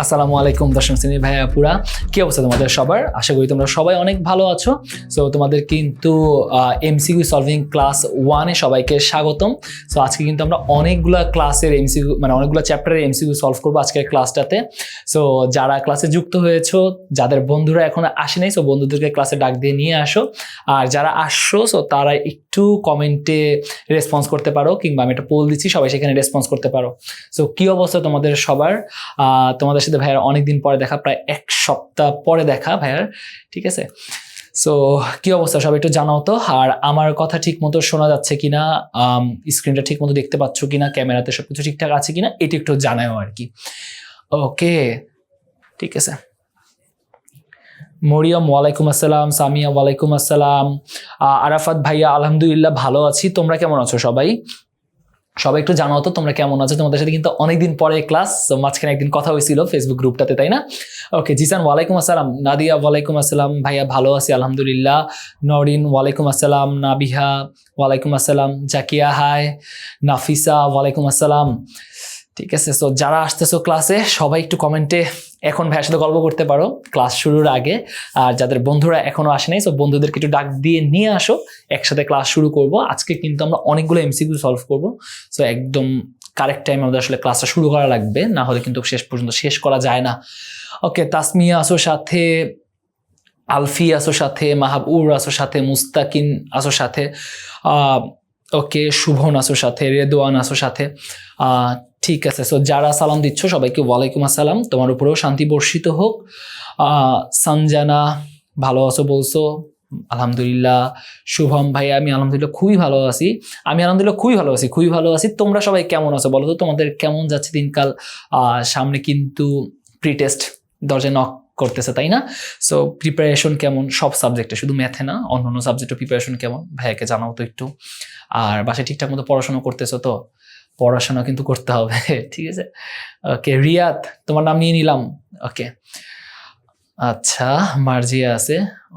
আসসালামু আলাইকুম দশম শ্রেণীর ভাইয়া পুরা, কি অবস্থা তোমাদের সবার? আশা করি তোমরা সবাই অনেক ভালো আছো। সো তোমাদের কিন্তু এমসিকিউ সলভিং ক্লাস 1-এ সবাইকে স্বাগতম। সো আজকে কিন্তু আমরা অনেকগুলো ক্লাসের এমসিকিউ মানে অনেকগুলো চ্যাপ্টারের এমসিকিউ সলভ করবো আজকের ক্লাসটাতে। সো যারা ক্লাসে যুক্ত হয়েছো, যাদের বন্ধুরা এখনো আসে নাই, সো বন্ধুদেরকে ক্লাসে ডাক দিয়ে নিয়ে আসো। আর যারা আসছো সো তারা একটু কমেন্টে রেসপন্স করতে পারো, কিংবা আমি একটা পোল দিচ্ছি, সবাই সেখানে রেসপন্স করতে পারো। সো কি অবস্থা তোমাদের সবার? তোমাদের সাথে ভাইয়ার অনেকদিন পরে দেখা, প্রায় 1 সপ্তাহ পরে দেখা ভাইয়ার, ঠিক আছে? সো কি অবস্থা সবাই একটু জানাও তো। আর আমার কথা ঠিক মতো শোনা যাচ্ছে কিনা, স্ক্রিনটা ঠিক মতো দেখতে পাচ্ছ কিনা, ক্যামেরাতে সবকিছু ঠিকঠাক আছে কিনা, এটি একটু জানাও আর কি। ওকে, ঠিক আছে। মরিয়ম ওয়ালাইকুম আসসালাম, সামিয়া ওয়ালাইকুম আসসালাম, আরাফাত ভাইয়া আলহামদুলিল্লাহ ভালো আছি। তোমরা কেমন আছো সবাই? সবাই একটু জানাও তো তোমরা কেমন আছো। তোমাদের সাথে কিন্তু অনেকদিন পরে ক্লাস, মাঝখানে একদিন কথা হয়েছিল ফেসবুক গ্রুপটাতে, তাই না? ওকে, জিসান ওয়ালাইকুম আসসালাম, নাদিয়া ওয়ালাইকুম আসসালাম, ভাইয়া ভালো আছি আলহামদুলিল্লাহ। নরিন ওয়ালাইকুম আসসালাম, নাবিহা ওয়ালাইকুম আসসালাম, জাকিয়া হাই, নাফিসা ওয়ালাইকুম আসসালাম। ঠিক আছে, সো যারা আসতেছো ক্লাসে সবাই একটু কমেন্টে এখন ভাইয়ের সাথে গল্প করতে পারো ক্লাস শুরুর আগে। আর যাদের বন্ধুরা এখনো আসে নাই, সো বন্ধুদেরকে একটু ডাক দিয়ে নিয়ে আসো, একসাথে ক্লাস শুরু করব। আজকে কিন্তু আমরা অনেকগুলো এমসিকিউ সলভ করব। সো একদম কারেক্ট টাইমে আমাদের আসলে ক্লাসটা শুরু করা লাগবে, না হলে কিন্তু শেষ পর্যন্ত শেষ করা যায় না। ওকে, তাসমিয়া আসো সাথে, আলফি আসো সাথে, মাহাবুর আসো সাথে, মুস্তাকিন আসো সাথে, ওকে, শুভন আসো সাথে, রেদওয়ান আসো সাথে। ঠিক আছে, সো যারা সালাম দিচ্ছ সবাইকে ওয়ালাইকুম আসসালাম, তোমার উপরেও শান্তি বর্ষিত হোক। সঞ্জানা ভালো আছো বলছো, আলহামদুলিল্লাহ। শুভম ভাই আমি আলহামদুলিল্লাহ খুবই ভালো আছি। আমি আলহামদুলিল্লাহ খুবই ভালো আছি। তোমরা সবাই কেমন আছো বলো তো, তোমাদের কেমন যাচ্ছে দিনকাল? সামনে কিন্তু প্রি টেস্ট দরজায় নক করতেছে, তাই না? সো প্রিপারেশন কেমন সব সাবজেক্টে, শুধু ম্যাথে না, অন্যান্য সাবজেক্টে প্রিপারেশন কেমন ভাইয়াকে জানাও তো একটু। আর বাসায় ঠিকঠাক মতো পড়াশোনা করতেছো তো? পড়াশোনা কিন্তু করতে হবে, ঠিক আছে? ওকে, রিয়াদ তোমার নাম নিয়ে নিলাম। ওকে, আচ্ছা, মার্জিয়া আছে।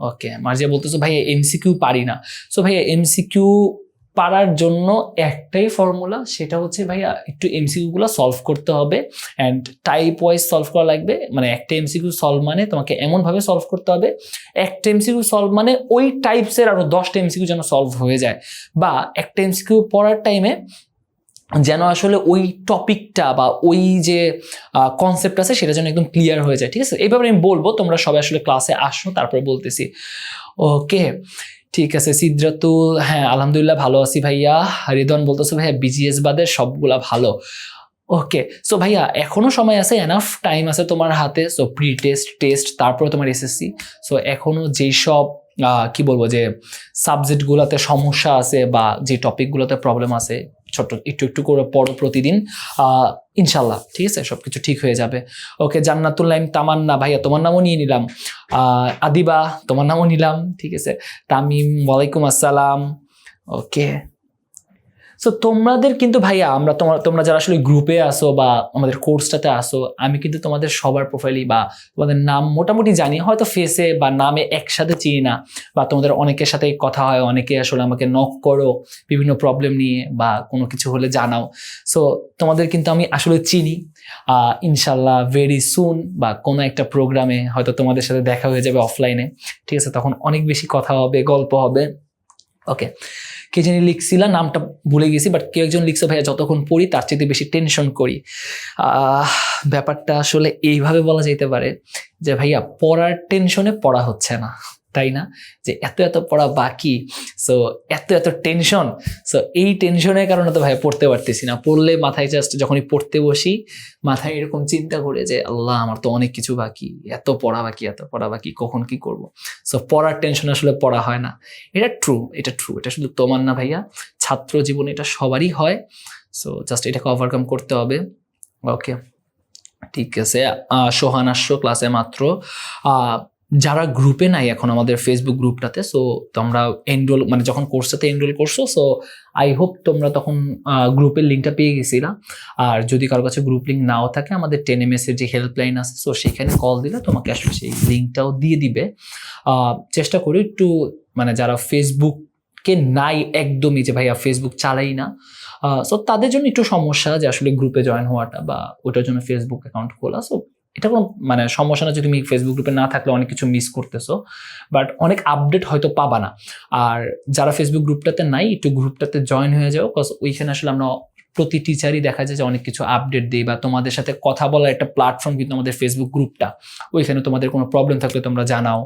ওকে, মার্জিয়া বলতেছো ভাইয়া এমসিকিউ পারি না। সো ভাইয়া এমসিকিউ পারার জন্য একটাই ফর্মুলা, সেটা হচ্ছে ভাইয়া একটু এমসিকিউ গুলো সলভ করতে হবে, অ্যান্ড টাইপ ওয়াইজ সলভ করা লাগবে। মানে একটা এমসিকিউ সলভ মানে তোমাকে এমনভাবে সলভ করতে হবে, একটা এমসিকিউ সলভ মানে ওই টাইপসের আরো 10টা এমসিকিউ যেন সলভ হয়ে যায়, বা একটা এমসিকিউ পড়ার টাইমে যেন আসলে ওই টপিকটা বা ওই যে কনসেপ্ট আছে সেটা যেন একদম ক্লিয়ার হয়ে যায়, ঠিক আছে? এইভাবে আমি বলবো, তোমরা সবাই আসলে ক্লাসে আসো তারপরে বলতেছি। ওকে, ঠিক আছে। সিদ্রাতুল, হ্যাঁ আলহামদুলিল্লাহ ভালো আছি ভাইয়া। রিদওয়ান বলতেছো ভাইয়া বিজিএস বাদের সবগুলা ভালো। ওকে, সো ভাইয়া এখনো সময় আছে, এনাফ টাইম আছে তোমার হাতে। সো প্রি টেস্ট, টেস্ট, তারপরে তোমার এসএসসি। সো এখনো যেই সব কি বলবো যে সাবজেক্টগুলোতে সমস্যা আছে বা যে টপিকগুলোতে প্রবলেম আছে, ছোট একটু একটু করে পড়ো প্রতিদিন, ইনশাল্লাহ ঠিক আছে, সবকিছু ঠিক হয়ে যাবে। ওকে, জান্নাতুল নাইম তামান্না ভাইয়া তোমার নামও নিয়ে নিলাম। আদিবা তোমার নামও নিলাম, ঠিক আছে। তামিম ওয়ালাইকুম আসসালাম। ওকে, সো তোমাদের কিন্তু ভাইয়া তোমরা যারা আসলে গ্রুপে আসো বা আমাদের কোর্সটাতে আসো, আমি কিন্তু তোমাদের সবার প্রোফাইলই বা তোমাদের নাম মোটামুটি জানি, হয়তো ফেসে বা নামে একসাথে চিনি না, বা তোমাদের অনেকের সাথে কথা হয়, অনেকে আসলে আমাকে নক করো বিভিন্ন প্রবলেম নিয়ে বা কোনো কিছু হলে জানাও। সো তোমাদের কিন্তু আমি আসলে চিনি। ইনশাল্লাহ ভেরি সুন বা কোনো একটা প্রোগ্রামে হয়তো তোমাদের সাথে দেখা হয়ে যাবে অফলাইনে, ঠিক আছে? তখন অনেক বেশি কথা হবে, গল্প হবে। ওকে, কে জানি লিখছিলা, নামটা ভুলে গেছি, বাট কেউ একজন লিখছে ভাইয়া যতক্ষণ পড়ি তার চেয়ে বেশি টেনশন করি। ব্যাপারটা আসলে এইভাবে বলা যেতে পারে যে ভাইয়া পড়ার টেনশনে পড়া হচ্ছে না, তাই না? যে এত এত পড়া বাকি, সো এত এত টেনশন। সো এই টেনশনের কারণে তো ভাইয়া পড়তে পারতেছি না। পড়লে মাথায় জাস্ট যখনই পড়তে বসি মাথায় এরকম চিন্তা করে যে আল্লাহ আমার তো অনেক কিছু বাকি, এত পড়া বাকি, কখন কি করব। সো পড়ার টেনশন আসলে পড়া হয় না। এটা ট্রু, এটা শুধু তোমার না ভাইয়া, ছাত্র জীবনে এটা সবারই হয়। সো জাস্ট এটাকে ওভারকাম করতে হবে। ওকে, ঠিক আছে। সোহান আসছো ক্লাসে মাত্র। যারা গ্রুপে নাই এখন আমাদের ফেসবুক গ্রুপটাতে, সো তোমরা এনরোল মানে যখন কোর্সটাতে এনরোল করছো, সো আই হোপ তোমরা তখন গ্রুপের লিঙ্কটা পেয়ে গেছিলা। আর যদি কারোর কাছে গ্রুপ লিঙ্ক নাও থাকে, আমাদের 10ms এর যে হেল্পলাইন আছে, সো সেখানে কল দিলে তোমাকে আসলে সেই লিঙ্কটাও দিয়ে দিবে। চেষ্টা করি একটু, মানে যারা ফেসবুকে নাই একদমই, যে ভাইয়া ফেসবুক চালাই না, সো তাদের জন্য একটু সমস্যা যে আসলে গ্রুপে জয়েন হওয়াটা বা ওটার জন্য ফেসবুক অ্যাকাউন্ট খোলা। সো এটা কোনো মানে সমস্যা না যে তুমি ফেসবুক গ্রুপে না থাকলে অনেক কিছু মিস করতেছো, বাট অনেক আপডেট হয়তো পাবা না। আর যারা ফেসবুক গ্রুপটাতে নাই, একটু গ্রুপটাতে জয়েন হয়ে যাও, বিকজ ওইখানে আসলে আমরা প্রতি টিচারই দেখা যায় যে অনেক কিছু আপডেট দিই, বা তোমাদের সাথে কথা বলার একটা প্ল্যাটফর্ম কিন্তু আমাদের ফেসবুক গ্রুপটা। ওইখানে তোমাদের কোনো প্রবলেম থাকলে তোমরা জানাও,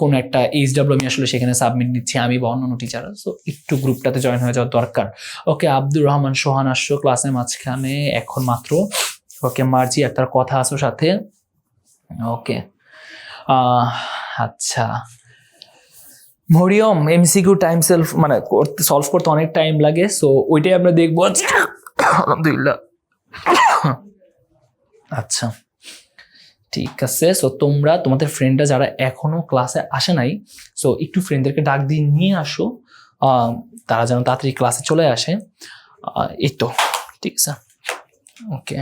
কোনো একটা এইচডাব্লিউ আমি আসলে সেখানে সাবমিট দিচ্ছি আমি বা অন্যান্য টিচার, সো একটু গ্রুপটাতে জয়েন হয়ে যাওয়ার দরকার। ওকে, আব্দুর রহমান সোহান আসছো ক্লাসের মাঝখানে এখন মাত্র। ওকে, মার্জি একটা কথা আসো সাথে। ওকে, আচ্ছা মরিয়ম, এমসিকিউ টাইম মানে সলভ করতে অনেক টাইম লাগে, সো ওইটাই আমরা দেখবো। আলহামদুলিল্লাহ। আচ্ছা ঠিক আছে, সো তোমরা তোমাদের ফ্রেন্ডরা যারা এখনো ক্লাসে আসে নাই, সো একটু ফ্রেন্ডদেরকে ডাক দিয়ে নিয়ে আসো, তারা যেন তাড়াতাড়ি ক্লাসে চলে আসে। এই তো ঠিক আছে। ওকে,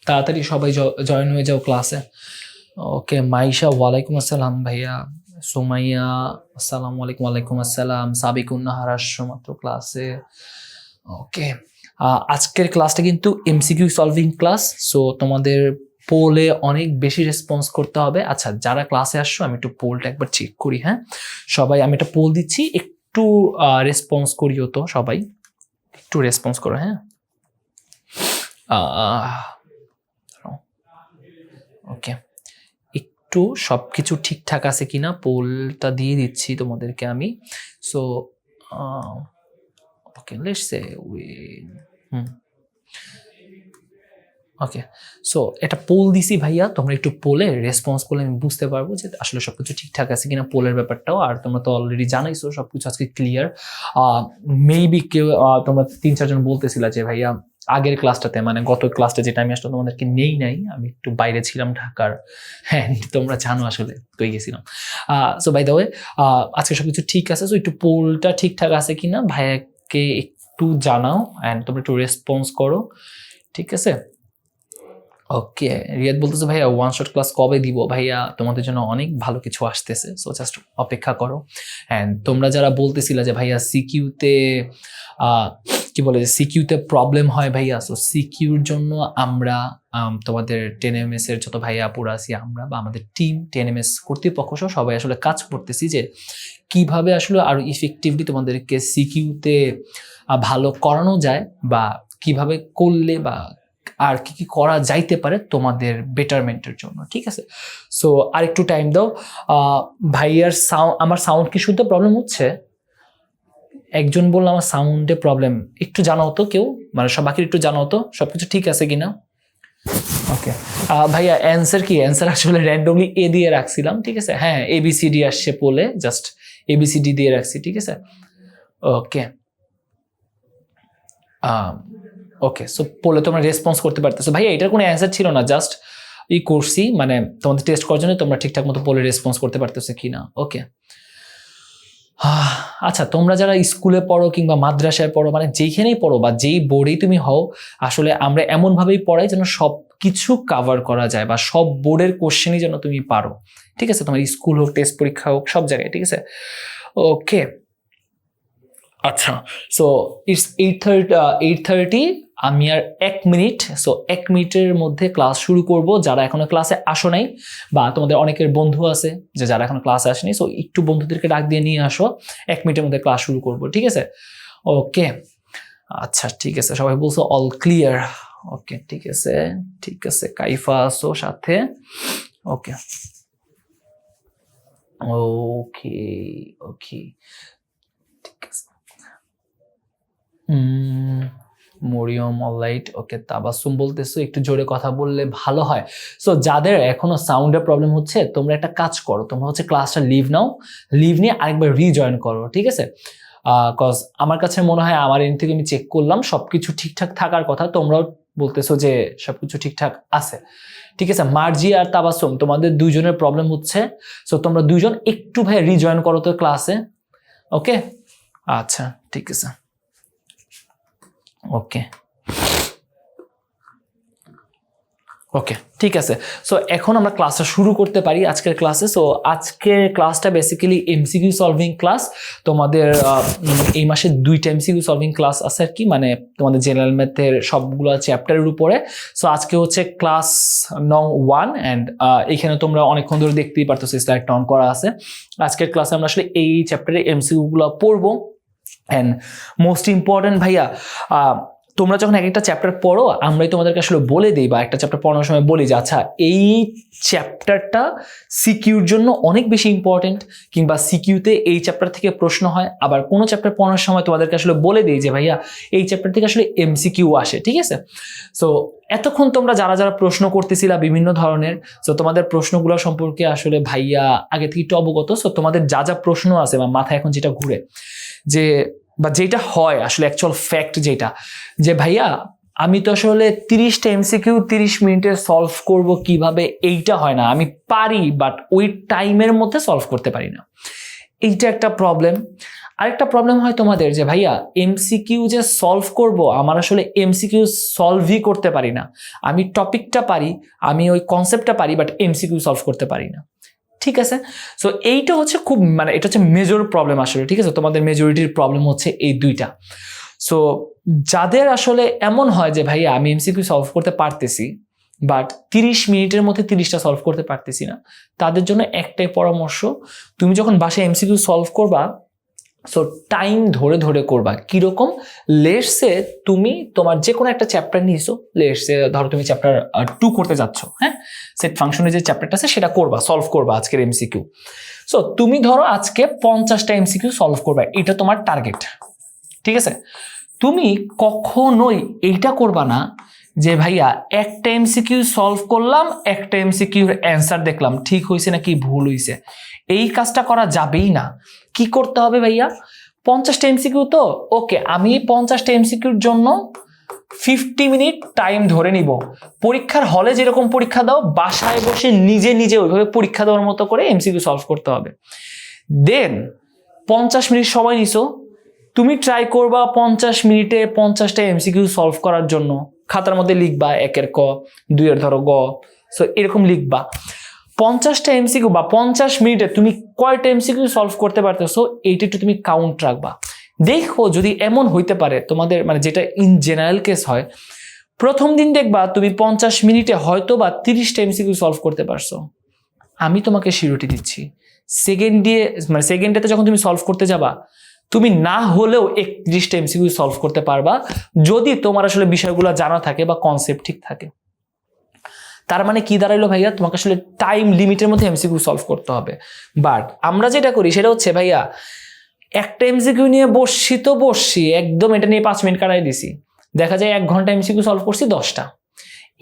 তাড়াতাড়ি সবাই জয়েন হয়ে যাও ক্লাসে। ওকে, মাইশা ওয়ালাইকুম আসসালাম ভাইয়া। সুমাইয়া আসসালামু আলাইকুম। ওয়ালাইকুম আসসালাম। সাবিকুন্নাহার আসছো মাত্র ক্লাসে। ওকে, আজকের ক্লাসটা কিন্তু এমসিকিউ সলভিং ক্লাস, সো তোমাদের পোলে অনেক বেশি রেসপন্স করতে হবে। আচ্ছা, যারা ক্লাসে আসছো আমি একটু পোলটা একবার চেক করি। হ্যাঁ সবাই, আমি একটা পোল দিচ্ছি, একটু রেসপন্স করিও তো, সবাই একটু রেসপন্স করো। হ্যাঁ ওকে, একটু সবকিছু ঠিকঠাক আছে কিনা পোলটা দিয়ে দিচ্ছি তোমাদেরকে আমি। So okay, let's say okay, so এটা পোল দিছি ভাইয়া, তোমরা একটু পোলে রেসপন্স করলে আমি বুঝতে পারবো যে আসলে সবকিছু ঠিকঠাক আছে কিনা পোলের ব্যাপারটাও। আর তোমরা তো অলরেডি জানাইছো সবকিছু আজকে ক্লিয়ার। মেবি কেউ তোমরা 3-4 জন বলতেছিলা যে ভাইয়া আগের ক্লাসটাতে, মানে গত ক্লাসটা যেটা আমি আসলে তোমাদেরকে নাই, আমি একটু বাইরে ছিলাম ঢাকার। হ্যাঁ তোমরা জানো আসলে কই গেছিলাম। সো বাই দ্য ওয়ে আজকে সবকিছু ঠিক আছে, সো একটু পোলটা ঠিকঠাক আছে কিনা ভাইয়াকে একটু জানাও, অ্যান্ড তোমরা একটু রেসপন্স করো, ঠিক আছে। ওকে, রিয়াদ বলতেছে ভাইয়া ওয়ান শট ক্লাস কবে দিব? ভাইয়া তোমাদের জন্য অনেক ভালো কিছু আসতেছে, সো জাস্ট অপেক্ষা করো। অ্যান্ড তোমরা যারা বলতেছিলা যে ভাইয়া সিকিউতে কি বলে, সিকিউতে প্রবলেম হয় ভাইয়া, সো সিকিউর জন্য আমরা তোমাদের 10ms এর যত ভাইয়া আপুরা আছি আমরা, বা আমাদের টিম 10ms কর্তৃপক্ষ সহ সবাই আসলে কাজ করতেছি যে কিভাবে আসলে আরো ইফেক্টিভলি তোমাদেরকে সিকিউতে ভালো করানো যায়, বা কিভাবে করলে বা আর কি কি করা যাইতে পারে তোমাদের বেটারমেন্টের জন্য, ঠিক আছে। সো আর একটু টাইম দাও। ভাইয়ার আমার সাউন্ড কি শুনতে প্রবলেম হচ্ছে? একজন বললো আমার সাউন্ডে প্রবলেম, একটু জানাও তো কেউ, মানে বাকি একটু জানাও তো সবকিছু ঠিক আছে কিনা। ওকে ভাইয়া অ্যান্সার কি? অ্যান্সার আসলে র্যান্ডমলি এ দিয়ে রাখছিলাম, ঠিক আছে। হ্যাঁ ABCD আসছে পোলে, জাস্ট ABCD দিয়ে রাখছি, ঠিক আছে। ওকে ওকে, সো পোলে তোমরা রেসপন্স করতে পারতেছো। ভাইয়া এটার কোনো অ্যান্সার ছিল না, জাস্ট করছি, মানে তোমাদের টেস্ট করার জন্য তোমরা ঠিকঠাক মতো পোলে রেসপন্স করতে পারতেছো কিনা। ওকে, আচ্ছা তোমরা যারা স্কুলে পড়ো কিংবা মাদ্রাসায় পড়ো, মানে যেখানেই পড়ো বা যেই বোর্ডেই তুমি হও, আসলে আমরা এমনভাবেই পড়াই যেন সব কিছু কাভার করা যায়, বা সব বোর্ডের কোশ্চেনই যেন তুমি পারো, ঠিক আছে। তোমার স্কুল হোক, টেস্ট পরীক্ষা হোক, সব জায়গায়, ঠিক আছে। ওকে আচ্ছা, সো ইটস 8:30, আমি আর 1 মিনিট, সো 1 মিনিটের মধ্যে ক্লাস শুরু করব। যারা এখনো ক্লাসে আসো নাই, বা তোমাদের অনেকের বন্ধু আছে যে যারা এখনো ক্লাসে আসেনি, সো একটু বন্ধুদেরকে ডাক দিয়ে নিয়ে আসো, 1 মিনিটের মধ্যে ক্লাস শুরু করব, ঠিক আছে। ওকে আচ্ছা ঠিক আছে, সবাই বলছো অল ক্লিয়ার। ওকে ঠিক আছে, ঠিক আছে। কাইফা আসো সাথে। ওকে ওকে ওকে ঠিক আছে। মরিয়ম অলরাইট। ওকে, তাবাসসুম বলতেছো একটু জোরে কথা বললে ভালো হয়। সো যাদের এখনো সাউন্ডের প্রবলেম হচ্ছে, তোমরা একটা কাজ করো, তোমরা হচ্ছে ক্লাসটা লিভ নাও, লিভ নিয়ে আরেকবার রিজয়েন করো, ঠিক আছে। কজ আমার কাছে মনে হয় আমার এন্ড থেকে আমি চেক করলাম সবকিছু ঠিকঠাক থাকার কথা, তোমরাও বলতেছো যে সবকিছু ঠিকঠাক আছে, ঠিক আছে। মার্জি আর তাবাসসুম তোমাদের দুইজনের প্রবলেম হচ্ছে, সো তোমরা দুইজন একটু ভাই রিজয়েন করো তো ক্লাসে। ওকে আচ্ছা ঠিক আছে। ওকে ওকে, ঠিক আছে। সো এখন আমরা ক্লাসটা শুরু করতে পারি আজকের ক্লাসে। সো আজকের ক্লাসটা বেসিক্যালি এমসিকিউ সলভিং ক্লাস। তোমাদের এই মাসে 2টা এমসিকিউ সলভিং ক্লাস আছে আর কি, মানে তোমাদের জেনারেল ম্যাথের সবগুলো চ্যাপ্টারের উপরে। সো আজকে হচ্ছে ক্লাস নং 1 অ্যান্ড এখানে তোমরা অনেকক্ষণ ধরে দেখতেই পারতেছো স্লাইডটা অন করা আছে। আজকের ক্লাসে আমরা আসলে এই চ্যাপ্টারের এমসিকিউগুলো পড়বো। অ্যান্ড মোস্ট ইম্পর্টেন্ট ভাইয়া, তোমরা যখন এক একটা চ্যাপ্টার পড়ো আমরাই তোমাদেরকে আসলে বলে দিই, বা একটা চ্যাপ্টার পড়ানোর সময় বলি যে আচ্ছা এই চ্যাপ্টারটা সিকিউর জন্য অনেক বেশি ইম্পর্টেন্ট, কিংবা সিকিউতে এই চ্যাপ্টার থেকে প্রশ্ন হয়। আবার কোনো চ্যাপ্টার পড়ানোর সময় তোমাদেরকে আসলে বলে দিই যে ভাইয়া এই চ্যাপ্টার থেকে আসলে এমসিকিউ আসে, ঠিক আছে? সো এতক্ষণ তোমরা যারা যারা প্রশ্ন করতেছিলা বিভিন্ন ধরনের, সো তোমাদের প্রশ্নগুলো সম্পর্কে আসলে ভাইয়া আগে থেকে একটু অবগত। সো তোমাদের যা যা প্রশ্ন আছে বা মাথায় এখন যেটা ঘুরে, যে বা যেটা হয় আসলে অ্যাকচুয়াল ফ্যাক্ট যেটা, যে ভাইয়া আমি তো আসলে 30টা এমসিকিউ 30 মিনিটে সলভ করব কিভাবে, এইটা হয় না। আমি পারি বাট ওই টাইমের মধ্যে সলভ করতে পারি না, এইটা একটা প্রবলেম। আরেকটা প্রবলেম হয় তোমাদের যে ভাইয়া এমসিকিউ যে সলভ করব, আমার আসলে এমসিকিউ সলভই করতে পারি না। আমি টপিকটা পারি, আমি ওই কনসেপ্টটা পারি, বাট এমসিকিউ সলভ করতে পারি না, ঠিক আছে? সো এইটা হচ্ছে খুব, মানে এটা হচ্ছে মেজর প্রবলেম আসলে, ঠিক আছে? তোমাদের মেজরিটির প্রবলেম হচ্ছে এই দুইটা। সো যাদের আসলে এমন হয় যে ভাইয়া আমি এমসিকিউ সলভ করতে পারতেছি বাট 30 মিনিটের মধ্যে 30টা সলভ করতে পারতেছি না, তাদের জন্য একটাই পরামর্শ, তুমি যখন বাসায় এমসিকিউ সলভ করবা, সো টাইম ধরে ধরে করবা। কিরকম? লেটসে তুমি তোমার যে কোনো একটা চ্যাপ্টার নিয়েছো, লেটসে ধরো তুমি চ্যাপ্টার 2 করতে যাচ্ছ, হ্যাঁ, সেট ফাংশনের যে চ্যাপ্টারটা আছে সেটা করবা, সলভ করবা আজকের এমসিকিউ। সো তুমি ধরো আজকে 50টা এমসিকিউ সলভ করবা, এটা তোমার টার্গেট, ঠিক আছে? তুমি কখনোই এইটা করবা না যে ভাইয়া একটা এমসিকিউ সলভ করলাম, একটা এমসিকিউর অ্যান্সার দেখলাম ঠিক হয়েছে নাকি ভুল হয়েছে, এই কাজটা করা যাবেই না। কি করতে হবে ভাইয়া? 50টা এমসিকিউ তো ওকে, আমি 50টা এমসিকিউর জন্য 50 মিনিট টাইম ধরে নিব। পরীক্ষার হলে যেরকম পরীক্ষা দাও, বাসায় বসে নিজে নিজে ওইভাবে পরীক্ষা দেওয়ার মতো করে এমসিকিউ সলভ করতে হবে। দেন 50 মিনিট সময় নিছো, তুমি ট্রাই করবা 50 মিনিটে 50টা এমসিকিউ সলভ করার জন্য। খাতার মধ্যে লিখবা 1-এর ক, 2-এর ধরো গ, সো এরকম লিখবা 50টা এমসিকিউ বা 50 মিনিটে তুমি কয়টা এমসিকিউ সলভ করতে পারতেছো, এইটা একটু তুমি কাউন্ট রাখবা। দেখো যদি এমন হইতে পারে তোমাদের, মানে যেটা ইন জেনারেল কেস হয়, প্রথম দিন দেখবা তুমি 50 মিনিটে হয়তো বা 30টা এমসিকিউ সলভ করতে পারছো, আমি তোমাকে সিউরিটি দিচ্ছি সেকেন্ডেতে যখন তুমি সলভ করতে যাবা, তুমি না হলেও 31টা এমসিকিউ সলভ করতে পারবা, যদি তোমার আসলে বিষয়গুলো জানা থাকে বা কনসেপ্ট ঠিক থাকে। তার মানে কি দাঁড়াইলো ভাইয়া, তোমাকে আসলে টাইম লিমিটের মধ্যে এমসিকিউ সলভ করতে হবে। বাট আমরা যেটা করি সেটা হচ্ছে ভাইয়া একটা এমসিকিউ নিয়ে বসছি একদম, এটা নিয়ে 5 মিনিট কাটাই দিছি, দেখা যায় 1 ঘন্টা এমসিকিউ সলভ করছি 10টা।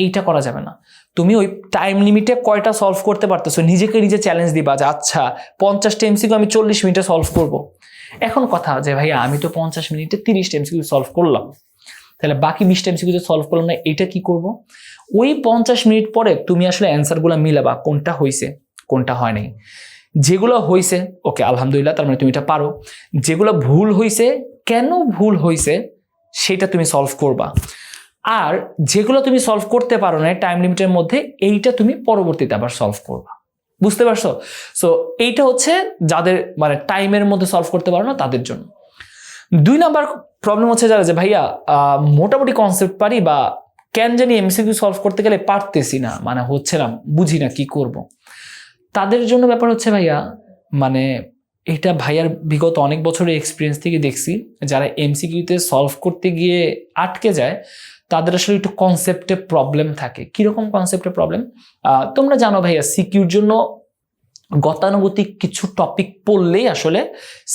এইটা করা যাবে না। তুমি ওই টাইম লিমিটে কয়টা সলভ করতে পারতেছো নিজেকে নিজে চ্যালেঞ্জ দিবা যে আচ্ছা 50টা এমসিকিউ আমি 40 মিনিটে সলভ করব। এখন কথা যে ভাইয়া আমি তো 50 মিনিটে 30টা এমসিকিউ সলভ করলাম, তাহলে বাকি 20টা এমসিকিউ সলভ করলাম না, এটা কি করব? ওই 50 মিনিট পরে তুমি আসলে অ্যান্সারগুলো মিলাবা, কোনটা হয়েছে কোনটা হয় নাই। যেগুলো হয়েছে ওকে আলহামদুলিল্লাহ, তার মানে তুমি এটা পারো। যেগুলো ভুল হয়েছে, কেন ভুল হয়েছে সেটা তুমি সলভ করবা। আর যেগুলো তুমি সলভ করতে পারো না টাইম লিমিটের মধ্যে, এইটা তুমি পরবর্তীতে আবার সলভ করবা। বুঝতে পারছো? সো এইটা হচ্ছে যাদের মানে টাইমের মধ্যে সলভ করতে পারো না তাদের জন্য। 2 নাম্বার প্রবলেম হচ্ছে যারা যে ভাইয়া মোটামুটি কনসেপ্ট পারি বা কেন জানি এমসিকিউ সলভ করতে গেলে পারতেছি না, মানে হচ্ছে না, বুঝি না কি করব। তাদের জন্য ব্যাপার হচ্ছে ভাইয়া, মানে এটা ভাইয়ার বিগত অনেক বছরের এক্সপিরিয়েন্স থেকে দেখছি, যারা এমসিকিউতে সলভ করতে গিয়ে আটকে যায় তাদের আসলে একটু কনসেপ্টে প্রবলেম থাকে। কিরকম কনসেপ্টে প্রবলেম? তোমরা জানো ভাইয়া সিকিউর জন্য গতানুগতিক কিছু টপিক পড়লেই আসলে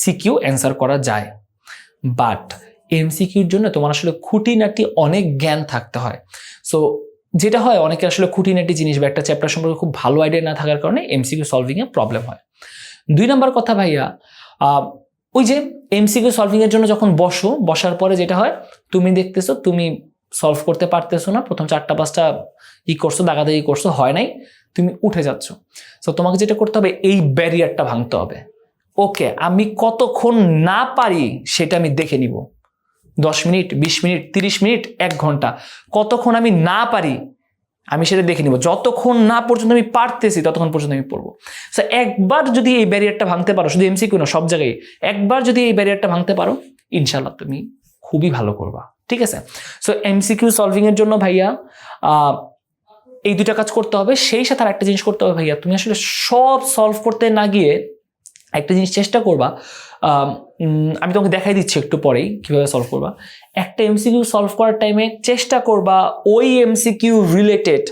সিকিউ অ্যান্সার করা যায়, বাট এমসিকিউর জন্য তোমার আসলে খুঁটিনাটি অনেক জ্ঞান থাকতে হয়। সো যেটা হয় অনেকে আসলে খুঁটিনাটি জিনিস বা একটা চ্যাপ্টার সম্পর্কে খুব ভালো আইডিয়া না থাকার কারণে এমসিকিউ সলভিংয়ে প্রবলেম হয়। 2 নাম্বার কথা ভাইয়া, ওই যে এমসিকিউ সলভিংয়ের জন্য যখন বসার পরে যেটা হয়, তুমি দেখতেছো তুমি সলভ করতে পারতেছো না, প্রথম 4-5টা করছো, দাগাদাগি করছো, হয় নাই, তুমি উঠে যাচ্ছ। সো তোমাকে যেটা করতে হবে এই ব্যারিয়ারটা ভাঙতে হবে। ওকে আমি কতক্ষণ না পারি সেটা আমি দেখে নিব, 10 মিনিট 20 মিনিট 30 মিনিট 1 ঘন্টা, কতক্ষণ আমি না পারি আমি সেটা দেখে নিব, যতক্ষণ না পর্যন্ত আমি পারতেছি ততক্ষণ পর্যন্ত আমি পড়বো। সো একবার যদি এই ব্যারিয়ারটা ভাঙতে পারো, শুধু এমসিকিউ না, সব জায়গায় একবার যদি এই ব্যারিয়ারটা ভাঙতে পারো, ইনশাল্লাহ তুমি খুবই ভালো করবা, ঠিক আছে? সো এমসিকিউ সলভিং এর জন্য ভাইয়া এই দুটা কাজ করতে হবে। সেই সাথে আর একটা জিনিস করতে হবে ভাইয়া, তুমি আসলে সব সলভ করতে না গিয়ে একটা জিনিস চেষ্টা করবা, আমি তোমাকে দেখাই দিচ্ছি একটু পরেই কিভাবে সলভ করবা। একটা এমসিকিউ সলভ করার টাইমে চেষ্টা করবা ওই এমসিকিউ রিলেটেড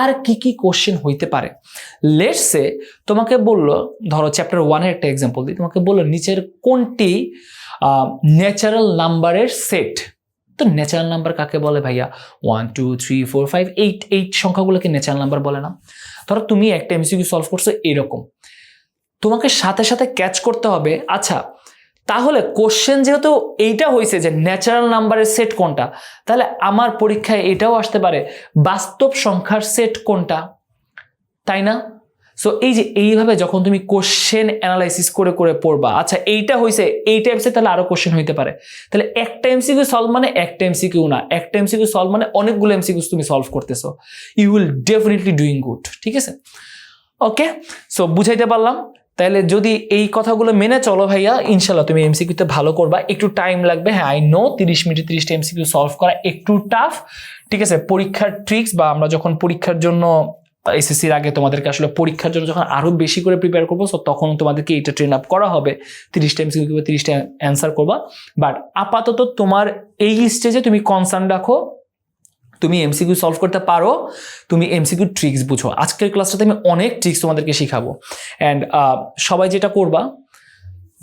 আর কি কি কোশ্চেন হইতে পারে। লেটস সে তোমাকে বললো, ধরো চ্যাপ্টার 1-এর একটা এক্সাম্পল দিই, তোমাকে বললো নিচের কোনটি ন্যাচারাল নাম্বারের সেট। তো ন্যাচারাল নাম্বার কাকে বলে ভাইয়া? 1 2 3 4 5 8 8 সংখ্যাগুলোকে ন্যাচারাল নাম্বার বলে না? ধরো তুমি একটা এমসিকিউ সলভ করছো এরকম, তোমাকে সাথে সাথে ক্যাচ করতে হবে, আচ্ছা তাহলে কোশ্চেন যেহেতু এইটা হয়েছে যে ন্যাচারাল নাম্বারের সেট কোনটা, তাহলে আমার পরীক্ষায় এটাও আসতে পারে বাস্তব সংখ্যার সেট কোনটা, তাই না? সো এই যে এইভাবে যখন তুমি কোশ্চেন অ্যানালাইসিস করে করে পড়বা, আচ্ছা এইটা হয়েছে এই টাইপসে, তাহলে আরো কোশ্চেন হইতে পারে, তাহলে একটা এমসিকিউ সলভ মানে একটা এমসিকিউ না, একটা এমসিকিউ সলভ মানে অনেকগুলো এমসিকিউ তুমি সলভ করতেছো, you will definitely doing good, ঠিক আছে? ওকে, সো বুঝাইতে পারলাম। তাহলে যদি এই কথাগুলো মেনে চলো ভাইয়া, ইনশাল্লাহ তুমি এমসিকিউতে ভালো করবা। একটু টাইম লাগবে, হ্যাঁ আই নো 30 মিনিটে 30টা এমসিকিউ সলভ করা একটু টাফ, ঠিক আছে? পরীক্ষার ট্রিক্স বা আমরা যখন পরীক্ষার জন্য এসএসসির আগে তোমাদেরকে আসলে পরীক্ষার জন্য যখন আরো বেশি করে প্রিপেয়ার করবো, সো তখন তোমাদেরকে এটা ট্রেন আপ করা হবে, 30টা এমসিকিউ 30টা অ্যান্সার করবা। বাট আপাতত তোমার এই স্টেজে তুমি কনসার্ন রাখো, তুমি এমসিকিউ সলভ করতে পারো, তুমি এমসিকিউ ট্রিক্স বুঝো। আজকের ক্লাসটাতে আমি অনেক ট্রিক্স তোমাদেরকে শিখাবো। অ্যান্ড সবাই যেটা করবা,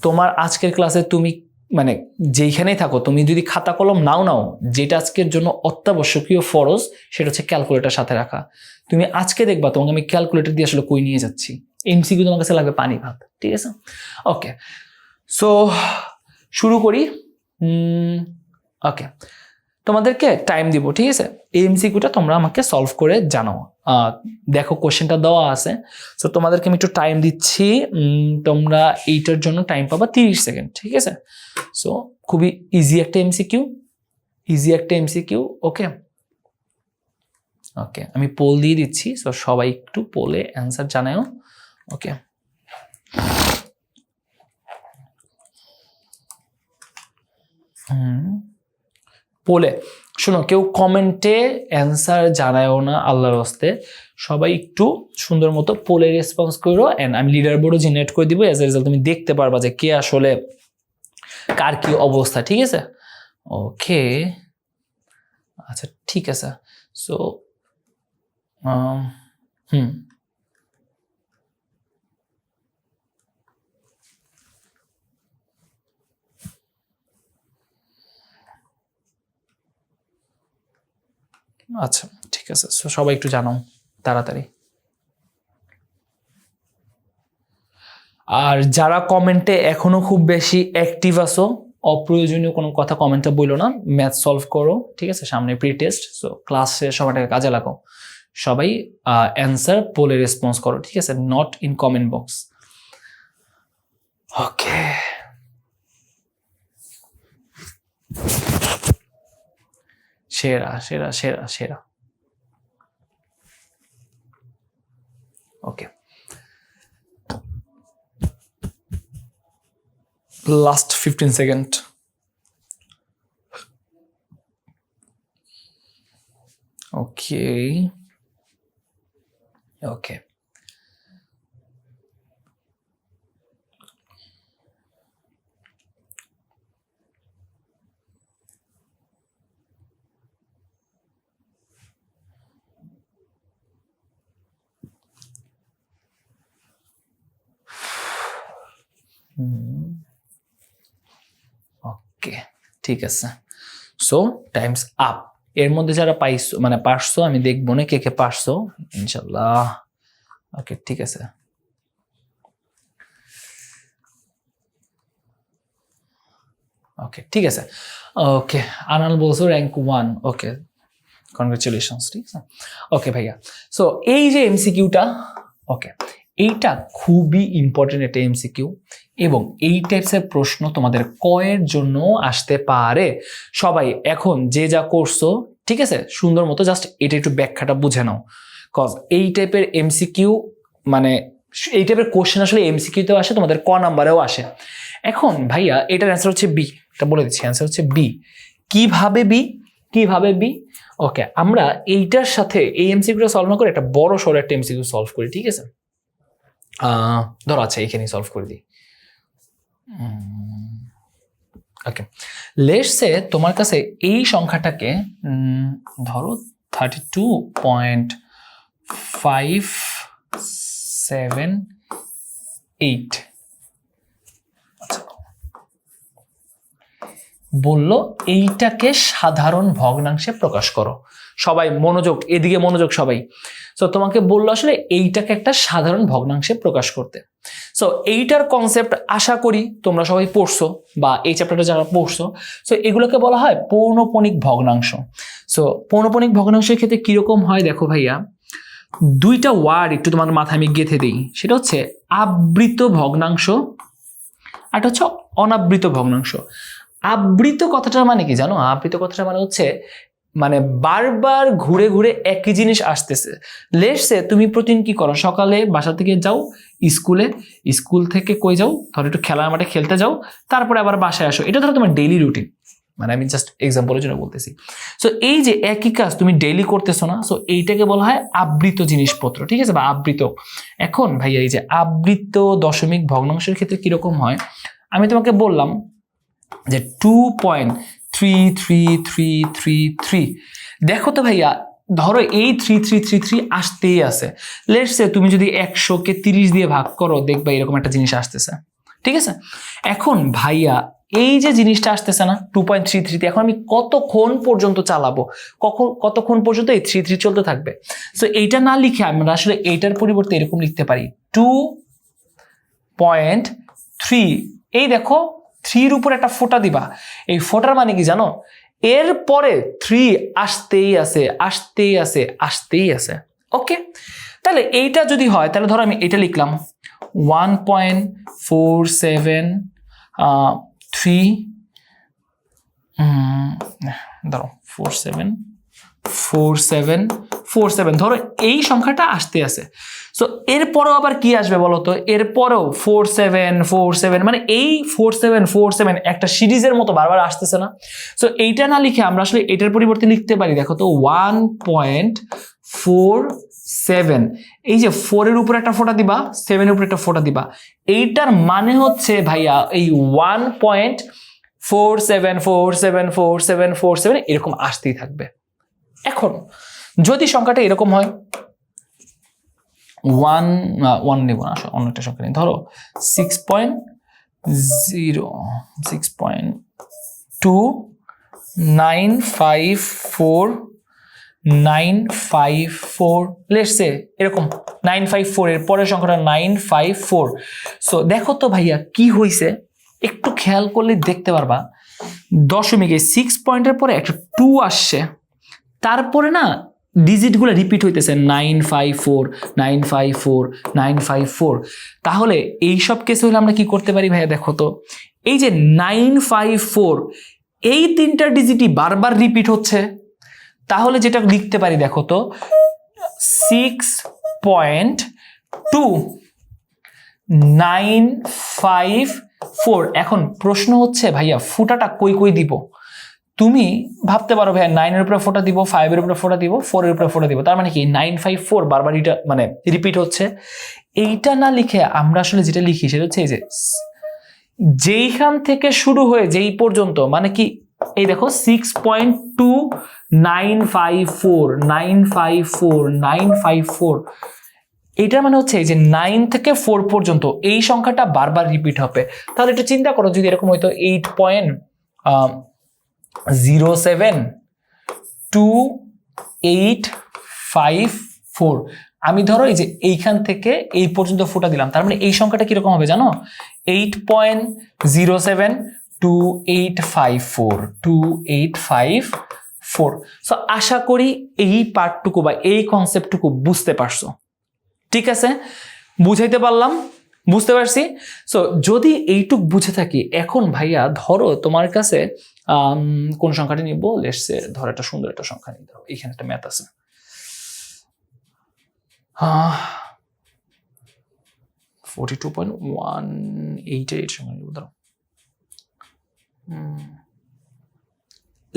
তোমার আজকের ক্লাসে তুমি মানে যেইখানেই থাকো, তুমি যদি খাতা কলম নাও, যেটা আজকের জন্য অত্যাবশ্যকীয় ফরজ সেটা হচ্ছে ক্যালকুলেটর সাথে রাখা। তুমি আজকে দেখবা তোমাকে আমি ক্যালকুলেটর দিয়ে আসলে কই নিয়ে যাচ্ছি, এমসিকিউ তোমার কাছে লাগবে পানি ভাত, ঠিক আছে? ওকে, সো শুরু করি। ওকে, তোমাদেরকে টাইম দিব, ঠিক আছে? এই এমসিকিউটা তোমরা আমাকে সলভ করে জানাও। দেখো কোশ্চেনটা দেওয়া আছে, সো তোমাদেরকে আমি একটু টাইম দিচ্ছি। তোমরা এইটার জন্য টাইম পাবা 30 সেকেন্ড, ঠিক আছে? সো খুবই ইজি একটা এমসিকিউ, ওকে ওকে, আমি পোল দিয়ে দিচ্ছি, সো সবাই একটু পোলে অ্যান্সার জানাও। ওকে, পোলে শোনো, কেউ কমেন্টে অ্যান্সার জানায়ও না আল্লাহর হস্তে, সবাই একটু সুন্দর মতো পোলে রেসপন্স করো। অ্যান্ড আমি লিডার বোর্ডও জেনারেট করে দিব, অ্যাজ এ রেজাল্ট তুমি দেখতে পারবা যে কে আসলে কার কি অবস্থা, ঠিক আছে? ওকে, আচ্ছা ঠিক আছে। সো আচ্ছা ঠিক আছে, সো সবাই একটু জানাও তাড়াতাড়ি। আর যারা কমেন্টে এখনো খুব বেশি অ্যাক্টিভ আছো, অপ্রয়োজনীয় কোনো কথা কমেন্টে বললো না, ম্যাথ সলভ করো, ঠিক আছে? সামনে প্রি টেস্ট, সো ক্লাস শেষ সময়টাকে কাজে লাগাও। সবাই অ্যান্সার পোলে রেসপন্স করো, ঠিক আছে? Not in comment box. Okay, সেরা সেরা সেরা সেরা। ওকে, লাস্ট 15 সেকেন্ড। ওকে ওকে, ওকে ঠিক আছে। So Times up. এর মধ্যে যারা পাইছো মানে পারছো, আমি দেখবো না কে কে পারছো, ইনশাল্লাহ। ওকে ঠিক আছে, ওকে ঠিক আছে। ওকে, আনাল বলছো র্যাঙ্ক 1, ওকে কনগ্রাচুলেশনস, ঠিক আছে? ওকে ভাইয়া, সো এই যে এমসিকিউটা, ওকে এইটা খুবই ইম্পর্টেন্ট একটা এমসিকিউ, এবং এই টাইপসের প্রশ্ন তোমাদের কয়ের জন্য আসতে পারে। সবাই এখন যে যা করছো ঠিক আছে, সুন্দর মতো জাস্ট এটা একটু ব্যাখ্যাটা বুঝে নাও, কজ এই টাইপের এমসিকিউ মানে এই টাইপের কোশ্চেন আসলে এমসিকিউতেও আসে, তোমাদের ক নাম্বারেও আসে। এখন ভাইয়া এটার অ্যান্সার হচ্ছে বি, এটা বলে দিচ্ছি, অ্যান্সার হচ্ছে বি। কিভাবে বি? কিভাবে বি? ওকে, আমরা এইটার সাথে এই এমসিকিউটা সলভ না করে একটা বড় সড়ো একটা এমসিকিউ সলভ করি, ঠিক আছে? ধরো আচ্ছা এখানেই সলভ করে দিই। ওকে, লেটস সে তোমার কাছে এই সংখ্যাটাকে ধরো 32.578 বললো এইটাকে সাধারণ ভগ্নাংশে প্রকাশ করো। সবাই মনোযোগ, এদিকে মনোযোগ সবাই। সো তোমাকে বললো আসলে এইটাকে একটা সাধারণ ভগ্নাংশে প্রকাশ করতে। সো এইটার কনসেপ্ট আশা করি তোমরা সবাই পড়ছো বা এই চ্যাপ্টারটা যারা পড়ছো। সো এগুলোকে বলা হয় পৌনঃপুনিক ভগ্নাংশ। সো পৌনঃপুনিক ভগ্নাংশের ক্ষেত্রে কিরকম হয় দেখো ভাইয়া, দুইটা ওয়ার্ড একটু তোমার মাথায় আমি গেঁথে দিই, সেটা হচ্ছে আবৃত ভগ্নাংশ আর একটা হচ্ছে অনাবৃত ভগ্নাংশ। আবৃত কথাটার মানে কি জানো? আবৃত কথাটার মানে হচ্ছে মানে বারবার ঘুরে ঘুরে একই জিনিস আসতেছে। লেটস সে তুমি প্রতিদিন কি করো, সকালে বাসা থেকে যাও স্কুলে, স্কুল থেকে কই যাও, ধরো একটু খেলার মাঠে খেলতে যাও, তারপরে আবার বাসায় আসো, এটা ধরো তোমার ডেইলি রুটিন, মানে আমি জাস্ট এক্সাম্পলের জন্য বলতেছি। সো এই যে একই কাজ তুমি ডেইলি করতেছো না, সো এইটাকে বলা হয় আবৃত জিনিসপত্র, ঠিক আছে, বা আবৃত। এখন ভাইয়া এই যে আবৃত দশমিক ভগ্নাংশের ক্ষেত্রে কিরকম হয়, আমি তোমাকে বললাম যে 2.33333, দেখো তো ভাইয়া, ধরো এই 3333 আসতেই আছে। লেটস সে তুমি যদি 100কে 30 দিয়ে ভাগ করো, দেখবা এরকম একটা জিনিস আসতেছে, ঠিক আছে? এখন ভাইয়া এই যে জিনিসটা আসতেছে না 2.33, এখন আমি কতক্ষণ পর্যন্ত চালাবো, কতক্ষণ পর্যন্ত এই 33 চলতে থাকবে? সো এইটা না লিখে আমরা আসলে এইটার পরিবর্তে এরকম লিখতে পারি 2.3। এই দেখো 3-র উপর একটা ফোঁটা দিবা, এই ফোঁটার মানে কি জানো? এরপরে 3 আসতেই আছে আসতেই আছে আসতেই আছে। ওকে, তাহলে এইটা যদি হয়, তাহলে ধরো আমি এটা লিখলাম 1.473 ধরো 4747 ধরো এই সংখ্যাটা আসতে আছে। সো এরপরেও আবার কি আসবে বলতো? এরপরেও 4747, মানে এই 4747 একটা সিরিজের মতো বারবার আসতেছে না? সো এইটা না লিখে আমরা আসলে এটার পরিবর্তে লিখতে পারি, দেখো তো 1.47, এই যে 4-এর উপর একটা ফোঁটা দিবা, 7-এর উপর একটা ফোঁটা দিবা, এইটার মানে হচ্ছে ভাইয়া এই 1.47474747 এরকম আসতেই থাকবে। এখন যদি সংখ্যাটা এরকম হয়, 1 নেব না, অন্য একটা সংখ্যা নেই, ধরো 6.062954954, লেটস সে এরকম 954, এর পরের সংখ্যাটা 954। সো দেখো তো ভাইয়া কি হয়েছে, একটু খেয়াল করলে দেখতে পারবা দশমিকে 6 পয়েন্টের পরে একটা 2 আসছে, তারপরে না ডিজিটগুলো রিপিট হইতেছে 954 954 954। তাহলে এইসব কেসে হলে আমরা কি করতে পারি ভাইয়া, দেখো তো এই যে 954 এই 3টা ডিজিটই বারবার রিপিট হচ্ছে, তাহলে যেটা লিখতে পারি দেখো তো 6.2954। এখন প্রশ্ন হচ্ছে ভাইয়া ফুটাটা কই কই দিব? তুমি ভাবতে পারো ভাইয়া 9-এর উপরে ফোঁটা দিব, 5-এর উপরে ফোঁটা দিব, 4-এর উপরে ফোঁটা দিব, তার মানে কি 954 বারবার এটা মানে রিপিট হচ্ছে। এইটা না লিখে আমরা আসলে যেটা লিখি সেটা হচ্ছে এই যে যেইখান থেকে শুরু হয়ে যেই পর্যন্ত, মানে কি এই দেখো 6.2954 এটা মানে হচ্ছে এই যে 9 থেকে 4 পর্যন্ত এই সংখ্যাটা বারবার রিপিট হবে। তাহলে একটু চিন্তা করো যদি এরকম হয়তো 8.07285 আমি ধরো এই যে এইখান থেকে এই পর্যন্ত ফোঁটা দিলাম, তার মানে এই সংখ্যাটা কিরকম হবে জানো? 8.072854285 সো আশা করি এই পার্টটুকু বা এই কনসেপ্টটুকু বুঝতে পারছো, ঠিক আছে? বুঝাইতে পারলাম? বুঝতে পারছি? সো যদি এইটুক বুঝে থাকি, এখন ভাইয়া ধরো তোমার কাছে কোন সংখ্যাটা নিব, লেটস সে ধরো একটা সুন্দর একটা সংখ্যা নিয়ে ধরো, এখানে একটা ম্যাথ আছে 42.188 সংখ্যা নিব ধরো।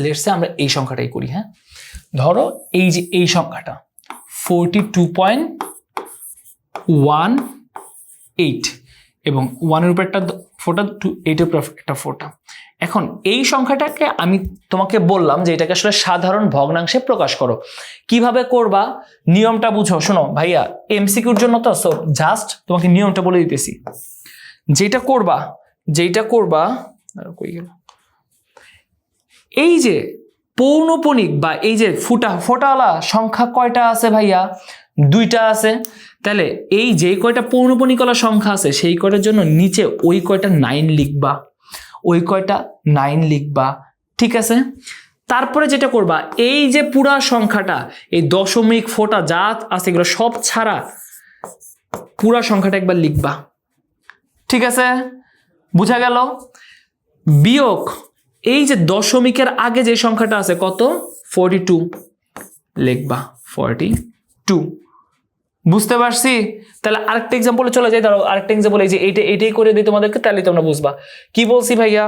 লেটস সে আমরা এই সংখ্যাটাই করি। হ্যাঁ, ধরো এই যে এই সংখ্যাটা 42.18 এবং 1-এর উপর একটা ফোঁটা, 8-এর উপর একটা ফোঁটা। এখন এই সংখ্যাটাকে আমি তোমাকে বললাম যে এটাকে আসলে সাধারণ ভগ্নাংশে প্রকাশ করো। কিভাবে করবা নিয়মটা বুঝো। শোনো ভাইয়া, এমসিকিউর জন্য তো, সো জাস্ট তোমাকে নিয়মটা বলে দিতেছি। যেটা করবা কই গেল, এই যে পৌনঃপুনিক বা এই যে ফোঁটাওয়ালা সংখ্যা কয়টা আছে ভাইয়া? 2টা আছে। তাহলে এই যে কয়টা পৌনঃপুনিকওয়ালা সংখ্যা আছে সেই কয়টার জন্য নিচে ওই কয়টা 9 লিখবা, ওই কয়টা 9 লিখবা, ঠিক আছে? তারপরে যেটা করবা, এই যে পুরা সংখ্যাটা, এই দশমিক ফোঁটা যা আছে এগুলো সব ছাড়া পুরা সংখ্যাটা একবার লিখবা, ঠিক আছে? বুঝা গেল? বিয়োগ এই যে দশমিকের আগে যে সংখ্যাটা আছে কত, 42 লিখবা, 42। বুঝতে পারছি? তাহলে আরেকটা এক্সাম্পলে চলে যাই। ধরো আরেকটা এক্সাম্পল, এই যে এইটাই করে দিই তোমাদেরকে, তাহলে তোমরা বুঝবা কি বলছি ভাইয়া,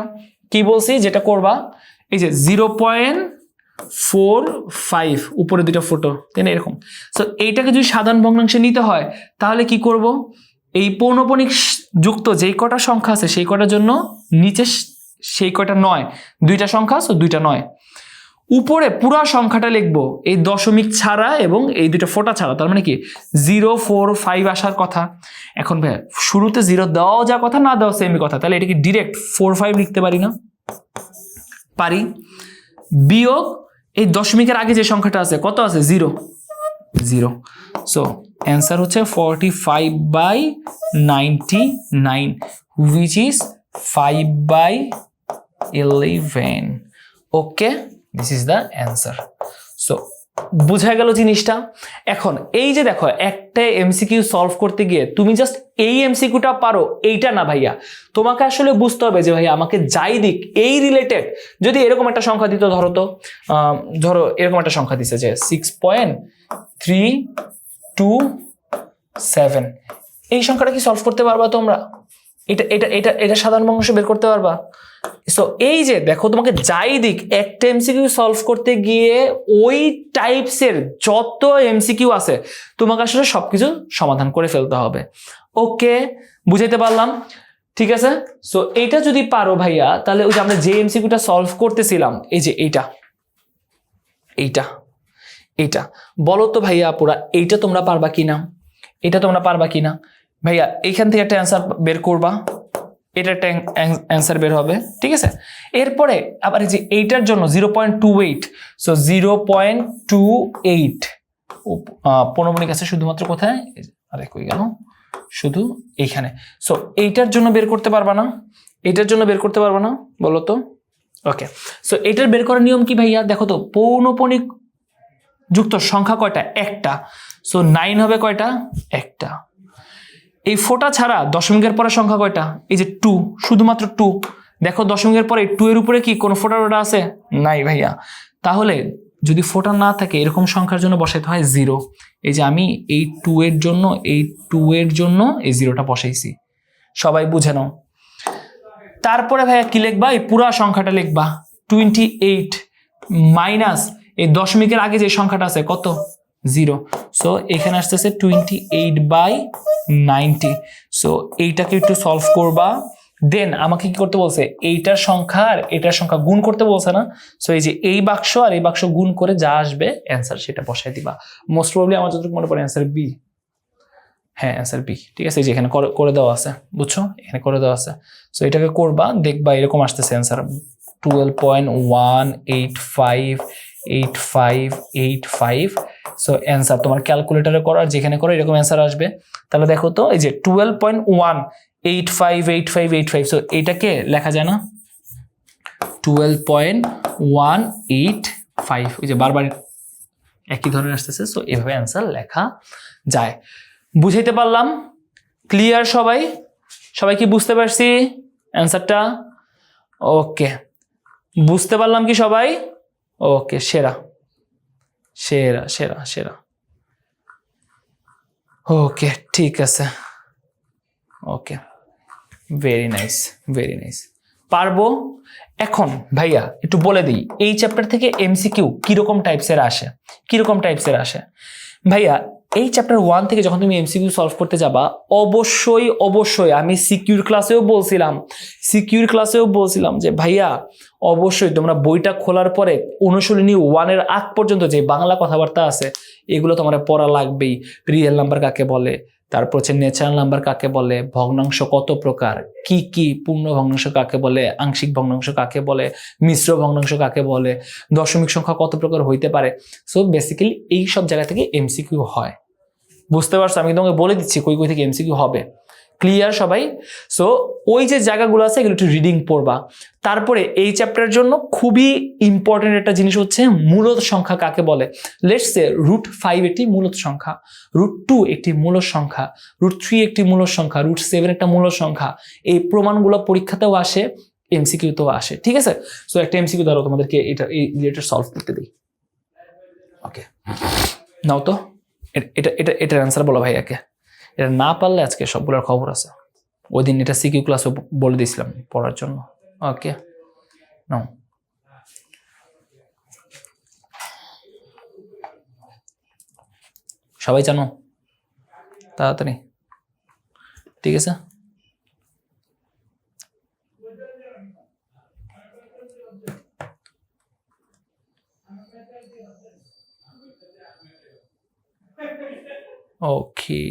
কি বলছি। যেটা করবা, এই যে 0.45 উপরে 2টা ফোটো, তাই না, এরকম। সো এইটাকে যদি সাধারণ ভগ্নাংশে নিতে হয় তাহলে কি করব, এই পৌনঃপুনিক যুক্ত যেই কটা সংখ্যা আছে সেই কটার জন্য নিচে সেই কয়টা 9, 2টা সংখ্যা, সো 2টা 9। উপরে পুরা সংখ্যাটা লিখবো এই দশমিক ছাড়া এবং এই 2টা ফোঁটা ছাড়া, তার মানে কি 045 আসার কথা। এখন ভাই শুরুতে 0 দেওয়া যা কথা, না দেওয়া সেমই কথা, তাহলে এটা কি ডিরেক্ট 45 লিখতে পারি না? পারি। বিয়োগ এই দশমিকের আগে যে সংখ্যাটা আছে কত আছে, 0। সো অ্যান্সার হচ্ছে 45/99 which is 5/11। Okay, this is the answer. So বুঝা গেল জিনিসটা। এখন এই যে দেখো, একটা এমসিকিউ সলভ করতে গিয়ে তুমি জাস্ট এই এমসিকিউটা পারো এইটা না ভাইয়া, তোমাকে আসলে বুঝতে হবে যে ভাইয়া আমাকে যাই দিক এই রিলেটেড, যদি এরকম একটা সংখ্যা দিত, ধরো এরকম একটা সংখ্যা দিছে যে 6.327, এই সংখ্যাটা কি সলভ করতে পারবা তোমরা? এটা সাধারণ ভগ্নাংশ বের করতে পারবা? সো এই যে দেখো, তোমাকে যাই দিক একটা এমসিকিউ সলভ করতে গিয়ে ওই টাইপসের যত এমসিকিউ আছে তোমাকে আসলে সবকিছু সমাধান করে ফেলতে হবে। ওকে, বুঝাইতে পারলাম? ঠিক আছে। সো এইটা যদি পারো ভাইয়া, তাহলে ওই যে আমরা যে এমসিকিউটা সলভ করতেছিলাম, এই যে এইটা বলো তো ভাইয়া পুরা এইটা তোমরা পারবা কিনা? এটা তোমরা পারবা কিনা ভাইয়া? এইখান থেকে একটা অ্যান্সার বের করবা, এটা একটা অ্যান্সার বের হবে, ঠিক আছে? এরপরে আবার এই যে এইটার জন্য 0.28, সো 0.28 পৌনঃপুনিক আছে শুধুমাত্র কোথায়, আরে কই গেল, শুধু এইখানে। সো এইটার জন্য বের করতে পারবা না? এইটার জন্য বের করতে পারবা না বলো তো? ওকে, সো এইটার বের করার নিয়ম কি ভাইয়া? দেখো তো, পৌনঃপুনিক যুক্ত সংখ্যা কয়টা? একটা। সো 9 হবে কয়টা? একটা। এই ফোঁটা ছাড়া দশমিকের পরে সংখ্যা কয়টা? এই যে 2, শুধুমাত্র 2। দেখো দশমিকের পরে 2 এর উপরে কি কোনো ফোঁটা আছে? নাই ভাইয়া। তাহলে যদি ফোঁটা না থাকে এরকম সংখ্যার জন্য বসাইতে হয় 0। এই যে আমি এই 2 এর জন্য এই 0টা বসাইছি, সবাই বুঝে নাও। তারপরে ভাইয়া কি লিখবা? এই পুরা সংখ্যাটা লিখবা, 28 মাইনাস এই দশমিকের আগে যে সংখ্যাটা আছে কত? 0। সো এখানে আসতেছে 28/90। সো এইটাকে একটু সলভ করবা, দেন আমাকে কি করতে বলছে? এইটার সংখ্যা আর এটার সংখ্যা গুণ করতে বলছে না? সো এই যে এই বাক্স আর এই বাক্স গুণ করে যা আসবে অ্যান্সার সেটা বসাই দিবা। মোস্ট প্রবাবলি আমার যতটুকু মনে পড়ে অ্যান্সার বি। হ্যাঁ, অ্যান্সার বি, ঠিক আছে? এই যে এখানে করে দেওয়া আছে, বুঝছো? এখানে করে দেওয়া আছে। সো এটাকে করবা, দেখবা এরকম আসতেছে অ্যান্সার 12.1858585। সো অ্যান্সার তোমার ক্যালকুলেটরে করো আর যেখানে করো এরকম অ্যান্সার আসবে। তাহলে দেখো তো, এই যে 12.1858585। সো এটাকে লেখা যায় না 12.185, ওই যে বারবার একই ধরনের আসতেছে। সো এভাবে অ্যান্সার লেখা যায়। বুঝাইতে পারলাম? ক্লিয়ার সবাই? সবাই কি বুঝতে পারছি অ্যান্সারটা? ওকে, বুঝতে পারলাম কি সবাই? ওকে, সেরা সেরা সেরা সেরা। ওকে, ঠিক আছে। ওকে, ভেরি নাইস ভেরি নাইস। পারবো। এখন ভাইয়া একটু বলে দিই এই চ্যাপ্টার থেকে এমসিকিউ কিরকম টাইপসের আসে, কিরকম টাইপসের আসে। ভাইয়া এই চ্যাপ্টার 1 থেকে যখন তুমি এমসিকিউ সলভ করতে যাবা, অবশ্যই অবশ্যই আমি সিকিউর ক্লাসেও বলছিলাম যে ভাইয়া অবশ্যই তোমরা বইটা খোলার পরে অনুশীলনী 1 এর আগ পর্যন্ত যে বাংলা কথাবার্তা আছে এগুলো তোমার পড়া লাগবেই। রিয়েল নাম্বার কাকে বলে, তারপর হচ্ছে ন্যাচারাল নাম্বার কাকে বলে, ভগ্নাংশ কত প্রকার, কি কি পূর্ণ ভগ্নাংশ কাকে বলে, আংশিক ভগ্নাংশ কাকে বলে, মিশ্র ভগ্নাংশ কাকে বলে, দশমিক সংখ্যা কত প্রকার হইতে পারে। সো বেসিক্যালি এই সব জায়গা থেকে এমসিকিউ হয়। বুঝতে পারছো? আমি তোমাকে বলে দিচ্ছি কই কই থেকে এমসিকিউ হবে। ক্লিয়ার সবাই? সো ওই যে জায়গাগুলো আছে এগুলো একটু রিডিং পড়বা। তারপরে এই চ্যাপ্টারের জন্য খুবই ইম্পর্টেন্ট একটা জিনিস হচ্ছে মূলদ সংখ্যা কাকে বলে। লেটস সে √5 একটি মূলদ সংখ্যা, √2 একটি মূলদ সংখ্যা, √3 একটি মূলদ সংখ্যা, √7 একটা মূলদ সংখ্যা। এই প্রমাণগুলো পরীক্ষাতেও আসে, এমসিকিউতেও আসে। ঠিক আছে? সো একটা এমসিকিউ দ্বারা তোমাদেরকে এটা এই রিলেটেড সলভ করতে দিই। ওকে, নাও তো এটা এটা এটার অ্যান্সার বলো ভাইয়াকে। এটা না পারলে আজকে সবগুলোর খবর আছে। ওই দিন এটা সিকিউ ক্লাসে বলে দিয়েছিলাম পড়ার জন্য। ওকে, নাও। সবাই জানো? তাড়াতাড়ি। ঠিক আছে, ওকে।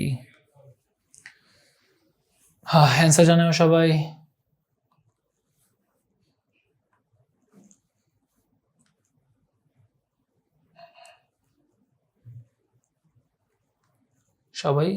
হ্যাঁ, অ্যান্সার জানাও সবাই। সবাই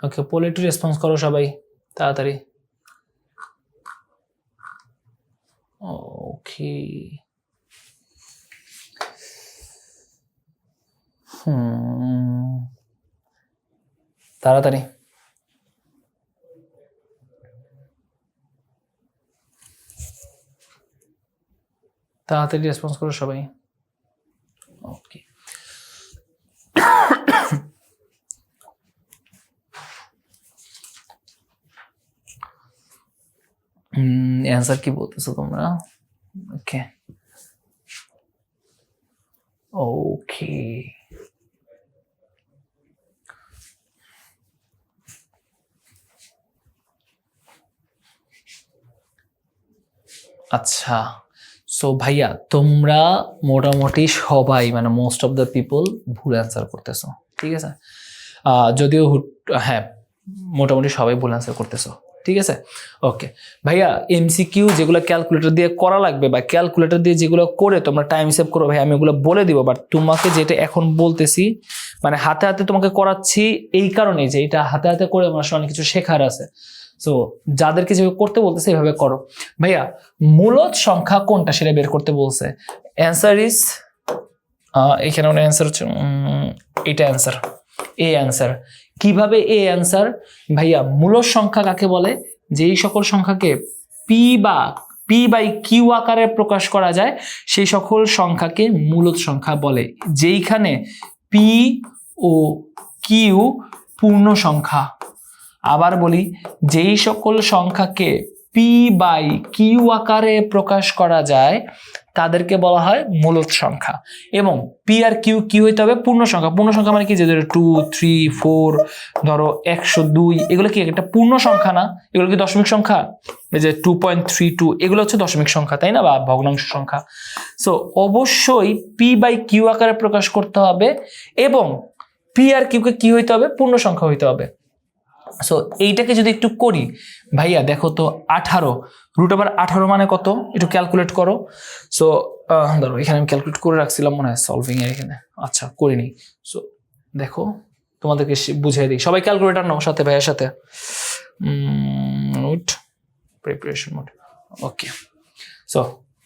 ওকে, পোলে একটু রেসপন্স করো সবাই তাড়াতাড়ি। ওকে, তাড়াতাড়ি। তাড়াতাড়ি রেসপন্স করো সবাই। ওকে, অ্যান্সার কি বলতেছো তোমরা? ওকে ওকে, আচ্ছা। সো ভাইয়া তোমরা মোটামুটি সবাই মানে মোস্ট অফ দ্য পিপল ভুল অ্যান্সার করতেছো। ঠিক আছে, যদিও হ্যাঁ মোটামুটি সবাই ভুল অ্যান্সার করতেছো। ঠিক আছে, ওকে ভাইয়া। এমসিকিউ যেগুলো ক্যালকুলেটর দিয়ে করা লাগবে বা ক্যালকুলেটর দিয়ে যেগুলো করে তোমরা টাইম সেভ করো ভাই, আমি ওগুলো বলে দিব। বাট তোমাকে যেটা এখন বলতেছি মানে হাতে হাতে তোমাকে করাচ্ছি এই কারণে যে এটা হাতে হাতে করে আমার অনেক কিছু শেখার আছে। সো যাদেরকে যেভাবে করতে বলতেছে এভাবে করো। ভাইয়া মূলদ সংখ্যা কোনটা সেটা বের করতে বলছে। অ্যান্সার ইজ এখানে অ্যান্সার হচ্ছে এটা অ্যান্সার, এ অ্যান্সার। কিভাবে এ অ্যান্সার? ভাইয়া মূলদ সংখ্যা কাকে বলে? যেই সকল সংখ্যাকে পি বাই কিউ আকারে প্রকাশ করা যায় সেই সকল সংখ্যাকে মূলদ সংখ্যা বলে। যেইখানে পি ও কিউ পূর্ণ সংখ্যা। আবার বলি, যেই সকল সংখ্যাকে পি বাই কিউ আকারে প্রকাশ করা যায় তাদেরকে বলা হয় মূলদ সংখ্যা। এবং পি আর কিউ কি হইতে হবে? পূর্ণ সংখ্যা। পূর্ণ সংখ্যা মানে কি? যে 2, 3, 4 ধরো 102 এগুলো কি একটা পূর্ণ সংখ্যা না? এগুলো কি দশমিক সংখ্যা? এই যে 2.32 এগুলো হচ্ছে দশমিক সংখ্যা, তাই না? বা ভগ্নাংশ সংখ্যা। সো অবশ্যই পি বাই কিউ আকারে প্রকাশ করতে হবে এবং পি আর কিউকে কি হইতে হবে? পূর্ণ সংখ্যা হইতে হবে। সো এইটাকে যদি একটু করি ভাইয়া, দেখো তো 18 √18 মানে কত? একটু ক্যালকুলেট করো। সো ধরো এখানে আমি ক্যালকুলেট করে রাখছিলাম মনে হয় সলভিং এর এখানে। আচ্ছা করিনি। সো দেখো তোমাদেরকে বুঝিয়ে দিই, সবাই ক্যালকুলেটর নাও সাথে, ভাইয়ের সাথে। প্রিপারেশন মোড, ওকে। সো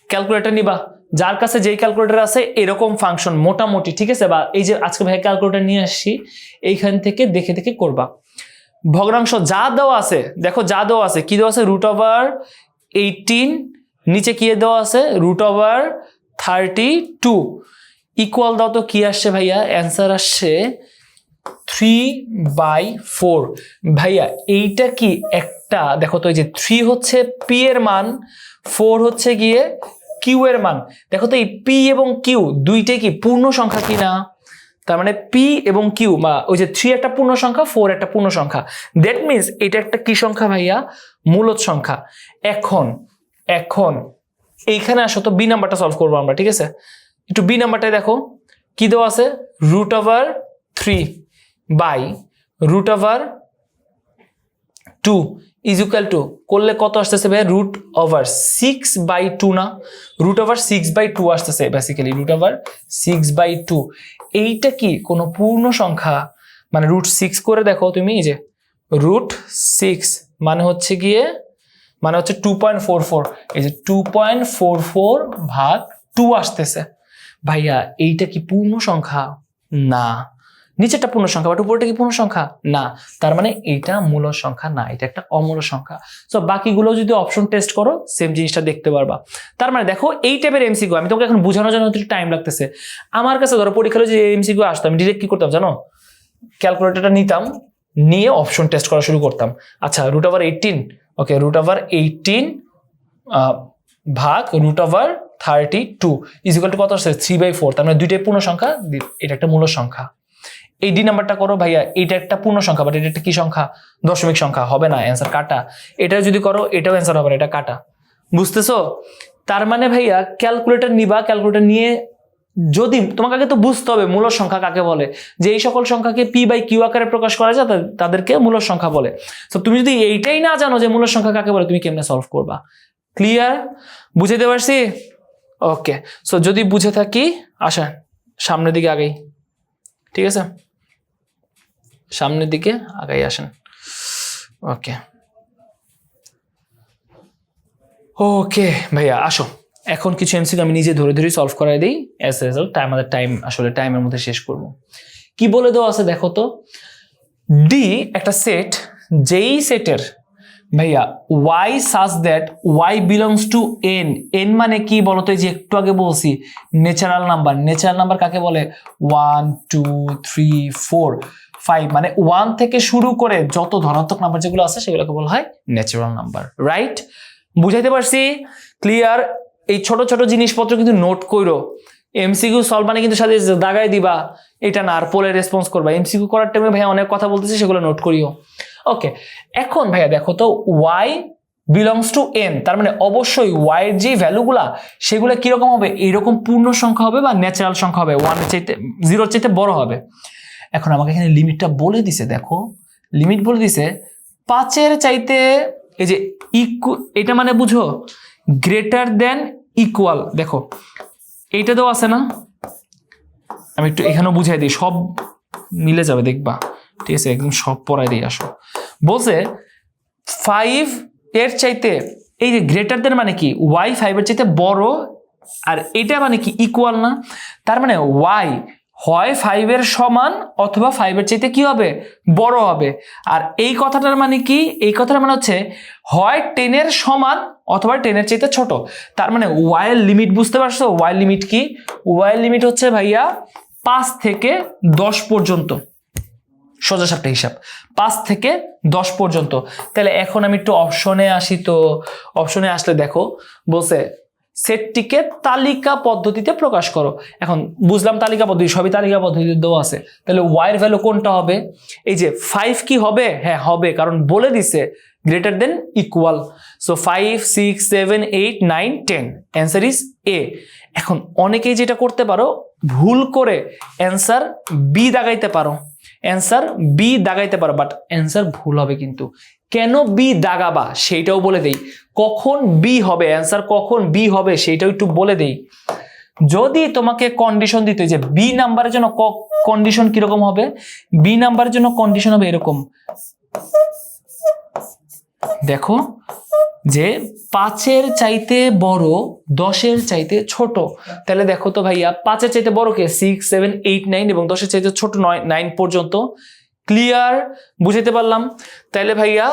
ক্যালকুলেটর নিবা, যার কাছে যেই ক্যালকুলেটর আছে এরকম ফাংশন মোটামুটি, ঠিক আছে, বা এই যে আজকে ভাইয়া ক্যালকুলেটর নিয়ে আসছি, এইখান থেকে দেখে দেখে করবা। ভগ্নাংশ যা দেওয়া আছে, দেখো যা দেওয়া আছে, কি দেওয়া আছে, √18, নিচে কি দেওয়া আছে, √32, ইকুয়াল দাও তো কি আসছে ভাইয়া, অ্যান্সার আসছে 3/4। ভাইয়া এইটা কি একটা, দেখো তো এই যে 3 হচ্ছে পি এর মান, 4 হচ্ছে গিয়ে কিউ এর মান। দেখো তো এই পি এবং কিউ দুইটাই কি পূর্ণ সংখ্যা কিনা, তার মানে পি এবং কিউ, বা ওই যে 3 একটা পূর্ণ সংখ্যা, 4 একটা পূর্ণ সংখ্যা, দ্যাট মিনস এটা একটা কি সংখ্যা ভাইয়া, মূলদ সংখ্যা। এখন এইখানে আসো তো বি নাম্বারটা সলভ করবো আমরা, ঠিক আছে। একটু বি নাম্বারটাই দেখো কি দেওয়া আছে, √3/√2 ইজ ইকুয়াল টু করলে কত আসতেছে ভাই, √6/2 না, √6/2 আসতেছে বেসিক্যালি, √6/2। এইটা কি কোনো পূর্ণ সংখ্যা, মানে √6 করে দেখো তুমি, এই যে √6 মানে হচ্ছে গিয়ে, মানে হচ্ছে 2.44, এই যে 2.44/2 আসতেছে। ভাইয়া এইটা কি পূর্ণ সংখ্যা? না। নিচেরটা পূর্ণ সংখ্যা, বাট উপরটা কি পূর্ণ সংখ্যা? না। তার মানে এটা মূল সংখ্যা না, এটা একটা অমূল সংখ্যা। সো বাকিগুলো যদি অপশন টেস্ট করো সেম জিনিসটা দেখতে পারবা। তার মানে দেখো এই টাইপের এমসিকিউ আমি তোমাকে এখন বোঝানোর জন্য একটু টাইম লাগতেছে। আমার কাছে ধরো পরীক্ষায় যে এমসিকিউ আসতো, আমি ডিরেক্ট কি করতাম জানো, ক্যালকুলেটরটা নিতাম, নিয়ে অপশন টেস্ট করা শুরু করতাম। আচ্ছা √18, ওকে, √18 ভাগ √32 ইজ ইকুয়াল টু কত আসছে, 3/4। তার মানে দুইটাই পূর্ণ সংখ্যা, এটা একটা মূল সংখ্যা। এই ডি নাম্বারটা করো ভাইয়া, এটা একটা পূর্ণ সংখ্যা, বাট এটা একটা কি সংখ্যা, দশমিক সংখ্যা, হবে না, অ্যান্সার কাটা। এটা যদি করো এটাও অ্যান্সার হবে না, এটা কাটা। বুঝতেছো? তার মানে ভাইয়া ক্যালকুলেটর নিবা, ক্যালকুলেটর নিয়ে যদি তোমাকে আগে তো বুঝতে হবে মূল সংখ্যা কাকে বলে, যে এই সকল সংখ্যাকে p/q আকারে প্রকাশ করা যায় তাদেরকে মূল সংখ্যা বলে। তো তুমি যদি এইটাই না জানো যে মূল সংখ্যা কাকে বলে, তুমি কেমনে সলভ করবা? ক্লিয়ার? বুঝাইতে পারছি? ওকে। সো যদি বুঝে থাকি, আসেন সামনের দিকে আগেই, ঠিক আছে, সামনের দিকে আগাই আসেন। ওকে ওকে ভাইয়া আসো, এখন কিছু এমসিকিউ আমি নিজে ধরে ধরে সলভ করাই দিই, অ্যাজ রেজাল্ট আমাদের টাইম আসলে টাইমের মধ্যে শেষ করব। কি বলে দেওয়া আছে দেখো তো, ডি একটা সেট, যেই সেটের ভাইয়া y such that y belongs to n, n মানে কি বলতো, এই যে একটু আগে বলছি ন্যাচারাল নাম্বার, ন্যাচারাল নাম্বার কাকে বলে, 1 2 3 4 5, মানে 1 থেকে শুরু করে যত ধনাত্মক নাম্বার যেগুলো আছে সেগুলোকে বলা হয় ন্যাচারাল নাম্বার, রাইট? বুঝাইতে পারছি? ক্লিয়ার? এই ছোট ছোট জিনিসপত্র কিন্তু নোট কইরো, এমসিকিউ সলভ মানে কিন্তু সাথে দাগাই দিবা এটা না, আর পোলে রেসপন্স করবা। এমসিকিউ করার টাইমে ভাইয়া অনেক কথা বলতেছি, সেগুলো নোট করিও। ওকে, এখন ভাইয়া দেখো তো y বিলংস টু n, তার মানে অবশ্যই y এর যে ভ্যালুগুলা সেগুলো কিরকম হবে, এইরকম পূর্ণ সংখ্যা হবে বা ন্যাচারাল সংখ্যা হবে, 1 এর চাইতে 0 এর চাইতে বড় হবে। এখন আমাকে এখানে লিমিটটা বলে দিছে, দেখো লিমিট বলে দিছে 5 এর চাইতে, এই যে এটা মানে বুঝো গ্রেটার দেন ইকুয়াল, দেখো এইটা দেওয়া আছে না, আমি একটু এখানেও বুঝাই দিই, সব মিলে যাবে দেখবা, ঠিক আছে, একদম সব পড়াই দিয়ে আসো। বলছে 5 এর চাইতে, এই যে গ্রেটার দেন মানে কি, y 5 এর চাইতে বড়, আর এটা মানে কি ইকুয়াল না, তার মানে y হয় 5 এর সমান অথবা 5 এর চাইতে কি হবে, বড় হবে। আর এই কথাটার মানে কি, এই কথাটার মানে হচ্ছে হয় 10 এর সমান অথবা 10 এর চাইতে ছোট। তার মানে y এর লিমিট বুঝতে পারছো, y এর লিমিট কি, y এর লিমিট হচ্ছে ভাইয়া 5 থেকে 10 পর্যন্ত, সোজা সাপটা হিসাব 5 থেকে 10 পর্যন্ত। তাহলে এখন আমি একটু অপশনে আসি, তো অপশনে আসলে দেখো বলছে সেটটিকে তালিকা পদ্ধতিতে প্রকাশ করো। এখন বুঝলাম তালিকা পদ্ধতি, সবই তালিকা পদ্ধতিতে দেওয়া আছে, তাহলে y এর ভ্যালু কোনটা হবে, এই যে 5 কি হবে, হ্যাঁ হবে, কারণ বলে দিছে greater than equal. So 5 6 7 8 9 10, answer is এ। এখন অনেকেই যেটা করতে পারো, ভুল করে অ্যান্সার বি দাগাইতে পারো, অ্যান্সার বি দাগাইতে পারো, বাট অ্যান্সার ভুল হবে। কিন্তু কেন বি দাগাবা সেইটাও বলে দেই, কখন বি হবে, অ্যান্সার কখন বি হবে সেইটাও একটু বলে দেই। যদি তোমাকে কন্ডিশন দিতে যে বি নাম্বারের জন্য কন্ডিশন কিরকম হবে, বি নাম্বারের জন্য কন্ডিশন হবে এরকম, দেখো যে 5-এর চাইতে বড় 10-এর চাইতে ছোট। তাহলে দেখো তো ভাইয়া 5-এর চাইতে বড় কে 6, 7, 8, 9 এবং 10-এর চাইতে ছোট 9 পর্যন্ত। ক্লিয়ার? বুঝাইতে পারলাম? তাহলে ভাইয়া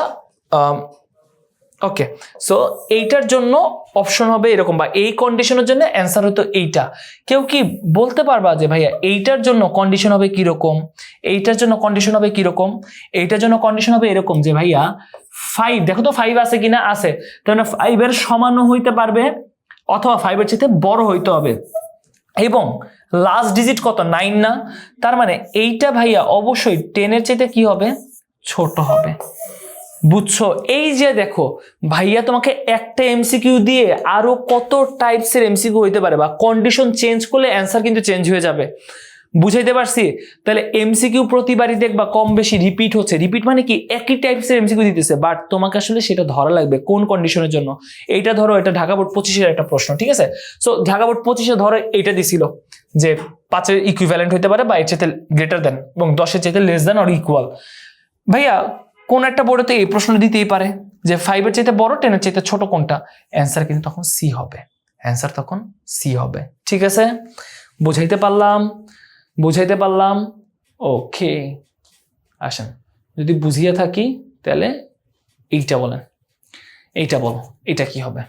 ওকে, সো এইটার জন্য অপশন হবে এরকম, বা এই কন্ডিশনের জন্য অ্যান্সার হতো এইটা। কেউ কি বলতে পারবা যে ভাইয়া এইটার জন্য কন্ডিশন হবে কিরকম, এইটার জন্য কন্ডিশন হবে কিরকম? এইটার জন্য কন্ডিশন হবে এরকম যে ভাইয়া 5, দেখো তো 5 আছে কিনা, আছে, তাহলে 5-এর সমানও হইতে পারবে অথবা 5-এর চাইতে বড় হইতে হবে, এবং লাস্ট ডিজিট কত 9 না, তার মানে এইটা ভাইয়া অবশ্যই 10-এর চাইতে কি হবে, ছোট হবে। বুঝছো? এই যে দেখো ভাইয়া তোমাকে একটা এমসিকিউ দিয়ে আরো কত টাইপসের এমসিকিউ হইতে পারে, বা কন্ডিশন চেঞ্জ করলে অ্যান্সার কিন্তু চেঞ্জ হয়ে যাবে। বুঝাইতে পারছি? তাহলে এমসিকিউ প্রতিবারই দেখবা কম বেশি রিপিট হচ্ছে। রিপিট মানে কি, একই টাইপসের এমসিকিউ দিতেছে, বাট তোমাকে আসলে সেটা ধরা লাগবে কোন কন্ডিশনের জন্য। এইটা ধরো, এটা ঢাকা বোর্ড 25-এর একটা প্রশ্ন, ঠিক আছে? সো ঢাকা বোর্ড 25-এ ধরো এইটা দিছিল যে 5-এর ইকুইভ্যালেন্ট হইতে পারে বা এর চাইতে গ্রেটার দেন, এবং 10-এর চাইতে লেস দেন অর ইকুয়াল। ভাইয়া কোন একটা বোর্ডে তো এই প্রশ্ন দিতেই পারে যে 5-এর চাইতে বড় 10-এর চাইতে ছোট কোনটা, অ্যান্সার কিন্তু তখন সি হবে, অ্যান্সার তখন সি হবে। ঠিক আছে? বুঝাইতে পারলাম? বুঝাইতে পারলাম? ওকে, আসেন, যদি বুঝিয়ে থাকি তাহলে এইটা বলেন, এইটা বলো, এটা কি হবে,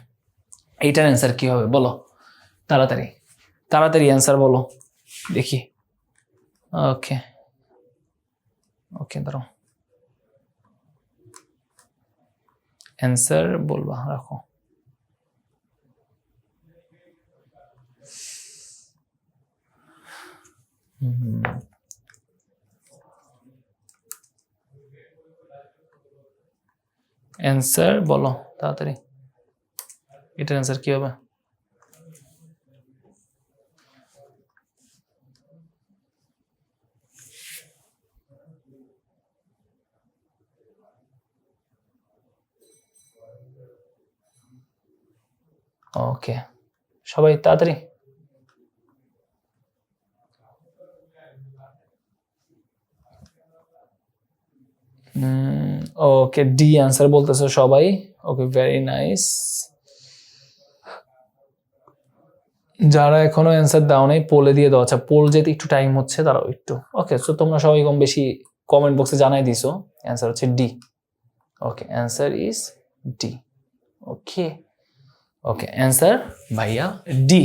এইটার অ্যান্সার কি হবে বলো, তাড়াতাড়ি তাড়াতাড়ি অ্যান্সার বলো দেখি। ওকে ওকে, দাঁড়াও, অ্যান্সার বলবা, রাখো। অ্যান্সার বলো তাড়াতাড়ি, এটার অ্যান্সার কি হবে? ওকে, সবাই তাড়াতাড়ি। ওকে, ডি অ্যান্সার বলতেছে সবাই। ওকে, ভেরি নাইস। যারা এখনো অ্যান্সার দাও নাই পোলে দিয়ে দাও। আচ্ছা, পোল যেতে একটু টাইম হচ্ছে, দাঁড়াও একটু। ওকে, সো তোমরা সবাই কম বেশি কমেন্ট বক্সে জানাই দিছো অ্যান্সার হচ্ছে D. Okay, answer is D. Okay okay, answer ভাইয়া ডি।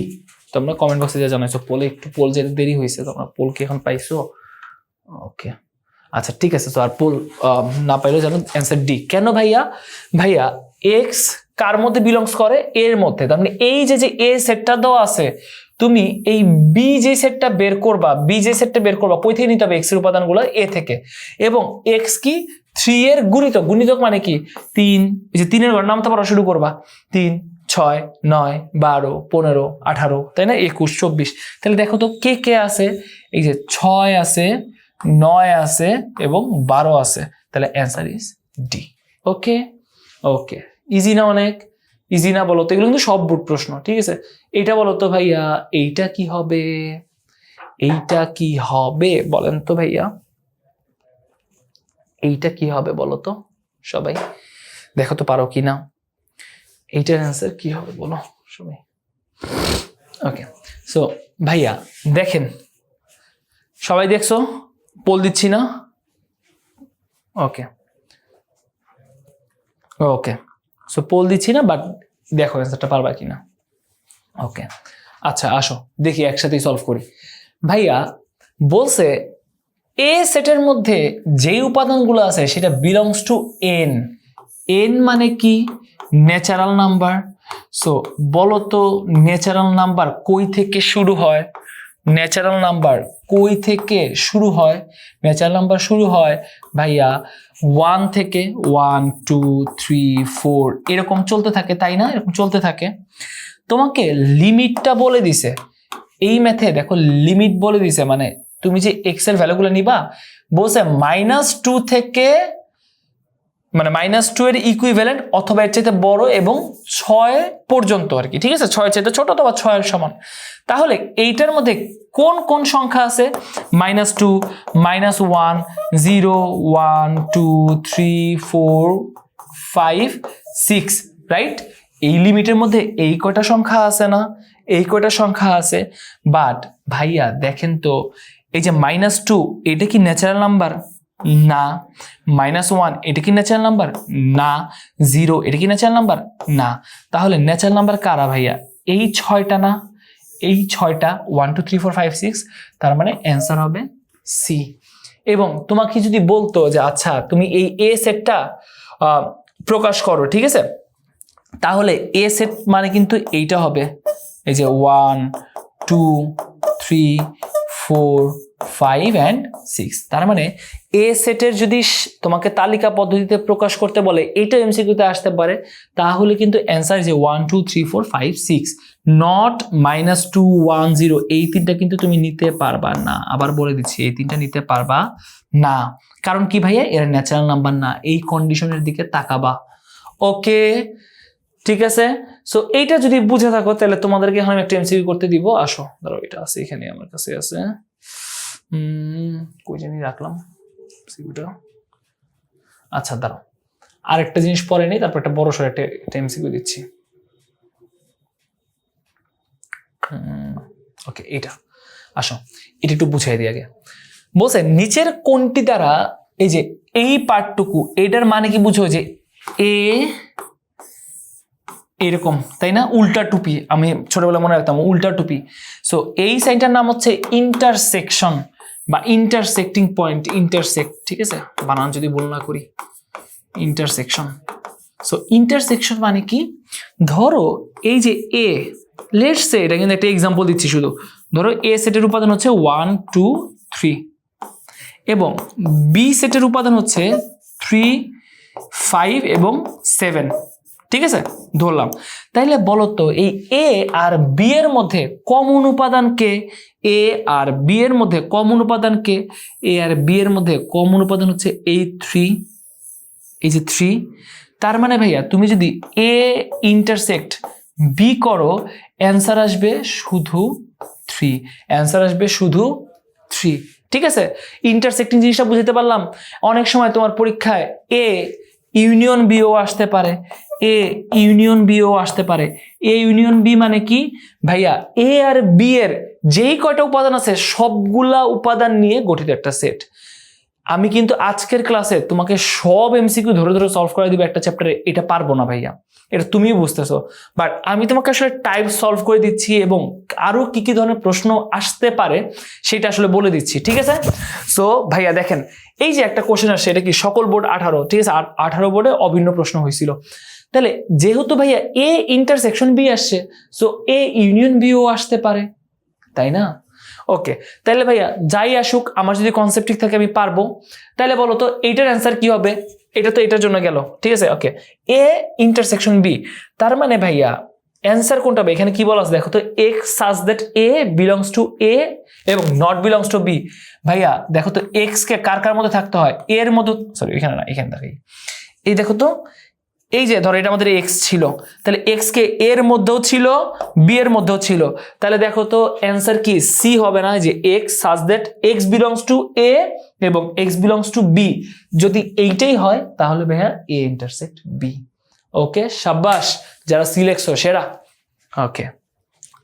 তোমরা কমেন্ট বক্সে যা জানাইছো, পোলে একটু পোল যেতে দেরি হয়েছে, তোমরা পোল কি এখন পাইছো? ওকে, আচ্ছা ঠিক আছে। তো আর পোল না পাইলেও জানো অ্যান্সার ডি। কেন ভাইয়া? ভাইয়া এক্স কার মধ্যে বিলংস করে? এর মধ্যে। তার মানে এই যে যে এ সেটটা দেওয়া আছে, তুমি এই বি যে সেটটা বের করবা, বি যে সেটটা বের করবা কই থেকে নিতে হবে? এক্স এর উপাদানগুলো এ থেকে। এবং এক্স কি 3 এর গুণিতক। গুণিতক মানে কি 3, এই যে 3-এর ঘর নামতে পারো, শুরু করবা 3, 6, 9, 12, 15, 18, তাই না, 21, 24। তাহলে দেখো তো কে কে আছে? এই যে 6 আছে, 9 আছে এবং 12 আছে। তাহলে answer is D. Okay okay, easy না? অনেক ইজি না বলো তো? এগুলো কিন্তু সব বোর্ড প্রশ্ন, ঠিক আছে? এইটা বলো তো ভাইয়া, এইটা কি হবে? এইটা কি হবে বলেন তো ভাইয়া, এইটা কি হবে বলো তো সবাই, দেখো তো পারো কি না। এইটার অ্যান্সার কি হবে বলো সবাই। ওকে, সো ভাইয়া দেখেন, সবাই দেখছো পোল দিচ্ছি না? ওকে ওকে, সো পোল দিচ্ছি না, বাট দেখো অ্যান্সারটা পারবা কিনা। ওকে, আচ্ছা আসো দেখি একসাথেই সলভ করি। ভাইয়া বলছে এ সেটের মধ্যে যেই উপাদানগুলো আছে সেটা বিলংস টু এন। এন মানে কি? Natural number. সো বলো তো ন্যাচারাল নাম্বার কই থেকে শুরু হয়? ন্যাচারাল নাম্বার কই থেকে শুরু হয়? ন্যাচারাল নাম্বার শুরু হয় ভাইয়া 1 থেকে, 1, 2, 3, 4 এরকম চলতে থাকে, তাই না? এরকম চলতে থাকে। তোমাকে লিমিটটা বলে দিছে এই ম্যাথে, দেখো লিমিট বলে দিছে, মানে তুমি যে এক্স এর ভ্যালুগুলো নিবা বলছে -2 থেকে মানে -2 এর ইকুইভ্যালেন্ট অথবা এর চাইতে বড় এবং 6 পর্যন্ত আর কি, ঠিক আছে, 6 এর চাইতে ছোট অথবা 6 এর সমান। তাহলে এইটার মধ্যে কোন কোন সংখ্যা আছে? -2, -1, 0, 1, 2, 3, 4, 5, 6, রাইট? এই লিমিটের মধ্যে এই কয়টা সংখ্যা আছে না? এই কয়টা সংখ্যা আছে। বাট ভাইয়া দেখেন তো, এই যে -2 এটা কি ন্যাচারাল নাম্বার? না। -1 এটা কি ন্যাচারাল নাম্বার? না। 0 এটা কি ন্যাচারাল নাম্বার? না। তাহলে ন্যাচারাল নাম্বার কারা ভাইয়া? এই 6টা না? এই 6টা 1 2 3 4 5 6, তার মানে অ্যান্সার হবে সি। এবং তোমাকে যদি বলতো যে আচ্ছা তুমি এই এ সেটটা প্রকাশ করো, ঠিক আছে, তাহলে এ সেট মানে কিন্তু এইটা হবে, এই যে 1 2 3 4 5 and 6। তার মানে এ সেটের যদি তোমাকে তালিকা পদ্ধতিতে প্রকাশ করতে বলে, এটা এমসিকিউতে আসতে পারে। তাহলে কিন্তু অ্যান্সার যে 1 2 3 4 5 6, নট -2 1 0। এই তিনটা কিন্তু তুমি নিতে পারবা না। আবার বলে দিচ্ছি, এই তিনটা নিতে পারবা না। কারণ কি ভাইয়া? এর ন্যাচারাল নাম্বার না। এই কন্ডিশনের দিকে তাকাবা। ওকে, ঠিক আছে। সো এইটা যদি বুঝে থাকো তাহলে তোমাদেরকে এখন একটা এমসিকিউ করতে দিব। আসো, ধরো এটা আছে এখানে আমার কাছে আছে, কই জানি রাখলাম এমসিকিউটা। আচ্ছা দাঁড়াও, আরেকটা জিনিস পরে নেই, তারপর একটা বড় সড় একটা এমসিকিউ দিচ্ছি। ওকে, এটা আসো, এটা একটু বুঝাই দিই আগে। বলছে নিচের কোনটি দ্বারা, এই যে এই পার্টটুকু, এটার মানে কি বুঝো? যে এ এরকম, তাই না? উল্টা টুপি, আমি ছোটবেলা মনে রাখতাম উল্টা টুপি। সো এই সাইনটার নাম হচ্ছে ইন্টারসেকশন বা ইন্টারসেক্টিং পয়েন্ট, ইন্টারসেক্ট, ঠিক আছে, বানান যদি ভুল না করি, ইন্টারসেকশন। সো ইন্টারসেকশন মানে কি? ধরো এই যে এ, লেটস সে, এটা কিন্তু একটা এক্সাম্পল দিচ্ছি শুধু, ধরো এ সেটের উপাদান হচ্ছে 1 2 3 এবং বি সেটের উপাদান হচ্ছে 3 5 এবং 7, ঠিক আছে, ধরলাম। তাইলে বলো তো এই এ আর বি এর মধ্যে কমন উপাদান কে? এ আর বি এর মধ্যে কমন উপাদান কে? এ আর বি এর মধ্যে কমন উপাদান হচ্ছে এই 3, এই যে 3। তার মানে ভাইয়া তুমি যদি এ ইন্টারসেক্ট বি করো, অ্যান্সার আসবে শুধু 3, অ্যান্সার আসবে শুধু 3, ঠিক আছে। ইন্টারসেক্টিং জিনিসটা বুঝতে পারলাম। অনেক সময় তোমার পরীক্ষায় এ ইউনিয়ন বিও আসতে পারে, এ ইউনিয়ন বিও আসতে পারে। এ ইউনিয়ন বি মানে কি ভাইয়া? এ আর বি এর যেই কয়টা উপাদান আছে সবগুলা উপাদান নিয়ে গঠিত একটা সেট। আমি কিন্তু আজকের ক্লাসে তোমাকে সব এমসিকিউ ধরে ধরে সলভ করে দিব একটা চ্যাপ্টারে, এটা পারবো না ভাইয়া, এটা তুমিও বুঝতেছো। বাট আমি তোমাকে আসলে টাইপ সলভ করে দিচ্ছি এবং আরো কি কি ধরনের প্রশ্ন আসতে পারে সেটা আসলে বলে দিচ্ছি, ঠিক আছে। সো ভাইয়া দেখেন, এই যে একটা কোশ্চেন আসছে, এটা কি সকল বোর্ড 18, ঠিক আছে, 18 বোর্ডে অভিন্ন প্রশ্ন হয়েছিল। তাহলে যেহেতু ভাইয়া এ ইন্টারসেকশন বি আসছে, সো এ ইউনিয়ন বিও আসতে পারে, তাই না? ওকে, তাহলে ভাইয়া যাই আসুক, আমার যদি কনসেপ্ট ঠিক থাকে আমি পারবো। তাহলে বলো তো এইটার অ্যান্সার কি হবে? এটা তো এটার জন্য গেল, ঠিক আছে। ওকে, এ ইন্টারসেকশন বি, তার মানে ভাইয়া অ্যান্সার কোনটা হবে? এখানে কি বলা আছে দেখো তো, x such that A belongs to A এবং নট বিলংস টু বি। ভাইয়া দেখো তো এক্স কে কার কার মধ্যে থাকতে হয়? এর মধ্যে, সরি এখানে না, এখানে দেখাই, এই দেখো তো, এই যে ধরো এটা আমাদের এক্স ছিল, তাহলে এক্স কে এর মধ্যেও ছিল, বি এর মধ্যেও ছিল। তাহলে দেখো তো অ্যান্সার কি? সি হবে না? যে x such that x belongs to A এবং এক্স বিলংস টু বি। যদি এইটাই হয় তাহলে ভাইয়া এ ইন্টারসেক্ট বি। ওকে, সাবাস, যারা সিলেক্ট সেরা। ওকে,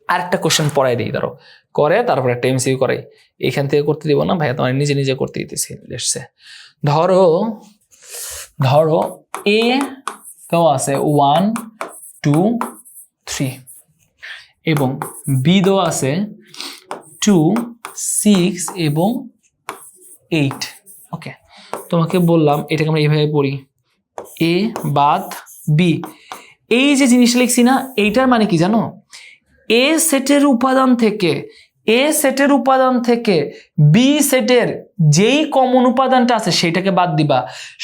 আরেকটা কোশ্চেন পড়াই দিই, ধরো করে তারপরে একটা এমসিকিউ করাই। এখান থেকে করতে দিব না ভাইয়া, তোমার নিজে নিজে করতে দিতেছি। ধরো ধরো এ কেউ আছে 1 2 3 এবং বি দেওয়া আছে 2 6 এবং 8। ওকে, তোমাকে বললাম এটাকে আমরা এইভাবে পড়ি, এ বাদ বি। এই যে জিনিসটা লিখছি না, এইটার মানে কি জানো? এ সেটের উপাদান থেকে বি সেটের যেই কমন উপাদানটা আছে সেটাকে বাদ দিবা।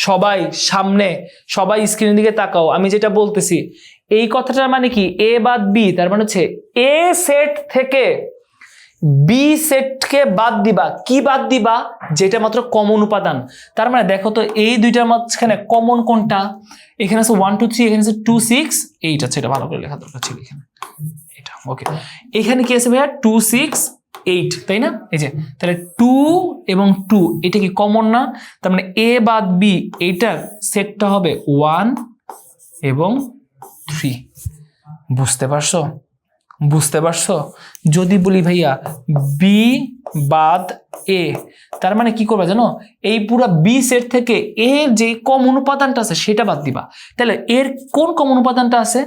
সবাই সামনে, সবাই স্ক্রিনের দিকে তাকাও, আমি যেটা বলতেছি এই কথাটার মানে কি? এ বাদ বি, তার মানে হচ্ছে এ সেট থেকে বি সেটকে বাদ দিবা, কি বাদ দিবা? যেটা মাত্র কমন উপাদান। তার মানে দেখো তো এই দুইটার মাঝখানে কমন কোনটা? এখানে আছে 1 2 3, এখানে আছে 2 6 8 আছে, এটা ভালো করে লেখা দরকার ছিল এখানে, এটা ওকে। এখানে কি আছে ভাইয়া? 2 6 8, তাই না? এই যে তাহলে 2 এবং 2 এটা কি কমন না? তার মানে এ বাদ বি এইটার সেটটা হবে 1 এবং 3। বুঝতে পারছো? বুঝতে পারছো? যদি বলি ভাইয়া বি বাদ এ, তার মানে কি করবা জানো? এই পুরো বি সেট থেকে এর যে কমন উপাদানটা আছে সেটা বাদ দিবা। তাহলে এর কোন কমন উপাদানটা আছে?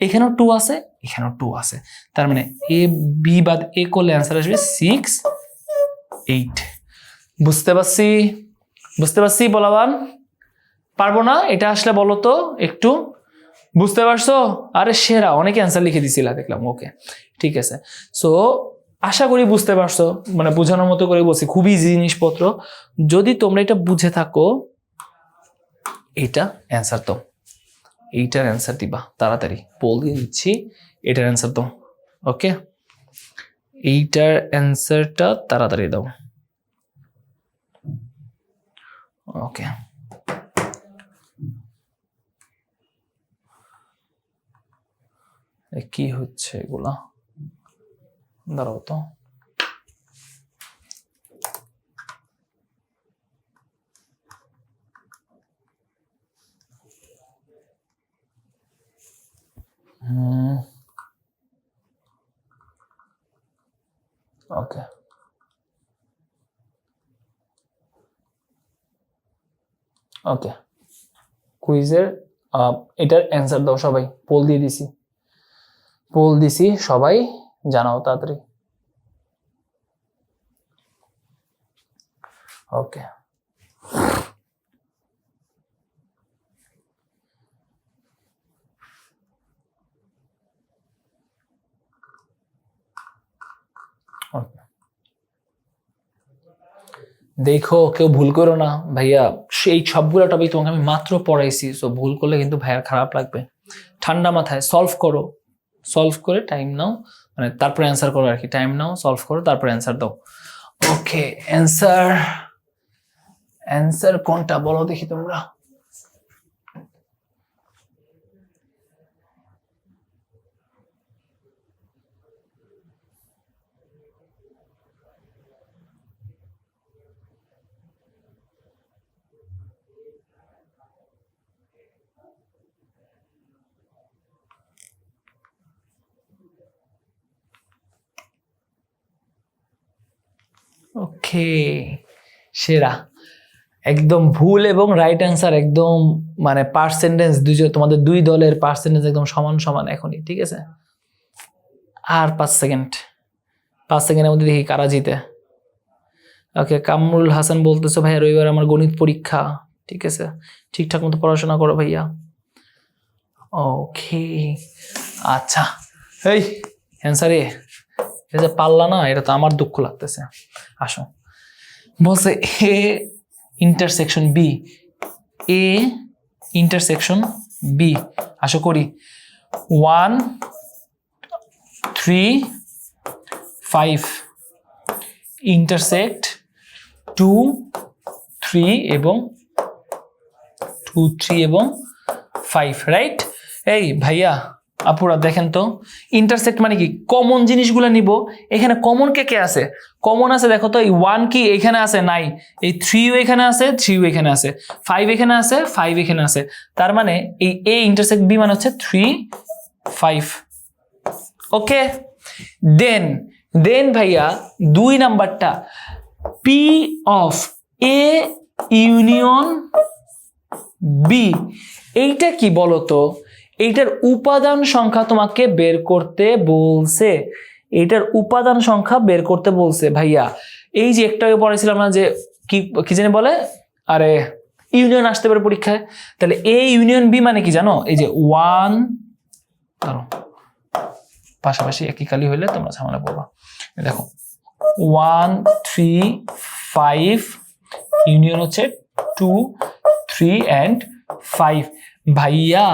এখানেও 2 আছে, এখানেও 2 আছে। তার মানে এ বি বাদ এ করলে অ্যান্সার আসবে 6 8। বুঝতে পারছি? বুঝতে পারছি বলাবান? পারবো না এটা আসলে বলো তো একটু। বুঝতে পারছো? আরে সেরা, অনেকে অ্যান্সার লিখে দিছিলা দেখলাম, ওকে ঠিক আছে। সো আশা করি বুঝতে পারছো, মানে বোঝানোর মতো করে বলছি, খুবই ইজি জিনিসপত্র। যদি তোমরা এটা বুঝে থাকো, এটা অ্যান্সার তো, এইটার অ্যান্সার দিবা তাড়াতাড়ি, বলে দিচ্ছি এটার অ্যান্সার দাও, ওকে? এইটার অ্যান্সারটা তাড়াতাড়ি দাও, ওকে। কি হচ্ছে এগুলা? দাঁড়াও তো, ওকে ওকে। কুইজের এটার অ্যান্সার দাও সবাই, পোল দিয়ে দিছি, পোল দিছি, সবাই জানাও তাড়াতাড়ি, ওকে। দেখো কেউ ভুল করো না ভাইয়া, সেই সবগুলো টপিক তোমাকে আমি মাত্র পড়াইছি, সো ভুল করলে কিন্তু ভাইয়ার খারাপ লাগবে। ঠান্ডা মাথায় সলভ করো, সলভ করে টাইম নাও, মানে তারপরে অ্যান্সার করো আর কি, টাইম নাও, সলভ করো, তারপরে অ্যান্সার দাও, ওকে। অ্যান্সার, অ্যান্সার কোনটা বলো দেখি তোমরা? ওকে সেরা, একদম ভুল এবং রাইট অ্যান্সার একদম, মানে পার্সেন্টেজ দুইজন, তোমাদের দুই দলের পার্সেন্টেজ একদম সমান সমান এখনই, ঠিক আছে? আর 5 সেকেন্ড, 5 সেকেন্ডের মধ্যে দেখি কারা জিতে। ওকে, কামরুল হাসান বলতেছো ভাইয়া রবিবার আমার গণিত পরীক্ষা, ঠিক আছে, ঠিকঠাক মতো পড়াশোনা করো ভাইয়া, ওকে আচ্ছা। এই অ্যান্সারে এটা যে পারলা না, এটা তো আমার দুঃখ লাগতেছে। আসো, বলছে A intersection B, A intersection B, আসো করি। 1 3 5 ইন্টারসেক্ট 2 3 এবং 2 3 এবং 5, রাইট? এই ভাইয়া আপুরা দেখেন তো, ইন্টারসেক্ট মানে কি? কমন জিনিসগুলো নিব। এখানে কমন কে কে আছে? কমন আছে দেখো তো, এই 1 কি এখানে আছে? নাই। এই 3ও এখানে আছে, 3ও এখানে আছে, 5 এখানে আছে, 5 এখানে আছে। তার মানে এই এ ইন্টারসেক্ট বি মানে হচ্ছে 3 5, ওকে। দেন দেন ভাইয়া 2 নাম্বারটা, P of A union B, এইটা কি বলো তো? এইটার উপাদান সংখ্যা তোমাকে বের করতে বলছে, এইটার উপাদান সংখ্যা বের করতে বলছে ভাইয়া। এই যে একটু আগে পড়াইছিলাম না যে কি কি জানি বলে, আরে ইউনিয়ন আসতে পারে পরীক্ষায়, তাহলে এ ইউনিয়ন বি মানে কি জানো? এই যে 1, পাশাপাশি একই কালি হইলে তোমরা ঝামেলা পড়বা। দেখো 1 3 5 ইউনিয়ন হচ্ছে 2 3 and 5 ভাইয়া।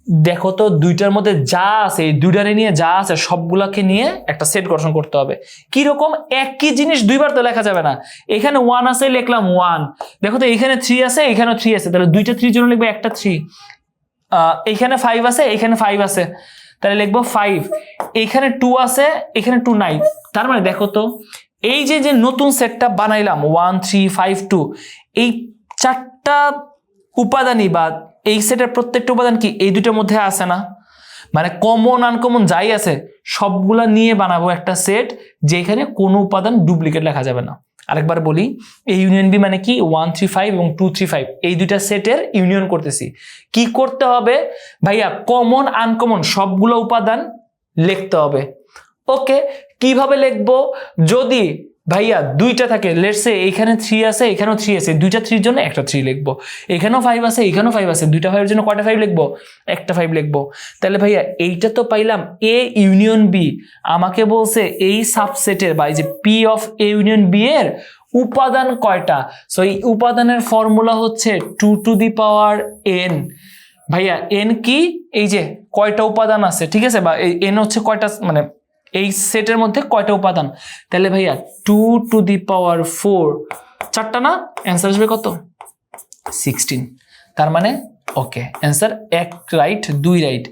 দেখো তো দুইটার মধ্যে যা আছে, এই দুইটারে নিয়ে যা আছে সবগুলাকে নিয়ে একটা সেট গঠন করতে হবে। কিরকম, একই জিনিস দুইবার তো লেখা যাবে না। এখানে 1 আছে, লিখলাম 1। দেখো তো এখানে 3 আছে, এখানেও 3 আছে, তাহলে দুইটা 3 জন্য লিখবো একটা 3। এইখানে 5 আছে, এখানে 5 আছে, তাহলে লিখবো 5। এখানে 2 আছে, এখানে 2 নাই। তার মানে দেখো তো এই যে যে নতুন সেটটা বানাইলাম 1 3 5 2, এই চারটা উপাদানই বা এই সেটের প্রত্যেকটা উপাদান কি এই দুটোর মধ্যে আছে না? মানে কমন আনকমন যাই আছে সবগুলা নিয়ে বানাবো একটা সেট, যেখানে কোনো উপাদান ডুপ্লিকেট লেখা যাবে না। আরেকবার বলি, এই ইউনিয়ন বি মানে কি 1 3 5 এবং 2 3 5, এই দুইটা সেটের ইউনিয়ন করতেছি। কি করতে হবে ভাইয়া? কমন আনকমন সবগুলো উপাদান লিখতে হবে। ওকে, কিভাবে লিখবো? যদি ভাইয়া দুইটা থাকে, লেটস সে এখানে 3 আছে, এখানেও 3 আছে, দুইটা 3 এর জন্য একটা 3 লিখবো। এখানেও 5 আছে, এখানেও 5 আছে, দুইটা 5 এর জন্য কয়টা 5 লিখবো? একটা 5 লিখবো। তাহলে ভাইয়া এইটা তো পাইলাম এ ইউনিয়ন বি। আমাকে বলছে এই সাবসেটের বা এই যে P of A union B এর উপাদান কয়টা। সো এই উপাদানের ফর্মুলা হচ্ছে 2 টু দি পাওয়ার n। ভাইয়া n কি? এই যে কয়টা উপাদান আছে, ঠিক আছে, বা এই n হচ্ছে কয়টা, মানে এই সেটের মধ্যে কয়টা উপাদান। তাহলে ভাইয়া 2 টু দি পাওয়ার 4, চারটা না? অ্যান্সার আসবে কত? 16। তার মানে ওকে, অ্যান্সার 1 রাইট 2 রাইট।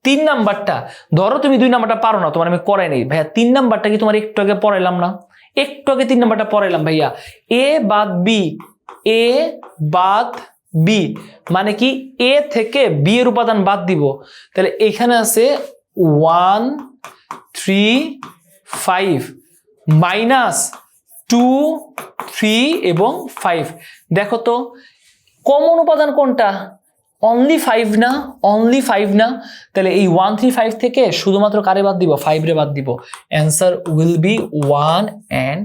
3 নাম্বারটা ধরো তুমি 2 নাম্বারটা পারো না, তোমার আমি করাই নেই ভাইয়া। 3 নাম্বারটা কি তোমার একটু আগে পড়াইলাম না? একটু আগে 3 নাম্বারটা পড়াইলাম ভাইয়া। এ বাদ বি, এ বাদ বি মানে কি এ থেকে বি এর উপাদান বাদ দিব। তাহলে এখানে আছে 1 3 5 মাইনাস 2 3 এবং 5। দেখো তো কমন উপাদান কোনটা? অনলি 5 না? অনলি 5 না? তাহলে এই 1 3 5 থেকে শুধুমাত্র কারে বাদ দিব? 5 রে বাদ দিব। Answer will B 1 and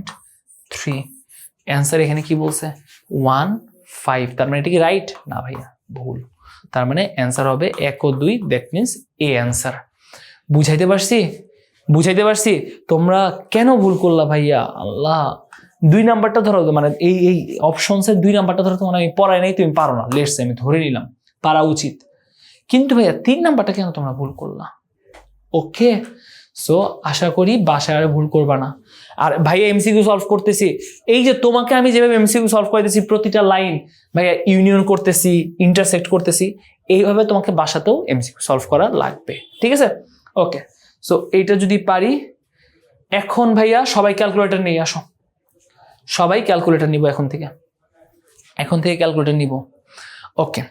3। Answer এখানে কি বলছে? 1 5। তার মানে এটা কি রাইট? না ভাইয়া, ভুল। তার মানে অ্যান্সার হবে 1 ও 2, দ্যাট মিনস এ অ্যান্সার। বুঝাইতে পারছি? বুঝাইতে পারছি? তোমরা কেন ভুল করলা ভাইয়া? আল্লাহ, 2 নাম্বারটা ধরো, মানে এই অপশনসের 2 নাম্বারটা ধরো তোমার আমি পড়াই নাই, তুমি পারো না, লেটস আমি ধরে নিলাম পারা উচিত, কিন্তু ভাইয়া 3 নাম্বারটা কেন তোমরা ভুল করলা? ওকে, সো আশা করি বাসায় আর ভুল করবা না। আর ভাইয়া এমসিকিউ সলভ করতেছি, এই যে তোমাকে আমি যেভাবে এমসিকিউ সলভ করতেছি, প্রতিটা লাইন ভাইয়া ইউনিয়ন করতেছি, ইন্টারসেক্ট করতেছি, এইভাবে তোমাকে বাসাতেও এমসিকিউ সলভ করা লাগবে, ঠিক আছে? ওকে, সো এইটা যদি পারি, এখন ভাইয়া সবাই ক্যালকুলেটর নিয়ে আসো। সবাই ক্যালকুলেটর নিব এখন থেকে ক্যালকুলেটর নিব। ওকে,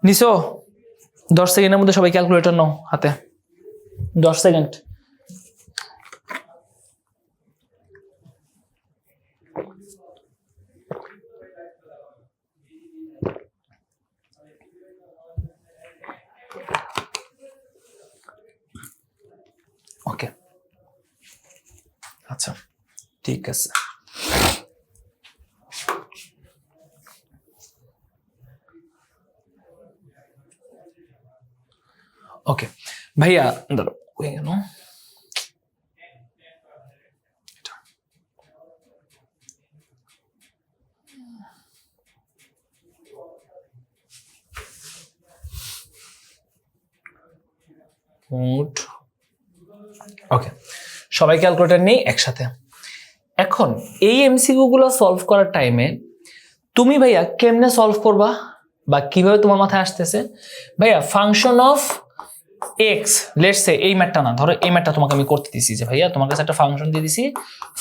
নিছো? 10 সেকেন্ডের মধ্যে সবাই ক্যালকুলেটর নাও হাতে, 10 সেকেন্ড। ওকে, আচ্ছা ঠিক আছে। ওকে ভাইয়া, ধরো হয়ে গেল। ওকে, সবাই ক্যালকুলেটর নেই একসাথে। এখন এই এমসিকিউ গুলো সলভ করার টাইমে তুমি ভাইয়া কেমনে সলভ করবা বা কিভাবে তোমার মাথায় আসতেছে? ভাইয়া function of x, let's say এই ম্যাথটা না, ধরো এই ম্যাথটা তোমাকে আমি করতে দিছি যে ভাইয়া তোমার কাছে একটা ফাংশন দিয়ে দিছি,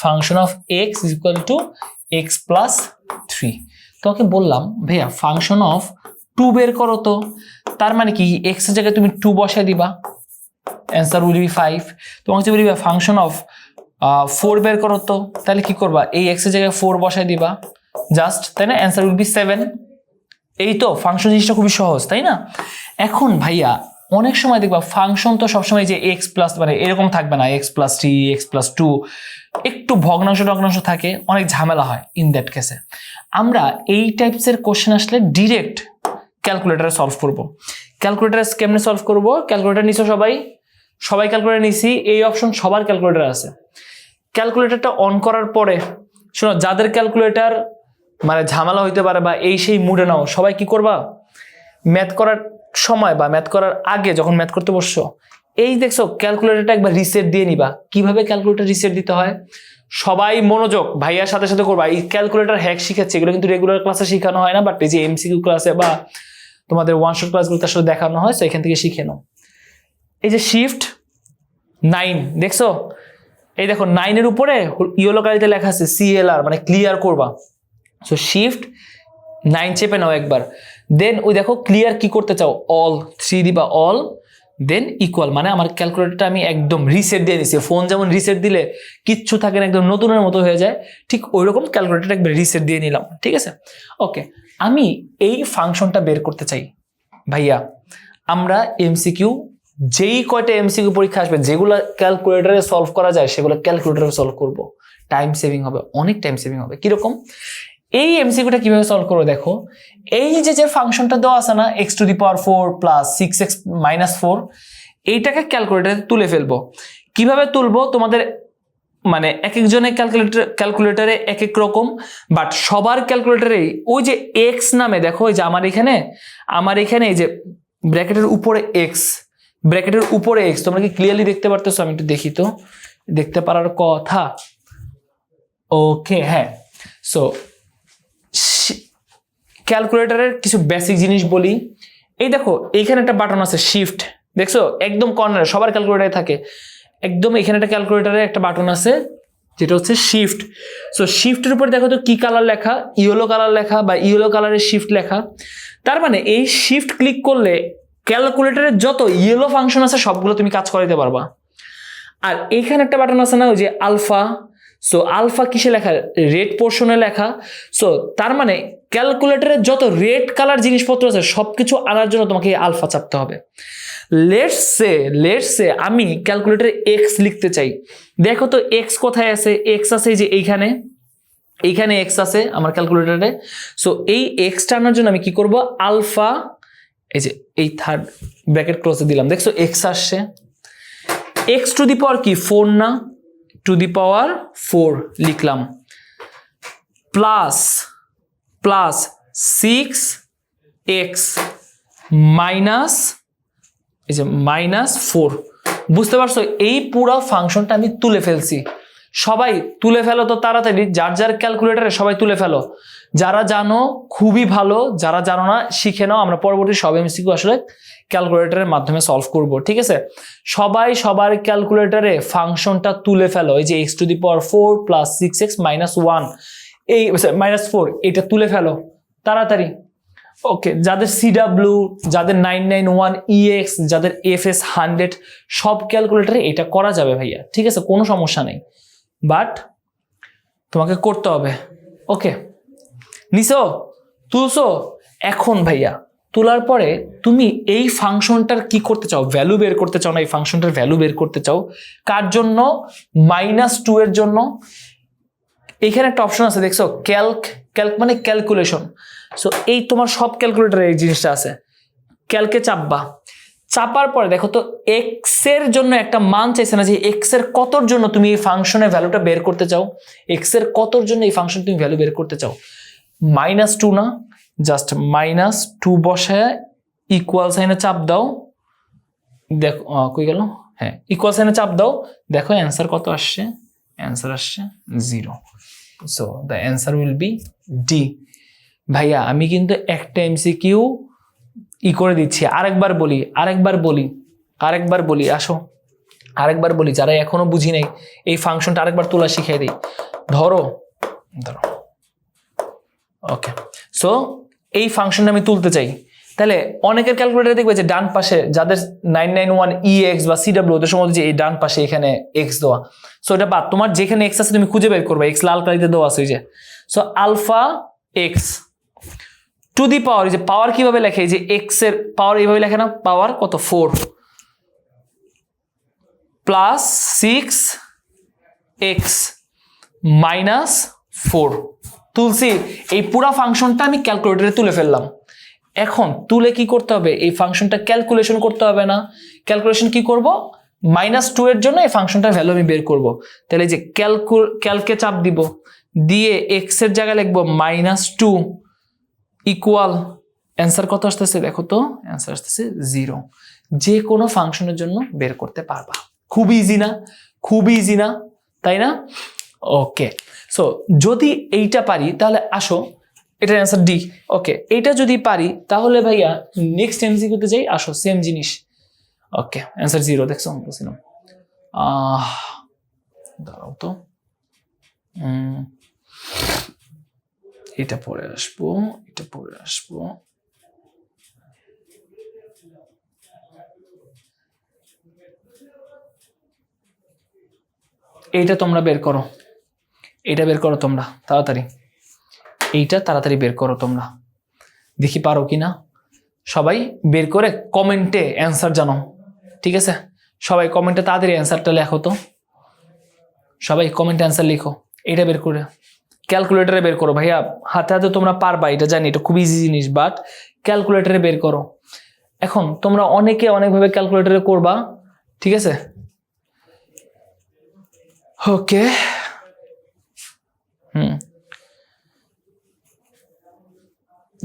function of x is equal two x plus 3। তোমাকে বললাম ভাইয়া ফাংশন অফ 2 বের করো তো। তার মানে কি এক্স এর জায়গায় তুমি 2 বসায় দিবা, অ্যান্সার উইল বি 5। তোমাকে যদি বলি ফাংশন অফ 4 বের করো তো, তাহলে কি করবা? এই এক্স এর জায়গায় 4 বসায় দিবা জাস্ট, তাই না? Answer will B 7। এই তো ফাংশন জিনিসটা খুবই সহজ, তাই না? এখন ভাইয়া অনেক সময় দেখবা ফাংশন তো সবসময় যে এক্স প্লাস, মানে এরকম থাকবে না, এক্স প্লাস 3 এক্স প্লাস 2, একটু ভগ্নাংশ টগ্নাংশ থাকে, অনেক ঝামেলা হয়। ইন দ্যাট কেসে আমরা এই টাইপসের কোশ্চেন আসলে ডিরেক্ট ক্যালকুলেটারে সলভ করব। ক্যালকুলেটারে কেমনে সলভ করব? ক্যালকুলেটার নিছো সবাই? সবাই ক্যালকুলেটার নিছি, এই অপশন সবার ক্যালকুলেটার আছে। ক্যালকুলেটারটা অন করার পরে শোনো, যাদের ক্যালকুলেটার মানে ঝামেলা হইতে পারে বা এই সেই মুডে নাও, সবাই কি করবা? ম্যাথ করার সময় বা ম্যাথ করার আগে যখন ম্যাথ করতে বসছো, এই দেখছো ক্যালকুলেটরটা একবার রিসেট দিয়ে নিবা। কিভাবে ক্যালকুলেটর রিসেট দিতে হয় সবাই মনোযোগ, ভাইয়ার সাথে সাথে করবা। এই ক্যালকুলেটর হ্যাক শিখাচ্ছে, এগুলো কিন্তু রেগুলার ক্লাসে শেখানো হয় না, বাট এই যে এমসিকিউ ক্লাসে বা তোমাদের ওয়ান শট ক্লাসগুলোতে আসলে দেখানো হয়, তো এখান থেকে শিখে নাও। এই যে শিফট 9 দেখছো, এই দেখো 9 উপরে ইয়েলো কালিতে লেখা আছে CLR, মানে ক্লিয়ার করবা। সো শিফট 9 চেপে নাও একবার, দেন ওই দেখো ক্লিয়ার কি করতে চাও, অল 3 দিবা, অল দেন ইকুয়াল, মানে আমার ক্যালকুলেটরটা আমি একদম রিসেট দিয়ে দিচ্ছি। ফোন যেমন রিসেট দিলে কিচ্ছু থাকে না, একদম নতুনের মতো হয়ে যায়, ঠিক ওইরকম ক্যালকুলেটরটা একবার রিসেট দিয়ে নিলাম। ঠিক আছে, ওকে। আমি এই ফাংশনটা বের করতে চাই। ভাইয়া আমরা এমসিকিউ, যেই কয়টা এমসিকিউ পরীক্ষা আসবে যেগুলো ক্যালকুলেটরে সলভ করা যায় সেগুলো ক্যালকুলেটরে সলভ করব। টাইম সেভিং হবে, অনেক টাইম সেভিং হবে। কিরকম? এই এমসিকিউটা কিভাবে সলভ করবো দেখো, এই যে ফাংশনটা দেওয়া আছে না x⁴ প্লাস 6x - 4, এইটাকে ক্যালকুলেটরে তুলে ফেলবো। কিভাবে তুলবো তোমাদের মানে এক একজনের ক্যালকুলেটরে এক এক রকম, বাট সবার ক্যালকুলেটরে ওই যে এক্স নামে দেখো, ওই যে আমার এখানে এই যে ব্র্যাকেটের উপরে এক্স, ব্র্যাকেটের উপরে এক্স, তোমরা কি ক্লিয়ারলি দেখতে পারতেছো? আমি একটু দেখি তো, দেখতে পারার কথা। ওকে, হ্যাঁ। সো ক্যালকুলেটরের কিছু বেসিক জিনিস বলি। এই দেখো এইখানে একটা বাটন আছে শিফট, দেখছো একদম কর্নারে, সবার ক্যালকুলেটরে থাকে একদম এখানে একটা ক্যালকুলেটরে একটা বাটন আছে যেটা হচ্ছে শিফট। সো শিফটের উপরে দেখো তো কি কালার লেখা, ইয়েলো কালার লেখা বা ইয়েলো কালারের শিফট লেখা। তার মানে এই শিফট ক্লিক করলে ক্যালকুলেটরের যত ইয়েলো ফাংশন আছে সবগুলো তুমি কাজ করাইতে পারবা। আর এইখানে একটা বাটন আছে না, ওই যে আলফা, সো আলফা কিসে লেখা, রেড পোর্শনে লেখা। সো তার মানে ক্যালকুলেটরের যত রেড কালার জিনিসপত্র আছে সবকিছু আনার জন্য তোমাকে এই আলফা চাপতে হবে। লেটস সে আমি ক্যালকুলেটরে এক্স লিখতে চাই। দেখো তো এক্স কোথায় আছে, এক্স আছে এই যে এইখানে এক্স আছে আমার ক্যালকুলেটরে। সো এই এক্সটা আনার জন্য আমি কি করব, আলফা, এই যে এই থার্ড ব্র্যাকেট ক্লোজে দিলাম, দেখছো এক্স আসছে। এক্স টু দি পাওয়ার কি 4 না, টু দি পাওয়ার 4 লিখলাম, প্লাস 6x মাইনাস, এই যে -4। বুঝতে পারছো, এই পুরো ফাংশনটা আমি তুলে ফেলছি। সবাই তুলে ফেলো তো তাড়াতাড়ি, যার যার ক্যালকুলেটরে সবাই তুলে ফেলো। যারা জানো খুবই ভালো, যারা জানো না শিখে নাও। আমরা পরবর্তী সব এমসিকিউ আসলে ক্যালকুলেটরের মাধ্যমে সলভ করব। ঠিক আছে, সবাই সবার ক্যালকুলেটরে ফাংশনটা তুলে ফেলো। এই যে x⁴ প্লাস 6x -1, এই -4, এটা তুলে ফেলো তাড়াতাড়ি। ওকে, যাদের CW, যাদের 991EX, যাদের FS 100, সব ক্যালকুলেটরে এটা করা যাবে ভাইয়া। ঠিক আছে, কোনো সমস্যা নেই, বাট তোমাকে করতে হবে। ওকে, নিছো, তুলছো। এখন ভাইয়া তোলার পরে তুমি এই ফাংশনটার কি করতে চাও, ভ্যালু বের করতে চাও না, এই ফাংশনটার ভ্যালু বের করতে চাও। কার জন্য? -2 এর জন্য। এখানে একটা অপশন আছে দেখছো, ক্যালক মানে ক্যালকুলেশন। সো এই তোমার সব ক্যালকুলেটরে এই জিনিসটা আছে, ক্যালকে চাপবা। চাপার পরে দেখো তো এক্স এর জন্য একটা মান চাইছে না, যে এক্স এর কতর জন্য তুমি এই ফাংশনের ভ্যালুটা বের করতে চাও, এক্স এর কতর জন্য এই ফাংশন তুমি ভ্যালু বের করতে চাও। -2 না, জাস্ট -2 বসায় ইকুয়াল সাইনে চাপ দাও। দেখো কই গেল, হ্যাঁ ইকুয়াল সাইনে চাপ দাও। দেখো অ্যান্সার কত আসছে, অ্যান্সার আসছে 0। So the answer will B D. ভাইয়া আমি কিন্তু একটা এমসিকিউ করে দিচ্ছি, আরেকবার বলি, আসো আরেকবার বলি, যারা এখনো বুঝি নাই এই ফাংশনটা আরেকবার তোলা শিখিয়ে দিই। ধরো ওকে, সো এই ফাংশনটা আমি তুলতে চাই। তাহলে অনেকের ক্যালকুলেটরে দেখবে যে ডান পাশে, যাদের 991EX বা CW, ওদের সময় যে এই ডান পাশে এখানে এক্স দেওয়া। সো এটা বাদ, তোমার যেখানে এক্স আছে তুমি খুঁজে বের করবে, এক্স লাল কালিতে দেওয়া আছে। যে so alpha x to the power, এই যে পাওয়ার কিভাবে লেখে, এই যে এক্স এর পাওয়ার এইভাবে লেখে না, পাওয়ার কত 4 প্লাস 6x -4 তুলসি। এই পুরা ফাংশনটা আমি ক্যালকুলেটরে তুলে ফেললাম। এখন তুলে কি করতে হবে, এই ফাংশনটা ক্যালকুলেশন করতে হবে না। ক্যালকুলেশন কি করব, -2 এর জন্য এই ফাংশনটার ভ্যালু আমি বের করব। তাহলে যে ক্যালকে চাপ দিব, দিয়ে এক্স এর জায়গায় লিখবো -2 ইকুয়াল অ্যান্সার কত আসতেছে দেখো তো, অ্যান্সার আসতেছে 0। যে কোনো ফাংশনের জন্য বের করতে পারবা। খুব ইজি না, খুব ইজি না, তাই না? ওকে, সো যদি এইটা পারি তাহলে আসো, এটার অ্যান্সার ডি। ওকে, এইটা যদি পারি তাহলে ভাইয়া নেক্সট এমসিকিউতে যাই, আসো সেম জিনিস। ওকে, অ্যান্সার 0 দেখছো, বলছিলাম। দাঁড়াও তো, এটা পরে আসবো, এটা পরে আসবো। এইটা তোমরা বের করো, এটা বের করো তোমরা তাড়াতাড়ি, এইটা তাড়াতাড়ি বের করো তোমরা, দেখি পারো কিনা। সবাই বের করে কমেন্টে অ্যান্সার জানাও, ঠিক আছে? সবাই কমেন্টে তাড়াতাড়ি অ্যান্সারটা লেখো তো, সবাই কমেন্টে অ্যান্সার লিখো। এটা বের করে ক্যালকুলেটারে বের করো ভাইয়া, হাতে হাতে তোমরা পারবা, এটা জানি, এটা খুব ইজি জিনিস, বাট ক্যালকুলেটারে বের করো। এখন তোমরা অনেকে অনেকভাবে ক্যালকুলেটারে করবা, ঠিক আছে? ওকে,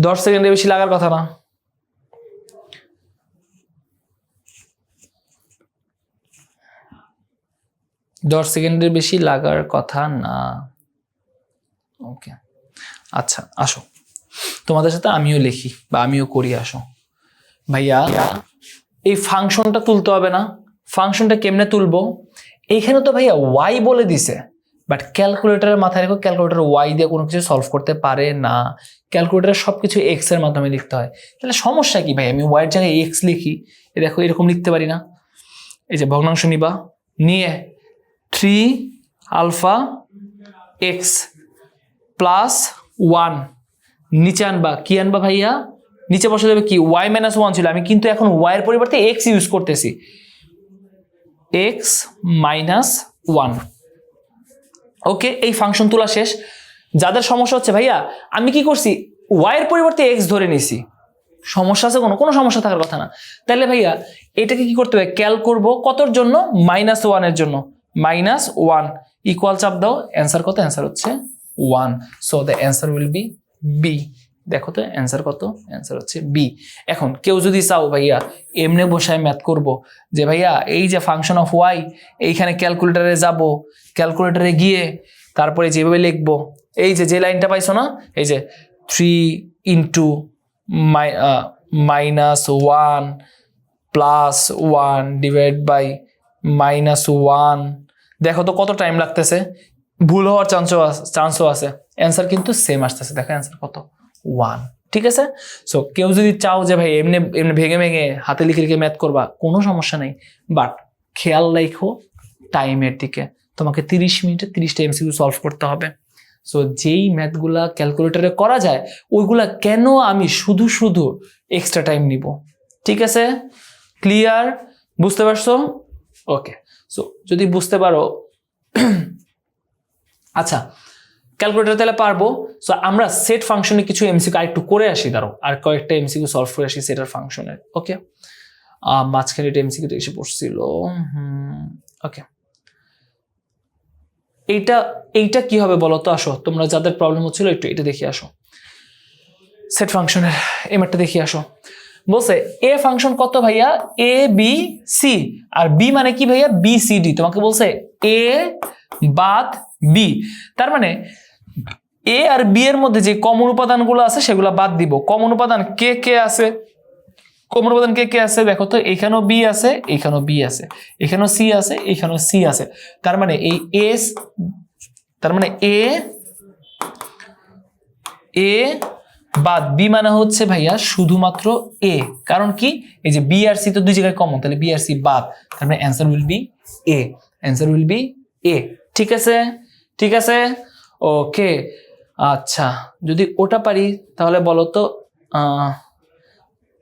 10 সেকেন্ডের বেশি লাগার কথা না। দশ সেকেন্ডের বেশি লাগার কথা না। ওকে, আচ্ছা আসো, তোমাদের সাথে আমিও লিখি বা আমিও করি, আসো ভাইয়া। এই ফাংশনটা তুলতে হবে না, ফাংশনটা কেমনে তুলবো? এইখানে তো ভাইয়া ওয়াই বলে দিছে, বাট ক্যালকুলেটারের মাথায় রেখো, ক্যালকুলেটার ওয়াই দিয়ে কোনো কিছু সলভ করতে পারে না, ক্যালকুলেটার সবকিছু এক্স এর মাধ্যমে লিখতে হয়। তাহলে সমস্যা কি ভাই, আমি ওয়াইয়ের জায়গায় এক্স লিখি, দেখো এরকম লিখতে পারি না? এই যে ভগ্নাংশ নিবা, নিয়ে 3 আলফা এক্স প্লাস 1 নিচে আনবা, কি আনবা ভাইয়া? নিচে বসে যাবে কি, ওয়াই মাইনাস 1 ছিল, আমি কিন্তু এখন ওয়াই এর পরিবর্তে এক্স ইউজ করতেছি, এক্স মাইনাস 1। ওকে, এই ফাংশন তোলা শেষ। যাদের সমস্যা হচ্ছে ভাইয়া আমি কি করছি, ওয়াই এর পরিবর্তে এক্স ধরে নিছি, সমস্যা আছে? কোনো সমস্যা থাকার কথা না। তাহলে ভাইয়া এটাকে কি করতে হবে, ক্যাল করব, কতর জন্য? -1 এর জন্য। -1 ইকুয়াল চাপ দাও, অ্যান্সার কত? অ্যান্সার হচ্ছে 1। So the answer will be B. দেখো তো অ্যান্সার কত, অ্যান্সার হচ্ছে বি। এখন কেউ যদি চাও ভাইয়া এমনি বসায় ম্যাথ করব, যে ভাইয়া এই যে ফাংশন অফ ওয়াই, এইখানে ক্যালকুলেটারে যাব, ক্যালকুলেটারে গিয়ে তারপরে যেভাবে লিখবো, এই যে লাইনটা পাইছো না, এই যে 3 ইন্টু -1 প্লাস 1 ডিভাইড বাই -1, দেখো তো কত টাইম লাগতেছে, ভুল হওয়ার চান্সও আছে, অ্যান্সার কিন্তু সেম আসতেছে, দেখো অ্যান্সার কত, 1। ঠিক আছে? সো কেউ যদি চাও যে ভাই এমনি ভেঙে ভেঙে হাতে লিখে লিখে ম্যাথ করবা, কোনো সমস্যা নেই, বাট খেয়াল রাখো টাইমের দিকে, তোমাকে 30 মিনিটে 30টা এমসিকিউ সলভ করতে হবে। সো যেই ম্যাথগুলা ক্যালকুলেটরে করা যায় ওইগুলা কেন আমি শুধু শুধু এক্সট্রা টাইম নিব? ঠিক আছে, ক্লিয়ার? বুঝতে পারছো? ওকে, সো যদি বুঝতে পারো আচ্ছা, ক্যালকুলেটর তাহলে পারবো। সো আমরা সেট ফাংশনে কিছু এমসিকিউ আরেকটু করে আসি, দাঁড়ো আর কয়েকটা এমসিকিউ সলভ করে আসি সেটার ফাংশনের। ওকে, মাঝখানে এটা এমসিকিউটা এসে পড়ছিল। ওকে, এইটা কি হবে বলো তো? আসো তোমরা যাদের প্রবলেম হচ্ছিল একটু এটা দেখে আসো, সেট ফাংশনের এই ম্যাথটা দেখে আসো। বলছে এ ফাংশন কত ভাইয়া? এ বি সি, আর বি মানে কি ভাইয়া? B C D. তোমাকে বলছে এ বাদ বি, তার মানে এ আর বি এর মধ্যে যে কমন উপাদানগুলো আছে সেগুলো বাদ দিব। কমন উপাদান কে কে আছে? কমন উপাদান কে কে আছে দেখো তো, এখানেও বি আছে, এখানেও বি আছে, এখানেও সি আছে, এখানেও সি আছে, তার মানে এই এস, তার মানে এ বাদ বি মানে হচ্ছে ভাইয়া শুধুমাত্র এ, কারণ কি এই যে বি আর সি তো দুই জায়গায় কমন, তাহলে বি আর সি বাদ, তার মানে answer will be A, answer will be A. ঠিক আছে, ঠিক আছে, ওকে। আচ্ছা, যদি ওটা পারি তাহলে বলো তো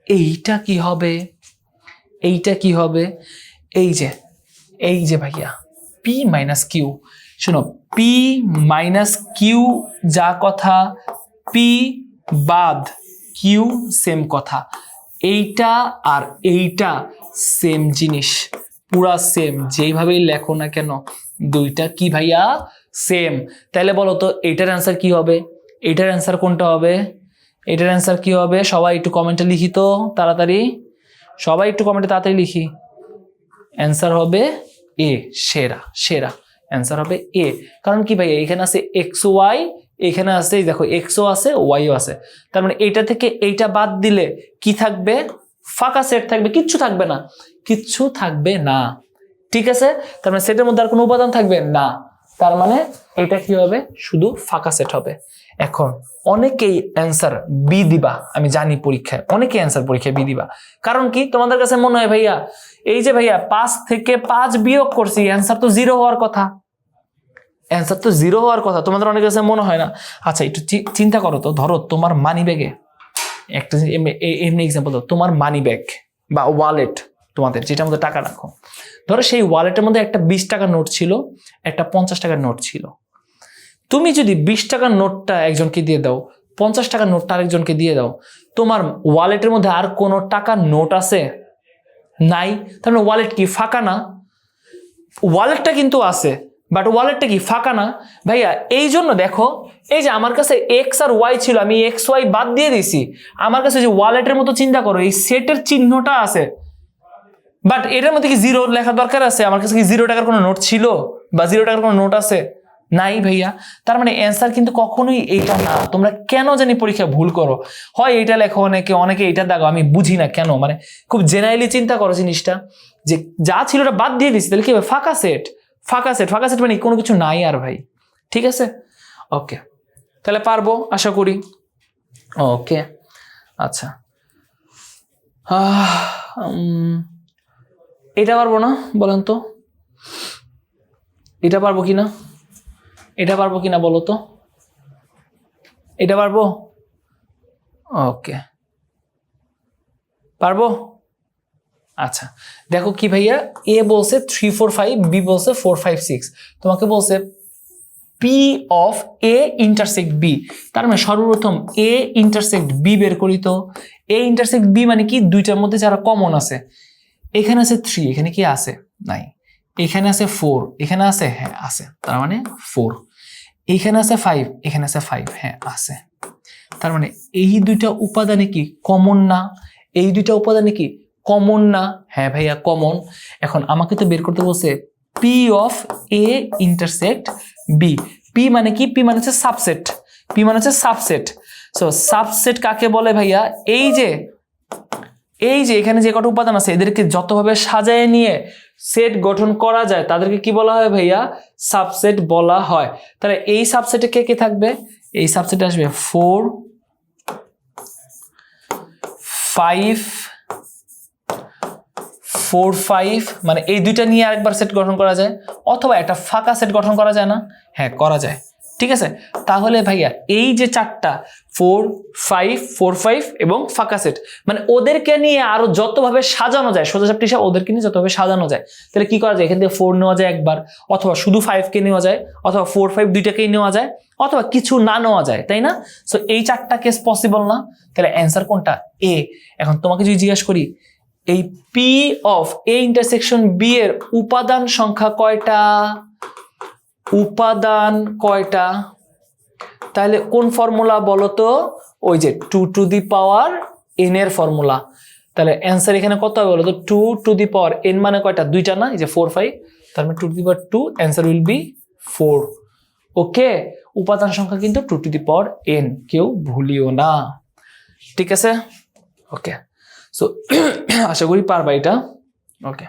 এইটা কি হবে? এইটা কি হবে? এই যে ভাইয়া পি মাইনাস কিউ, শোনো পি মাইনাস কিউ যা কথা, পি বাদ কিউ সেম কথা, এইটা আর এইটা সেম জিনিস, পুরা সেম, যেইভাবেই লেখো না কেন দুইটা কি ভাইয়া? সেম। তাহলে বলো তো এইটার অ্যান্সার কি হবে? এইটার অ্যান্সার কোনটা হবে? এটার অ্যান্সার কি হবে? সবাই একটু কমেন্টে লিখি তো তাড়াতাড়ি, সবাই একটু কমেন্টে তাড়াতাড়ি লিখি। অ্যান্সার হবে এ, সেরা সেরা অ্যান্সার হবে এ। কারণ কি ভাই, এখানে আছে এক্স ওয়াই, এখানে আছে দেখো এক্সও আছে ওয়াইও আছে, তার মানে এইটা থেকে এইটা বাদ দিলে কি থাকবে? ফাঁকা সেট থাকবে, কিচ্ছু থাকবে না, কিচ্ছু থাকবে না। ঠিক আছে, তার মানে সেটের মধ্যে আর কোনো উপাদান থাকবে না, তার মানে এটা কি হবে? শুধু ফাঁকা সেট হবে। এখন অনেকেই অ্যান্সার বি দিবা, আমি জানি পরীক্ষায় অনেকেই অ্যান্সার পরীক্ষায় বি দিবা। কারণ কি তোমাদের কাছে মনে হয় ভাইয়া এই যে ভাইয়া 5 থেকে 5 বিয়োগ করছি, অ্যান্সার তো 0 হওয়ার কথা, অ্যান্সার তো 0 হওয়ার কথা, তোমাদের অনেকের কাছে মনে হয় না। আচ্ছা একটু চিন্তা করো তো, ধরো তোমার মানি ব্যাগে একটা এমনি এক্সাম্পল দাও, তোমার মানি ব্যাগ বা ওয়ালেট, তোমাদের যেটার মধ্যে টাকা রাখো, ধরো সেই ওয়ালেটের মধ্যে একটা 20 টাকার নোট ছিল, একটা 50 টাকার নোট ছিল। তুমি যদি 20 টাকার নোটটা একজনকে দিয়ে দাও, 50 টাকার নোটটা আরেকজনকে দিয়ে দাও, তোমার ওয়ালেটের মধ্যে আর কোনো টাকার নোট আছে? নাই। তার মানে ওয়ালেট কি ফাঁকা না? ওয়ালেটটা কিন্তু আছে, বাট ওয়ালেটটা কি ফাঁকা না ভাইয়া? এই জন্য দেখো, এই যে আমার কাছে এক্স আর ওয়াই ছিল, আমি এক্স ওয়াই বাদ দিয়ে দিছি, আমার কাছে যে ওয়ালেটের মতো চিন্তা করো, এই সেটের চিহ্নটা আছে, বাট এটার মধ্যে কি 0 লেখার দরকার আছে? আমার কাছে কি 0 টাকার কোনো নোট ছিল বা 0 টাকার কোনো নোট আছে? নাই ভাইয়া। তার মানে অ্যান্সার কিন্তু কখনোই এইটা না। তোমরা কেন জানি পরীক্ষায় ভুল করো, হয় এইটা লেখো, অনেকে এইটা দেখো, আমি বুঝি না কেন, মানে খুব জেনারেলি চিন্তা করো জিনিসটা, যে যা ছিল ওটা বাদ দিয়ে দিচ্ছি, তাহলে কি হবে? ফাঁকা সেট, ফাঁকা সেট, ফাঁকা সেট মানে কোনো কিছু নাই আর ভাই। ঠিক আছে, ওকে, তাহলে পারবো আশা করি। ওকে আচ্ছা, এটা পারবো না বলেন তো, এটা পারবো কিনা, এটা পারবো কিনা বলো তো, এটা পারবো? ওকে পারবো। আচ্ছা দেখো কি ভাইয়া, এ বলছে 3 4 5, বি বলছে 4 5 6, তোমাকে বলছে P of A intersect B, তার মানে সর্বপ্রথম এ ইন্টারসেক্ট বি বের করি তো। এ ইন্টারসেক্ট বি মানে কি? দুইটার মধ্যে যারা কমন আছে, এখানে আছে 3, এখানে কি আছে? নাই। এখানে আছে 4, এখানে আছে? হ্যাঁ আছে, তার মানে 4। এখানে আছে 5, এখানে আছে 5, হ্যাঁ আছে, তার মানে এই দুইটা উপাদানে কি কমন না? এই দুইটা উপাদানে কি কমন না? হ্যাঁ ভাইয়া কমন। এখন আমাকে তো বের করতে বলছে P of A intersect B. P মানে কি? পি মানে হচ্ছে সাবসেট, পি মানে হচ্ছে সাবসেট। সো সাবসেট কাকে বলে ভাইয়া? এই যে এখানে যে কটা উপাদান আছে, এদেরকে যতভাবে সাজায় নিয়ে সেট গঠন করা যায় তাদেরকে কি বলা হয় ভাইয়া? সাবসেট বলা হয়। তাহলে এই সাবসেটে কে কে থাকবে? এই সাবসেটে আসবে 4 5 4 5, মানে এই দুইটা নিয়ে আরেকবার সেট গঠন করা যায়, অথবা একটা ফাঁকা সেট গঠন করা যায় না? হ্যাঁ করা যায়। ঠিক আছে, তাহলে ভাইয়া এই যে চারটা 4 5 4 5 এবং ফাঁকা সেট, মানে ওদেরকে নিয়ে আরো যতভাবে সাজানো যায়, সোজাসাপটি হিসাব ওদেরকে নিয়ে যতভাবে সাজানো যায়, তাহলে কি করা যায়? এখান থেকে 4 নেওয়া যায় একবার, অথবা শুধু 5 কে নেওয়া যায়, অথবা 4 5 দুইটাকেই নেওয়া যায়, অথবা কিছু না নেওয়া যায়, তাই না? সো এই চারটা কেস পসিবল না, তাহলে অ্যান্সার কোনটা? এ। এখন তোমাকে যদি জিজ্ঞাসা করি এই P of A intersection B এর উপাদান সংখ্যা কয়টা? উপাদান কয়টা? তাহলে কোন ফর্মুলা বলো তো? ওই যে 2 টু দি পাওয়ার n এর ফর্মুলা। তাহলে অ্যান্সার এখানে কত হবে বলো তো? 2 টু দি পাওয়ার n মানে কয়টা? দুইটা না? এই যে 4 5, তার মানে 2 to the power 2, answer will B 4। ওকে, উপাদান সংখ্যা কিন্তু 2 টু দি পাওয়ার n, কেউ ভুলিও না। ঠিক আছে, ওকে, সো আশা করি পারবা এটা। ওকে,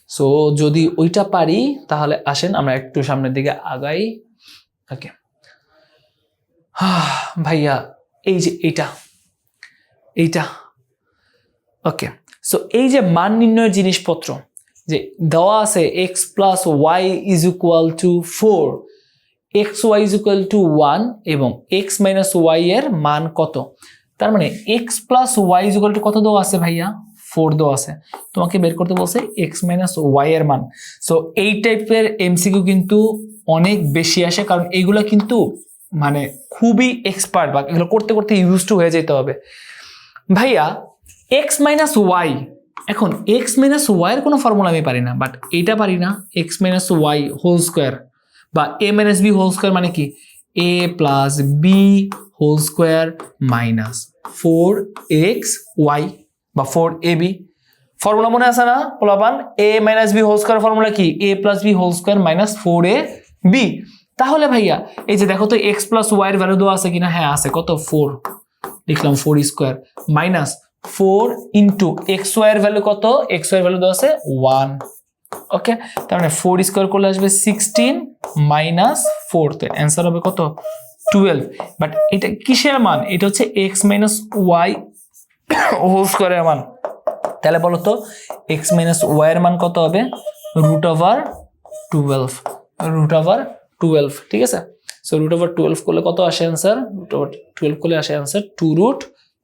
সো যদি ওইটা পারি তাহলে আসেন আমরা একটু সামনের দিকে আগাই। ওকে ভাইয়া, এই যে এইটা ওকে, সো এই যে মান নির্ণয়ের জিনিসপত্র যে দেওয়া আছে x plus y is equal to 4, x y is equal to 1 এবং এক্স মাইনাস ওয়াই এর মান কত? তার মানে x plus y is equal to কত দেওয়া আছে ভাইয়া? 4 দেওয়া আছে। তোমাকে বের করতে বলছে এক্স মাইনাস ওয়াই এর মান। সো এই টাইপের এমসিকিউ কিন্তু অনেক বেশি আসে, কারণ এইগুলো কিন্তু মানে খুবই এক্সপার্ট বা এগুলো করতে করতে ইউজ টু হয়ে যেতে হবে। ভাইয়া এক্স মাইনাস ওয়াই, এখন এক্স মাইনাস ওয়াই এর কোনো ফর্মুলা আমি পারি না, বাট এইটা পারি না, x minus y whole square বা a minus b whole square মানে কি? A plus b whole square minus 4xy বা 4ab। ফর্মুলা মনে আছে না পোলাপান? a minus b whole square formula কি? a plus b whole square minus 4ab। তাহলে ভাইয়া এই যে দেখো তো x প্লাস ওয়াই এর ভ্যালু দেওয়া আছে কিনা? হ্যাঁ আছে। কত? 4 লিখলাম 4 square minus 4 into x Y এর ভ্যালু কত? এক্স ওয়াই এর ভ্যালু দেওয়া আছে 1। ওকে, তার মানে 4 স্কোয়ার করলে আসবে 16 মাইনাস 4, তো অ্যান্সার হবে কত? 12। বাট এটা কিসের মান? এটা হচ্ছে x মাইনাস ওয়াই হোল স্কোয়ারের মান। তাহলে বলো তো x মাইনাস ওয়াই এর মান কত হবে? Root over 12, root over 12। ঠিক আছে, সো রুট ওভার 12 করলে কত আসে অ্যান্সার? রুট ওভার 12 করলে আসে অ্যান্সার 2 রুট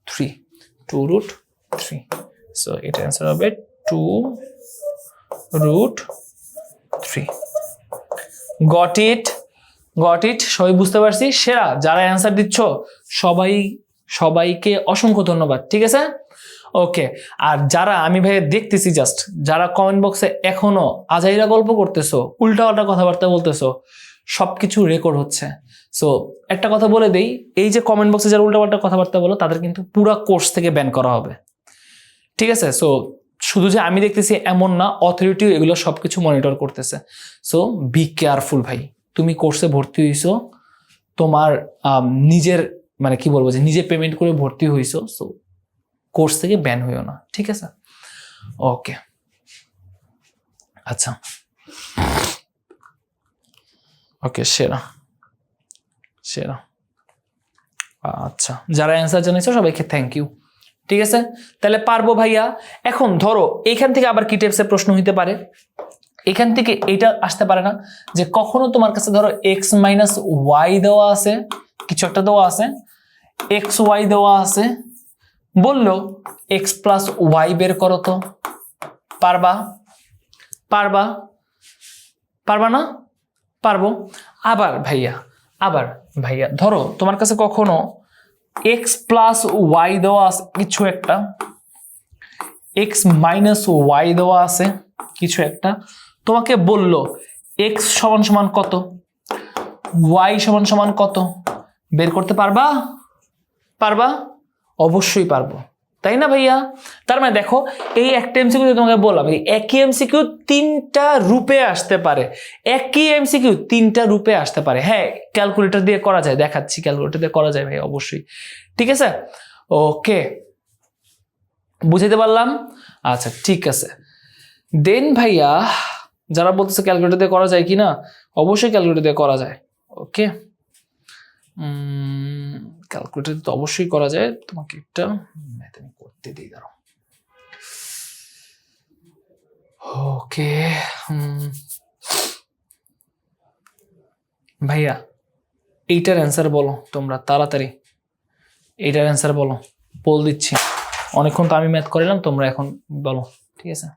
3, 2 রুট 3। সো এটা অ্যান্সার হবে 2 root 3। Got it, got it, সবাই বুঝতে পারছি? সেরা যারা অ্যান্সার দিচ্ছ সবাইকে অসংখ্য ধন্যবাদ। ঠিক আছে, ওকে। আর যারা আমি ভাই দেখতেছি জাস্ট যারা কমেন্ট বক্সে এখনো আজাইরা গল্প করতেছো, উল্টাপাল্টা কথাবার্তা বলতেছো, সবকিছু রেকর্ড হচ্ছে। সো একটা কথা বলে দেই, এই যে কমেন্ট বক্সে যারা উল্টাপাল্টা কথাবার্তা বলো তাদের কিন্তু পুরো কোর্স থেকে ব্যান করা হবে। ঠিক আছে, সো শুধু যে আমি দেখতেছি এমন না, অথরিটিও এগুলো সবকিছু মনিটর করতেছে। সো বি কেয়ারফুল ভাই। তুমি কোর্সে ভর্তি হইছো, তোমার নিজের মানে কি বলবো যে নিজে পেমেন্ট করে ভর্তি হইছো, সো কোর্স থেকে ব্যান হইও না। ঠিক আছে, ওকে। আচ্ছা, ওকে, সেরা সেরা। আচ্ছা, যারা অ্যান্সার জানিয়েছো সবাইকে থ্যাংক ইউ। ঠিক আছে, তাহলে পারবো ভাইয়া। এখন ধরো এখান থেকে আবার কি টাইপসের প্রশ্ন হইতে পারে? এখান থেকে এটা আসতে পারে না যে কখনো তোমার কাছে ধরো এক্স মাইনাস ওয়াই দেওয়া আছে, কিছু একটা দেওয়া আছে, এক্স ওয়াই দেওয়া আছে, বললো এক্স প্লাস ওয়াই বের করো তো। পারবা? পারবা? পারবা না? পারবো। আবার ভাইয়া ধরো তোমার কাছে কখনো এক্স প্লাস ওয়াই দেওয়া আছে কিছু একটা, এক্স মাইনাস ওয়াই দেওয়া আছে কিছু একটা, তোমাকে বললো এক্স সমান সমান কত, ওয়াই সমান সমান কত, বের করতে পারবা? পারবা? অবশ্যই পারবো, তাই না ভাইয়া? তার মানে দেখো এই একটা এমসিকিউ তোমাকে বললাম, এই একই এমসিকিউ তিনটা রূপে আসতে পারে, একই এমসিকিউ তিনটা রূপে আসতে পারে। হ্যাঁ, ক্যালকুলেটর দিয়ে করা যায়, দেখাচ্ছি ক্যালকুলেটর দিয়ে করা যায় ভাই, অবশ্যই। ঠিক আছে, ওকে, বুঝাইতে পারলাম? আচ্ছা ঠিক আছে। দেন ভাইয়া যারা বলতেছে ক্যালকুলেটর দিয়ে করা যায় কি না, অবশ্যই ক্যালকুলেটর দিয়ে করা যায়। ওকে, ক্যালকুলেটর তো অবশ্যই করা যায়। তোমাকে একটা ম্যাথ আমি করতে দিই, দাঁড়াও। ওকে ভাইয়া, এইটার অ্যান্সার বলো তোমরা তাড়াতাড়ি, এইটার অ্যান্সার বলো, বল দিচ্ছি। অনেকক্ষণ তো আমি ম্যাথ করিলাম, তোমরা এখন বলো। ঠিক আছে,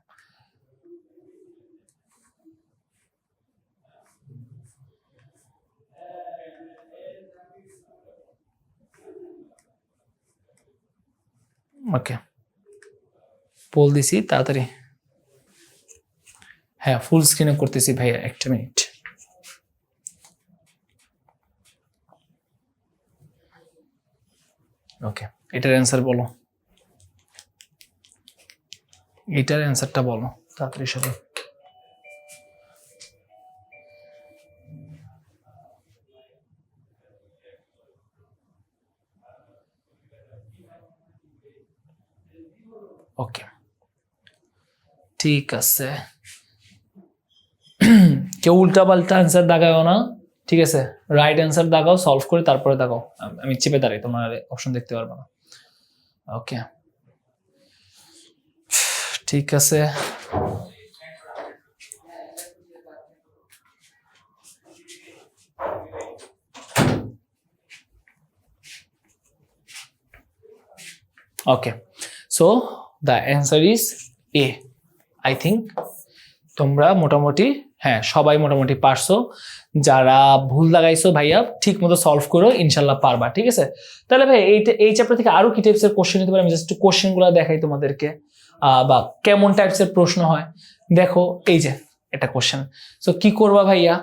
ওকে, বল দিছি তাড়াতাড়ি। হ্যাঁ, ফুল স্ক্রিনে করতেছি ভাইয়া, একটা মিনিট। ওকে, এটার অ্যান্সার বলো, এটার অ্যান্সারটা বলো তাড়াতাড়ি সবাই। ওকে, ঠিক আছে, কেউ উল্টা পাল্টা অ্যান্সার দাগাও না। ঠিক আছে, রাইট অ্যান্সার দাগাও, সলভ করে তারপরে দাগাও। আমি চেপে দাঁড়াই, তোমার অপশন দেখতে পারবো না। ওকে, ঠিক আছে, okay, so the answer is A. I think তোমরা মোটামুটি, হ্যাঁ সবাই মোটামুটি পারছো। যারা ভুল লাগাইছো ভাইয়া ঠিক মতো সলভ করো, ইনশাল্লাহ পারবা। ঠিক আছে, তাহলে ভাই এই চ্যাপ্টার থেকে আরো কি টাইপসের কোশ্চেন নিতে পারি? আমি জাস্ট কোশ্চেন গুলো দেখাই তোমাদেরকে, বা কেমন টাইপসের প্রশ্ন হয়। দেখো এই যে এটা কোশ্চেন, সো কি করবা ভাইয়া,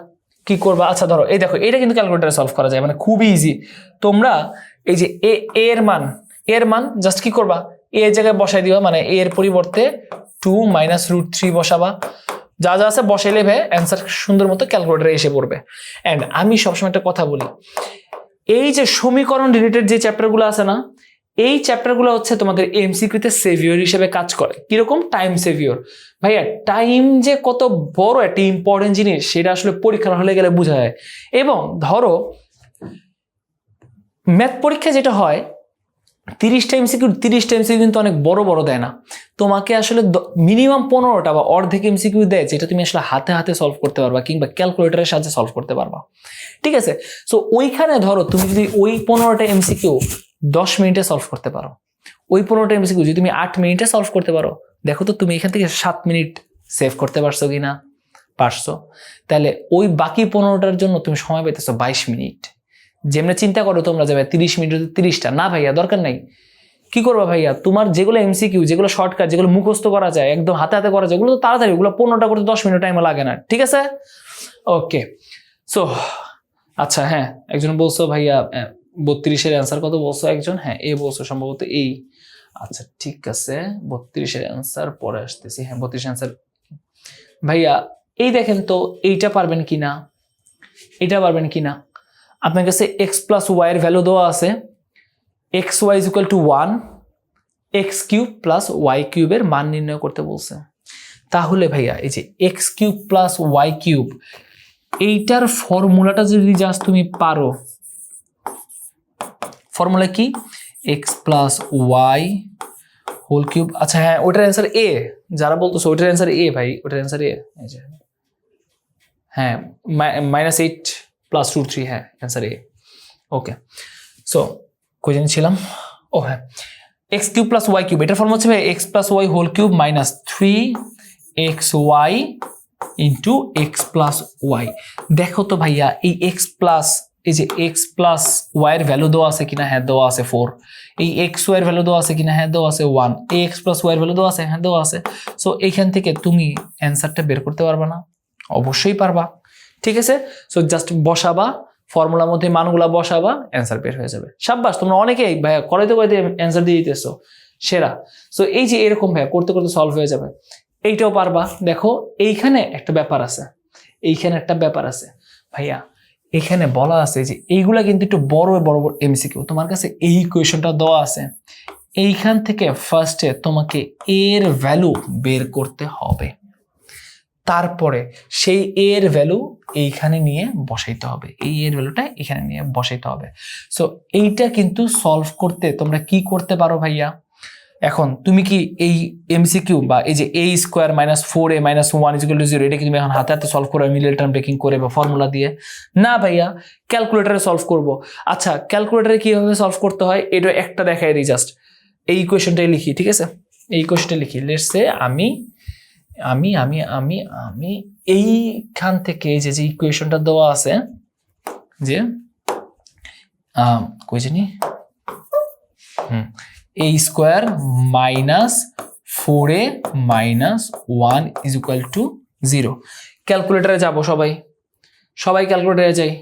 কি করবা? আচ্ছা ধরো এই দেখো, এটা কিন্তু ক্যালকুলেটারে সলভ করা যায়, মানে খুবই ইজি। তোমরা এই যে এর মান জাস্ট কি করবা, এর জায়গায় বসাই দিবা, মানে এর পরিবর্তে 2 মাইনাস √3 বসাবা, যা যা আছে বসাইলে ভাই অ্যান্সার সুন্দর মতো ক্যালকুলেটারে এসে পড়বে। অ্যান্ড আমি সবসময় একটা কথা বলি, এই যে সমীকরণ রিলেটেড যে চ্যাপ্টারগুলো আছে না, এই চ্যাপ্টারগুলো হচ্ছে তোমাদের এমসিকিউতে সেভিয়র হিসেবে কাজ করে। কিরকম? Time saviour. ভাইয়া টাইম যে কত বড় একটা ইম্পর্টেন্ট জিনিস সেটা আসলে পরীক্ষার হলে গেলে বোঝা যায়। এবং ধরো ম্যাথ পরীক্ষা যেটা হয় 30টা এমসিকিউ কিন্তু অনেক বড় বড় দেয় না, তোমাকে আসলে মিনিমাম 15টা বা অর্ধেক এমসিকিউ দেয় যেটা তুমি আসলে হাতে হাতে সলভ করতে পারবা কিংবা ক্যালকুলেটরের সাহায্যে সলভ করতে পারবা। ঠিক আছে, সো ওইখানে ধরো তুমি যদি ওই 15টা এমসিকিউ 10 মিনিটে সলভ করতে পারো, ওই 15টা এমসিকিউ যদি তুমি 8 মিনিটে সলভ করতে পারো, দেখো তো তুমি এখান থেকে 7 মিনিট সেভ করতে পারছো কিনা, পারছো। তাহলে ওই বাকি 15টার জন্য তুমি সময় পেতেছো 22 মিনিট। যেমনি চিন্তা করো তোমরা যাবে 30 মিনিট 30টা না ভাইয়া, দরকার নাই। কি করবা ভাইয়া, তোমার যেগুলো এমসিকিউ, যেগুলো শর্টকাট, যেগুলো মুখস্থ করা যায়, একদম হাতে হাতে করা যায়, ওগুলো তো তাড়াতাড়ি, ওগুলো 15টা করতে 10 মিনিট টাইম লাগে না। ঠিক আছে, ওকে। সো আচ্ছা, হ্যাঁ একজন বলছো ভাইয়া 32-এর অ্যান্সার কত বলছো একজন, হ্যাঁ এ বলছো সম্ভবত এই। আচ্ছা ঠিক আছে, 32-এর অ্যান্সার পরে আসতেছি। হ্যাঁ 32 অ্যান্সার ভাইয়া। এই দেখেন তো এইটা পারবেন কিনা, এটা পারবেন কিনা। আপনার কাছে x প্লাস ওয়াই এর ভ্যালু দেওয়া আছে, xy is equal to 1, x cube plus y কিউবের মান নির্ণয় করতে বলছে। তাহলে ভাইয়া এই যে x cube plus y cube, এইটার ফর্মুলাটা যদি জাস্ট তুমি পারো, ফর্মুলা কি, x plus y whole cube. আচ্ছা হ্যাঁ ওটার অ্যান্সার এ, যারা বলতেছো ওটার অ্যান্সার এ ভাই, ওটার অ্যান্সার এ। হ্যাঁ -8 প্লাস √3, হ্যাঁ অ্যান্সার এ। ওকে, সো কই জানিছিলাম, ও হ্যাঁ x cube plus y cube, এটার ফর্ম হচ্ছে ভাই x plus y whole cube minus 3xy into x plus y. দেখো তো ভাইয়া এই এক্স প্লাস, এই যে এক্স প্লাস ওয়াই এর ভ্যালু দেওয়া আছে কিনা, হ্যাঁ দেওয়া আছে 4। এই এক্স ওয়াই এর ভ্যালু দেওয়া আছে কিনা, হ্যাঁ দেওয়া আছে 1। এই এক্স প্লাস ওয়াই এর ভ্যালু দেওয়া আছে, হ্যাঁ দেওয়া আছে। সো এইখান থেকে তুমি অ্যান্সারটা বের করতে পারবা না? অবশ্যই পারবা। ঠিক আছে, সো জাস্ট বসাবা, ফর্মুলার মধ্যে মানগুলা বসাবা, অ্যান্সার বের হয়ে যাবে। সাব্বাস, তোমরা অনেকেই ভাইয়া করাইতে অ্যান্সার দিয়ে দিতেছো, সেরা। সো এই যে এরকম ভাইয়া করতে করতে সলভ হয়ে যাবে, এইটাও পারবা। দেখো এইখানে একটা ব্যাপার আছে, এইখানে একটা ব্যাপার আছে ভাইয়া, এখানে বলা আছে যে এইগুলা কিন্তু একটু বড় বড় এমসিকিউ। তোমার কাছে এই ইকুয়েশনটা দেওয়া আছে, এইখান থেকে ফার্স্টে তোমাকে এর ভ্যালু বের করতে হবে, তারপরে সেই এর ভ্যালু এইখানে নিয়ে বসাইতে হবে, এই এর ভ্যালুটা এখানে নিয়ে বসাইতে হবে। সো এইটা কিন্তু সলভ করতে তোমরা কি করতে পারো ভাইয়া, এখন তুমি কি এই এমসিকিউ বা এই যে a square minus 4a minus 1 is equal two 0, এটা কি তুমি এখন হাতে হাতে সলভ করো মিডল টার্ম ব্রেকিং করে বা ফর্মুলা দিয়ে? না ভাইয়া, ক্যালকুলেটরে সলভ করব। আচ্ছা ক্যালকুলেটরে কিভাবে সলভ করতে হয় এটা একটা দেখাই দিই, জাস্ট এই ইকুয়েশনটাই লিখি। ঠিক আছে, এই ইকুয়েশনটা লিখি। লেটস সে আমি আমি আমি আমি আমি এইখান থেকে এই যে ইকুয়েশনটা দেওয়া আছে যে কই জানি, a square minus 4a minus 1 is equal two 0। ক্যালকুলেটরে যাব, সবাই ক্যালকুলেটরে যাই।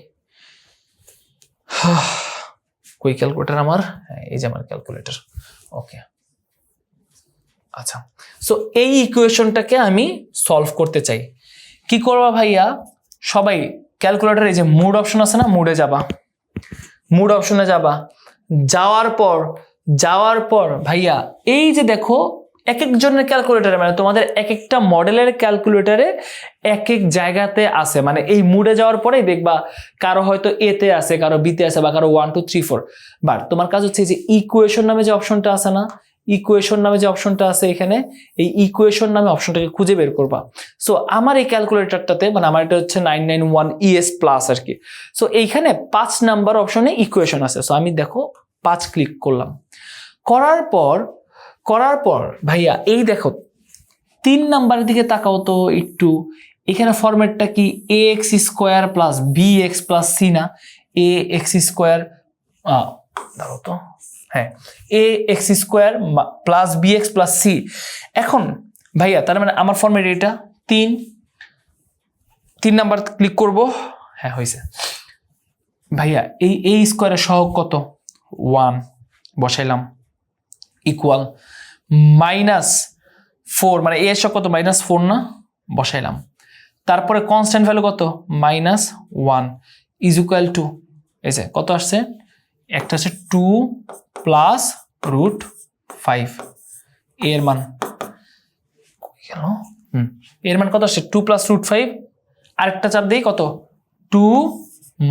কই ক্যালকুলেটর আমার, এই যে আমার ক্যালকুলেটর। ওকে আচ্ছা, সো এই ইকুয়েশনটাকে আমি সলভ করতে চাই। কি করবা ভাইয়া, সবাই ক্যালকুলেটর এই যে মুড অপশন আছে না, মুডে যাবা, মুড অপশনে যাবা, যাওয়ার পর ভাইয়া এই যে দেখো এক একজনের ক্যালকুলেটরে, মানে তোমাদের এক একটা মডেলের ক্যালকুলেটরে এক এক জায়গাতে আছে, মানে এই মুডে যাওয়ার পরেই দেখবা কারো হয়তো এ তে আছে, কারো বি তে আছে, বা কারো 1 2 3 4। বাট তোমার কাজ হচ্ছে যে ইকুয়েশন নামে যে অপশনটা আছে না, ইকুয়েশন নামে যে অপশনটা আছে এখানে, এই ইকুয়েশন নামে অপশনটাকে খুঁজে বের করবা। সো আমার এই ক্যালকুলেটরটাতে, মানে আমার এটা হচ্ছে 991 ES প্লাস আর কি। সো এইখানে 5 নাম্বার অপশনে ইকুয়েশন আছে। সো আমি দেখো 5 ক্লিক করলাম, করার পর ভাইয়া এই দেখো 3 নাম্বারের দিকে তাকাও তো একটু, এখানে ফরম্যাটটা কি ax square plus bx plus c না, ax স্কোয়ার, ধরো তো হ্যাঁ ax square plus bx plus c। এখন ভাইয়া তার মানে আমার ফরম্যাট এটা 3 নাম্বার ক্লিক করব, হ্যাঁ হয়েছে ভাইয়া। এই a স্কোয়ারের সহগ কত, 1 বসাইলাম ইকুয়াল -4 মানে a এর সহগ কত -4 না বসাইলাম তারপরে কনস্ট্যান্ট ভ্যালু কত -1 ইজ ইকুয়াল টু এই যে কত আসছে একটা আছে 2 প্লাস √5 এর মান গেল এর মান কত আসছে 2 প্লাস √5 আরেকটা চাপ দেই কত 2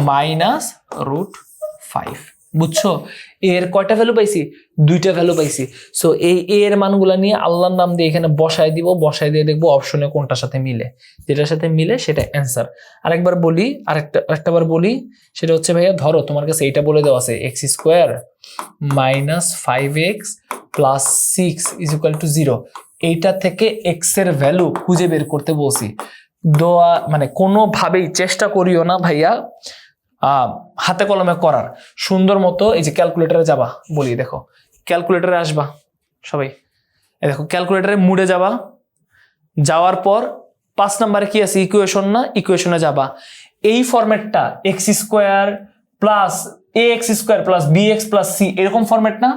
মাইনাস √5 বুঝছো এর কয়টা ভ্যালু পাইছি দুইটা ভ্যালু পাইছি সো এই এর মানগুলা নিয়ে আল্লাহর নাম দিয়ে এখানে বসায় দিব বসায় দিয়ে দেখবো অপশনে কোনটার সাথে মিলে যেটার সাথে মিলে সেটা অ্যান্সার আরেকবার বলি আরেকটাবার বলি সেটা হচ্ছে ভাইয়া ধরো তোমার কাছে এইটা বলে দেওয়া আছে x² - 5x + 6 is equal two 0 এইটা থেকে x এর ভ্যালু খুঁজে বের করতে বলছি দোয়া মানে কোনোভাবেই চেষ্টা করিও না ভাইয়া হাতে কলমে করার সুন্দর মতো এই যে ক্যালকুলেটরে যাবা বলি দেখো ক্যালকুলেটরে আসবা সবাই এই দেখো ক্যালকুলেটরে মুডে যাবা যাওয়ার পর 5 নম্বরে কি আছে ইকুয়েশন না ইকুয়েশনে যাবা এই ফরম্যাটটা x² + ax² + bx + c এরকম ফরম্যাট না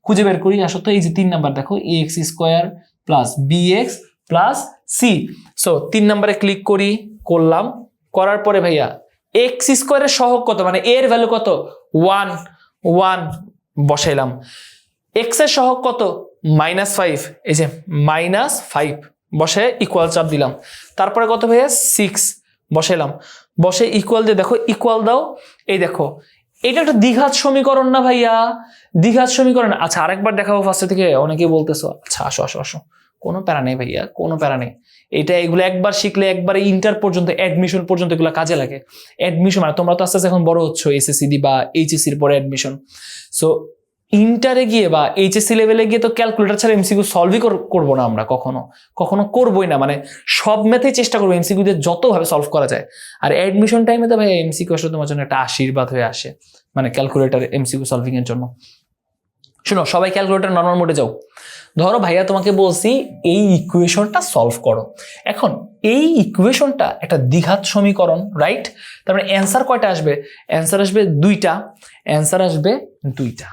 খুঁজে বের করি আসলে তো এই যে 3 নাম্বার দেখো ax² + bx + c সো 3 নম্বরে ক্লিক করলাম করার পরে ভাইয়া x² এর সহগ কত মানে এর ভ্যালু কত 1 বসাইলাম x এর সহগ কত -5 এই যে -5 বসে ইকুয়াল চাপ দিলাম তারপরে কত ভাইয়া 6 বসাইলাম বসে ইকুয়াল দিয়ে দেখো ইকুয়াল দাও এই দেখো এটা একটা দ্বিঘাত সমীকরণ না ভাইয়া দ্বিঘাত সমীকরণ আচ্ছা আরেকবার দেখাবো ফার্স্ট থেকে অনেকেই বলতেছো আচ্ছা আসো কোনো প্যারা নেই ভাইয়া কোনো প্যারা নেই এটা এগুলো একবার শিখলে একবার ইন্টার পর্যন্ত অ্যাডমিশন পর্যন্ত এগুলো কাজে লাগে অ্যাডমিশন মানে তোমরা তো আস্তে আস্তে এখন বড় হচ্ছ এসএসসি দি বা এইচএসসির পরে অ্যাডমিশন সো ইন্টারে গিয়ে বা এইচএসসি লেভেলে গিয়ে তো ক্যালকুলেটর ছাড়া এমসিকিউ সলভই করবো না আমরা কখনো করবোই না মানে সব ম্যাথেই চেষ্টা করবো এমসিকিউ দিয়ে যতভাবে সলভ করা যায় আর অ্যাডমিশন টাইমে তো ভাই এমসিকিউ আসলে তোমার জন্য একটা আশীর্বাদ হয়ে আসে মানে ক্যালকুলেটর এমসিকিউ সলভিং এর জন্য শুনো সবাই ক্যালকুলেটর নরমাল মোডে যাও ধরো ভাইয়া তোমাকে বলছি এই ইকুয়েশনটা সলভ করো এখন এই ইকুয়েশনটা একটা দ্বিঘাত সমীকরণ রাইট তারপরে অ্যান্সার কয়টা আসবে অ্যান্সার আসবে দুইটা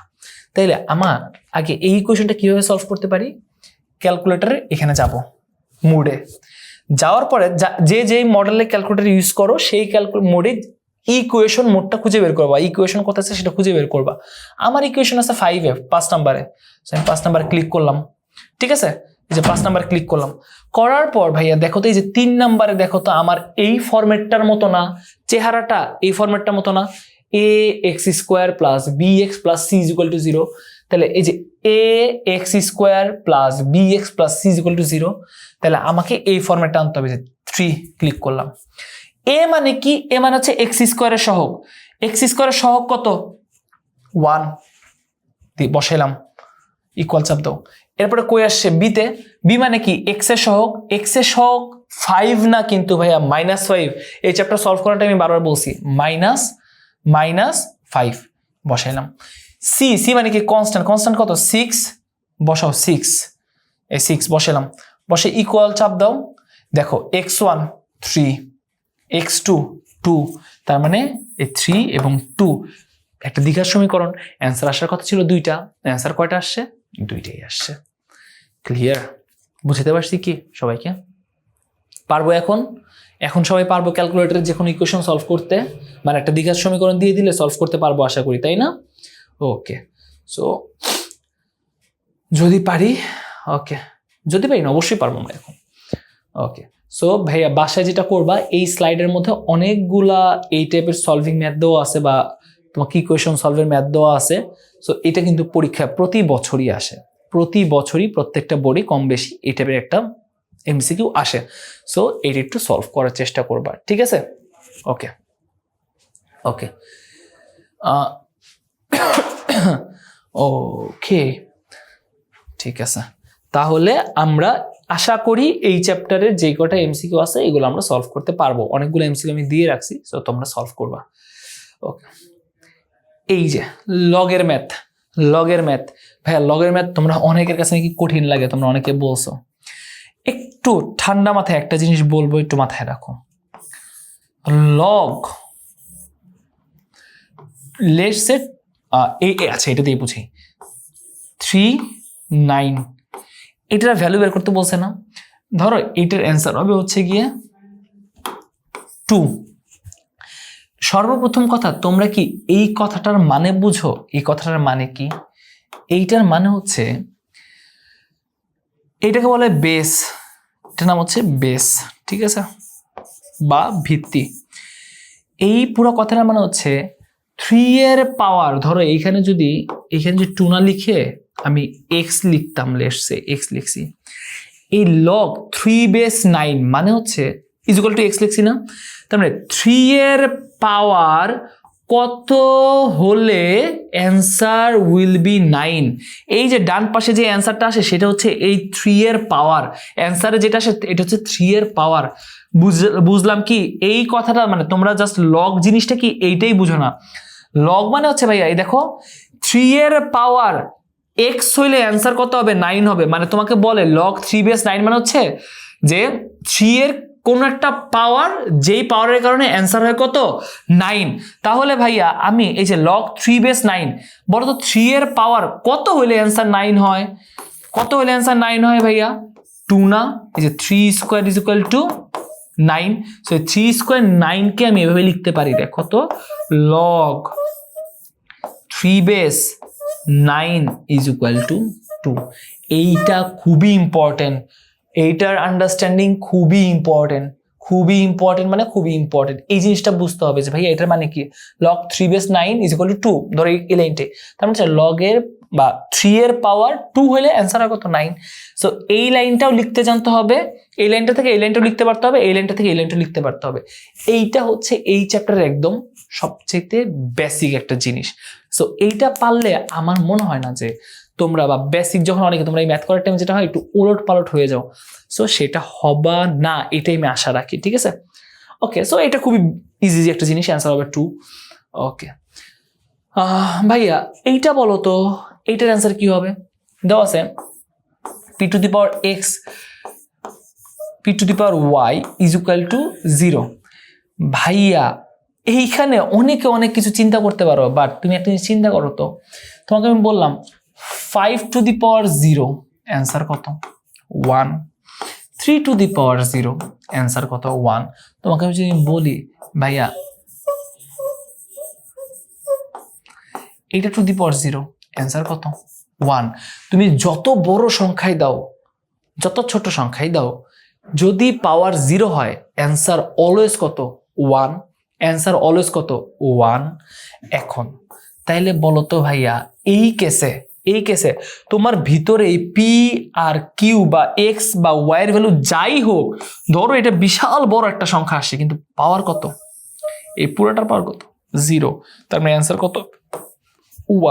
তাইলে আমার আগে এই ইকুয়েশনটা কিভাবে সলভ করতে পারি ক্যালকুলেটরে এখানে যাব মোডে যাওয়ার পরে যে মডেলের ক্যালকুলেটর ইউজ করো সেই মোডে ইকুয়েশন মোডটা খুঁজে বের করবা ইকুয়েশন কোথায় আছে সেটা খুঁজে বের করবা আমার ইকুয়েশন আছে 5 5 নম্বরে আমি 5 নম্বরে ক্লিক করলাম ঠিক আছে এই যে 5 নম্বরে ক্লিক করলাম করার পর ভাইয়া দেখো তো এই যে 3 নম্বরে দেখো তো আমার এই ফরম্যাটটার মতো না চেহারাটা এই ফরম্যাটটার মতো না ax² + bx + c = 0 তাহলে এই যে ax² + bx + c = 0 তাহলে আমাকে এই ফরম্যাটটা আনতে হবে যে 3 ক্লিক করলাম এ মানে কি এ মানে হচ্ছে x² এর সহগ x² এর সহগ কত 1 বসাইলাম ইকুয়াল চাপ দাও এরপরে কই আসছে বিতে বি মানে কি x এর সহগ 5 না কিন্তু ভাইয়া -5 এই চ্যাপ্টার সলভ করার টাইম আমি বারবার বলছি -5 বসাইলাম সি মানে কি কনস্ট্যান্ট কত 6 বসাও 6 এই 6 বসাইলাম বসে ইকুয়াল চাপ দাও দেখো x1 3 x2 2 তার মানে এই 3 এবং 2 একটা দ্বিঘাত সমীকরণ অ্যান্সার আসার কথা ছিল দুইটা অ্যান্সার কয়টা আসছে দুইটাই আসছে ক্লিয়ার বুঝতে পারছি কি সবাইকে পারবো এখন সবাই পারবো ক্যালকুলেটরে যে কোনো ইকুয়েশন সলভ করতে মানে একটা দ্বিঘাত সমীকরণ দিয়ে দিলে সলভ করতে পারবো আশা করি তাই না ওকে সো যদি পারি না অবশ্যই পারবো আমরা এখন ওকে সো ভাইয়া বাসায় যেটা করবা এই স্লাইডের মধ্যে অনেকগুলা এই টাইপের সলভিং ম্যাথ দেওয়া আছে বা তোমাকে ইকুয়েশন সলভের ম্যাথ দেওয়া আছে সো এটা কিন্তু পরীক্ষায় প্রতি বছরই আসে প্রত্যেকটা বোর্ডে কম বেশি এই টাইপের একটা এমসিকিউ আসে সো এটা একটু সলভ করার চেষ্টা করবা ঠিক আছে ওকে ওকে ঠিক আছে তাহলে আমরা আশা করি এই চ্যাপ্টারের যে কটা এমসিকিউ আছে এগুলো আমরা সলভ করতে পারবো অনেকগুলো এমসিকিউ আমি দিয়ে রাখছি সো তোমরা সলভ করবা ওকে এই যে লগের ম্যাথ ভাইয়া লগের ম্যাথ তোমরা অনেকের কাছে নাকি কঠিন লাগে তোমরা অনেকে বলছো একটু ঠান্ডা মাথায় একটা জিনিস বলবো একটু মাথায় রাখো লগ লেটস সে আচ্ছা এটা দিয়ে বুঝি 3 9 এটার ভ্যালু বের করতে বলছে না, ধরো এটার অ্যান্সার হবে হচ্ছে গিয়ে 2। সর্বপ্রথম কথা, তোমরা কি এই কথাটার মানে বুঝো? এই কথাটার মানে কি? এইটার মানে হচ্ছে এটাকে বলে বেস, এটার নাম হচ্ছে বেস, ঠিক আছে, বা ভিত্তি। এই পুরো কথাটার মানে হচ্ছে 3 এর পাওয়ার, ধরো এইখানে যদি এখানে যে 2 না লিখে আমি x লিখতাম, লেটসে x লিখছি, এই লগ 3 বেস 9 মানে হচ্ছে ইকুয়াল টু x লিখছি না, তার মানে 3 এর পাওয়ার কত হলে অ্যান্সার উইল বি 9। এই যে ডান পাশে যে অ্যান্সারটা আসে সেটা হচ্ছে এই 3 এর পাওয়ার, অ্যান্সারে যেটা আসে এটা হচ্ছে 3 এর পাওয়ার। বুঝলাম কি এই কথাটা? মানে তোমরা জাস্ট লগ জিনিসটা কি এইটাই বুঝো না। লগ মানে হচ্ছে ভাইয়া এই দেখো 3 এর পাওয়ার x হইলে অ্যান্সার কত হবে? 9 হবে। মানে তোমাকে বলে লগ 3 বেস 9 মানে হচ্ছে যে 3 এর কোন একটা পাওয়ার, যেই পাওয়ারের কারণে অ্যান্সার হয় কত? 9। তাহলে ভাইয়া আমি এই যে লগ 3 বেস 9, বলো তো 3 এর পাওয়ার কত হইলে অ্যান্সার 9 হয়? কত হইলে অ্যান্সার 9 হয় ভাইয়া? 2 না? এই যে 3 square is equal two 9। So 3 square 9 কে আমি এভাবে লিখতে পারি, দেখো তো, log 3 base 9 is equal two 2। এইটা খুবই ইম্পর্টেন্ট, এইটার আন্ডারস্ট্যান্ডিং খুবই ইম্পর্টেন্ট, খুবই ইম্পর্টেন্ট, মানে খুবই ইম্পর্টেন্ট। এই জিনিসটা বুঝতে হবে যে ভাইয়া এটার মানে কি, log 3 base 9 is equal two 2, ধরো এই লাইনটে, তার মানে লগের বা 3 এর পাওয়ার 2 হলে অ্যান্সার হয় কত? 9। সো এই লাইনটাও লিখতে জানতে হবে, এই লাইনটা থেকে এই লাইনটাও লিখতে পারতে হবে, এই লাইনটা থেকে এই লাইনটাও লিখতে পারতে হবে। এইটা হচ্ছে এই চ্যাপ্টারের একদম সবচেয়ে বেসিক একটা জিনিস। সো এইটা পারলে আমার মনে হয় না যে তোমরা, বা বেসিক যখন অনেকে তোমরা এই ম্যাথ করার টাইম যেটা হয় একটু উলট পালট হয়ে যাও, সো সেটা হবা না, এটাই আমি আশা রাখি, ঠিক আছে? ওকে, সো এটা খুবই ইজি একটা জিনিস, অ্যান্সার হবে 2। ওকে ভাইয়া এইটা বলো তো, এইটার অ্যান্সার কি হবে? দেওয়া আছে p to the power x p to the power y is equal two 0। ভাইয়া এইখানে অনেকে অনেক কিছু চিন্তা করতে পারো, বাট তুমি একটা জিনিস চিন্তা করো তো, তোমাকে আমি বললাম 5 টু দি পাওয়ার 0 অ্যান্সার কত? 1। 3 টু দি পাওয়ার 0 অ্যান্সার কত? 1। তোমাকে আমি যদি বলি ভাইয়া এইটা টু দি পাওয়ার 0 অ্যান্সার কত? 1। তুমি যত বড় সংখ্যায় দাও, যত ছোট সংখ্যায় দাও, যদি পাওয়ার 0 হয় অ্যান্সার অলওয়েজ কত? 1। অ্যান্সার অলওয়েজ কত? 1। এখন তাইলে বলো তো ভাইয়া এই কেসে তোমার ভিতরে পি আর কিউ বা এক্স বা ওয়াই এর ভ্যালু যাই হোক, ধরো এটা বিশাল বড় একটা সংখ্যা আসে, কিন্তু পাওয়ার কত? এই পুরোটার পাওয়ার কত? 0। তার মানে অ্যান্সার কত?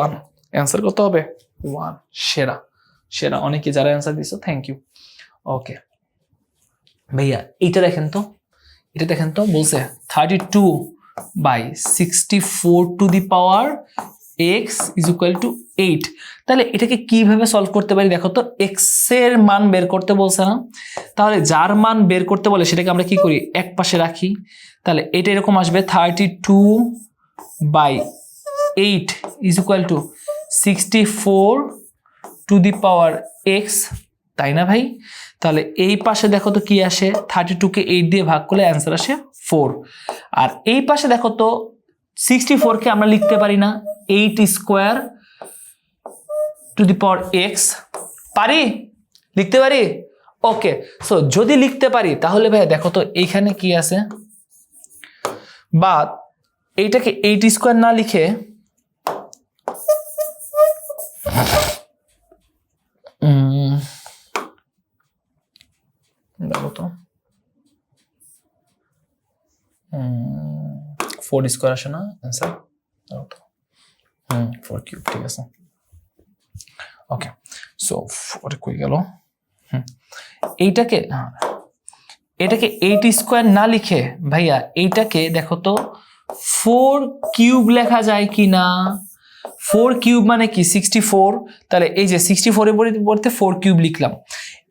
1। অ্যান্সার কত হবে? 1। সেরা অনেকে যারা অ্যান্সার দিছো, থ্যাংক ইউ। ওকে ভাইয়া এটা দেখেন তো, বলছে 32/64 two the power x is equal two 8। তাহলে এটাকে কিভাবে সলভ করতে পারি? দেখো তো, x এর মান বের করতে বলছে না, তাহলে যার মান বের করতে বলে সেটাকে আমরা কি করি? এক পাশে রাখি। তাহলে এটা এরকম আসবে 32/8 is equal two 64 two the power x, তাই না ভাই? তাহলে এই পাশে দেখো তো কি আসে, 32 কে 8 দিয়ে ভাগ করলে অ্যান্সার আসে 4। আর এই পাশে দেখো তো 64 কে আমরা লিখতে পারি না 8 square two the power x, লিখতে পারি? ওকে, সো যদি লিখতে পারি তাহলে ভাই দেখো তো এইখানে কি আছে, বা এইটাকে 8 স্কোয়ার না লিখে দেখো তো 4 স্কোয়ার আসে না অ্যান্সার? 4 কিউব, ঠিক আছে। ওকে, সো 4 কই গেল? এটাকে 8 স্কোয়ার না লিখে ভাইয়া এইটাকে দেখো তো 4 কিউব লেখা যায় কি না? 4 কিউব মানে কি? 64। তাহলে এই যে 64 এর পরিবর্তে 4 কিউব লিখলাম।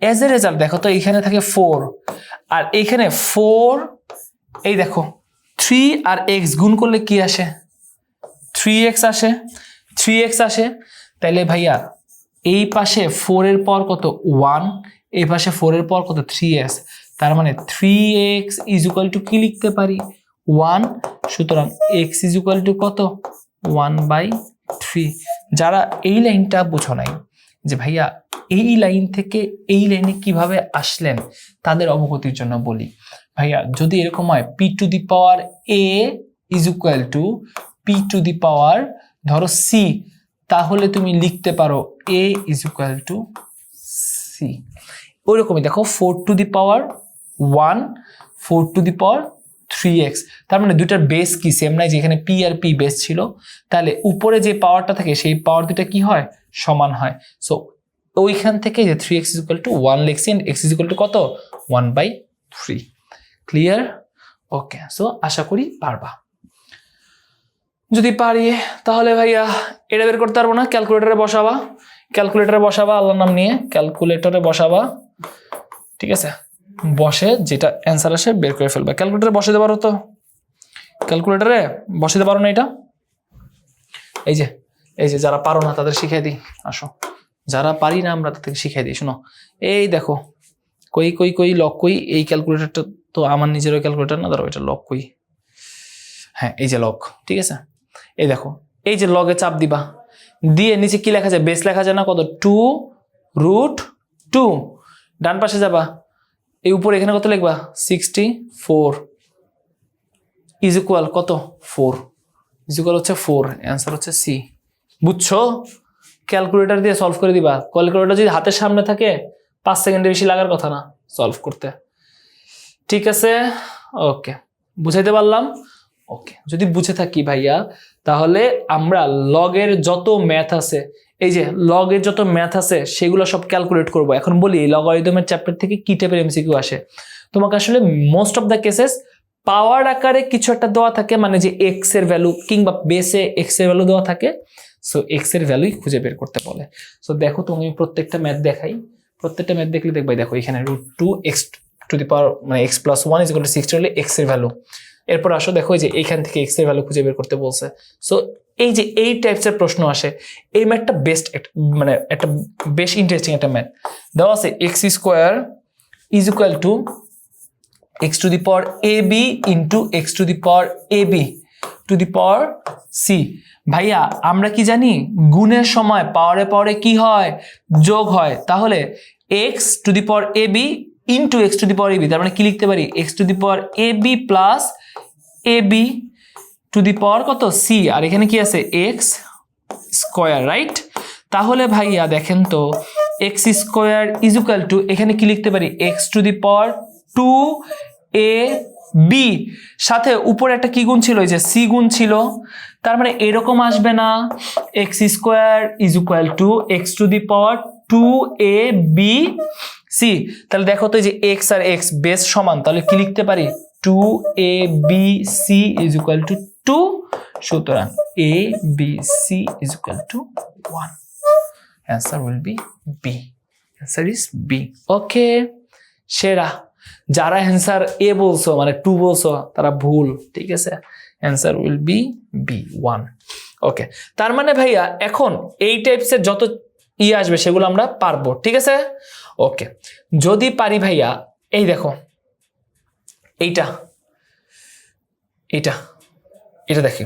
এজ এ রেজাল্ট দেখো তো এইখানে থাকে 4, আর এইখানে 4, এই দেখো 3 আর x গুণ করলে কি আসে? 3x আসে। 3x আসে, তাইলে ভাইয়া এই পাশে 4 এর পাওয়ার কত 1, এই পাশে 4 এর পাওয়ার কত 3x, তার মানে 3x ইজ ইকুয়াল টু কি লিখতে পারি 1, সুতরাং x ইজ ইকুয়াল টু কত 1/3। যারা এই লাইনটা বুঝো নাই যে ভাইয়া এই লাইন থেকে এই লাইনে কিভাবে আসলেন, তাদের অবগতির জন্য বলি ভাইয়া, যদি এরকম হয় p to the power a is equal to p to the power ধরো c, তাহলে তুমি লিখতে পারো a is equal to c। ওইরকমই দেখো 4 two the power 1, 4 two the power 3x, তার মানে দুইটার বেস কি সেম নাই, যেখানে p আর p বেস ছিল, তাহলে উপরে যে পাওয়ারটা থাকে সেই পাওয়ার দুটা কি হয় সমান হয়। সো ওইখান থেকে যে 3x ইজ ইকুয়াল টু 1 লিখছি, x ইজ ইকুয়াল টু কত 1/3। ক্লিয়ার? ওকে, সো আশা করি পারবা। যদি পারি তাহলে ভাইয়া এটা বের করতে পারবো না, ক্যালকুলেটরে বসাবা, ক্যালকুলেটরে বসাবা, আল্লাহর নাম নিয়ে ক্যালকুলেটরে বসাবা, ঠিক আছে? বসে যেটা অ্যান্সার আসে বের করে ফেলবা। ক্যালকুলেটরে বসাতে পারো তো? ক্যালকুলেটরে বসাতে পারো না এটা? এই যে যারা পারো না তাদের শিখিয়ে দিই, আসো। যারা পারি না আমরা তাদেরকে শিখিয়ে দিই। শোনো, এই দেখো কই লক কই, এই ক্যালকুলেটরটা তো আমার নিজেরও ক্যালকুলেটর না, ধরো এটা লক কই, হ্যাঁ এই যে লক, ঠিক আছে? এই দেখো, এই যে লগে চাপ দিবা, দিয়ে নিচে কি লেখা যায়, বেস লেখা যায় না কত 2√2, ডান পাশে যাবা, এই উপরে এখানে কত লিখবা 64 ইজ ইকুয়াল কত 4, ইজ ইকুয়াল হচ্ছে 4, অ্যান্সার হচ্ছে সি। বুঝছো? ক্যালকুলেটর দিয়ে সলভ করে দিবা। ক্যালকুলেটর যদি হাতের সামনে থাকে 5 সেকেন্ডের বেশি লাগার কথা না সলভ করতে, ঠিক আছে? ওকে, বুঝাইতে পারলাম? ওকে, যদি বুঝে থাকি ভাইয়া, তাহলে আমরা লগের যত ম্যাথ আছে, এই যে লগের যত ম্যাথ আছে সেগুলো সব ক্যালকুলেট করব। এখন বলি লগারিদমের চ্যাপ্টার থেকে কি টাইপের এমসিকিউ আসে। তোমাকে আসলে মোস্ট অফ দ্য কেসেস পাওয়ার আকারে কিছু একটা দেওয়া থাকে, মানে যে এক্স এর ভ্যালু কিংবা বেসে এক্স এর ভ্যালু দেওয়া থাকে, সো এক্স এর ভ্যালুই খুঁজে বের করতে বলে। সো দেখো তুমি প্রত্যেকটা ম্যাথ দেখাই, প্রত্যেকটা ম্যাথ দেখলে দেখবাই, দেখো এখানে √2x টু দি পাওয়ার মানে x + 1 = 60 হলে এক্স এর ভ্যালু। এরপর আসো দেখো যে এইখান থেকে এক্স এর ভ্যালু খুঁজে বের করতে বলছে। সো এই যে এই টাইপসের প্রশ্ন আসে, এই ম্যাথটা বেস্ট, মানে একটা বেশ ইন্টারেস্টিং একটা ম্যাথ। দেওয়া আছে x² is equal two x to the power ab into x to the power ab to the power c। ভাইয়া আমরা কি জানি গুণের সময় পাওয়ারে কি হয়, যোগ হয়। তাহলে x to the power ab into x to the power ab, তার মানে কি লিখতে পারি x to the power ab plus ab to the power কত c, আর এখানে কি আছে x², রাইট? তাহলে ভাইয়া দেখেন তো x² ইজ ইকুয়াল টু, এখানে কি লিখতে পারি x to the power 2ab, সাথে উপরে একটা কি গুণ ছিল, এই যে c গুণ ছিল। তার মানে এরকম আসবে না x² is equal two x to the power 2abc। তাহলে দেখো তো এই যে x আর x বেস সমান, তাহলে কি লিখতে পারি 2abc ইজ ইকুয়াল টু 2, সুতরাং abc is equal to 1। Answer will be B, answer is B. Okay, সেরা। যারা অ্যান্সার এ বলছো মানে 2 বলছো তারা ভুল, ঠিক আছে? Answer will be B 1। Okay, তার মানে ভাইয়া এখন এই টাইপসের যত আসবে সেগুলো আমরা পারবো, ঠিক আছে? ওকে, যদি পারি ভাইয়া, এই দেখো এটা দেখি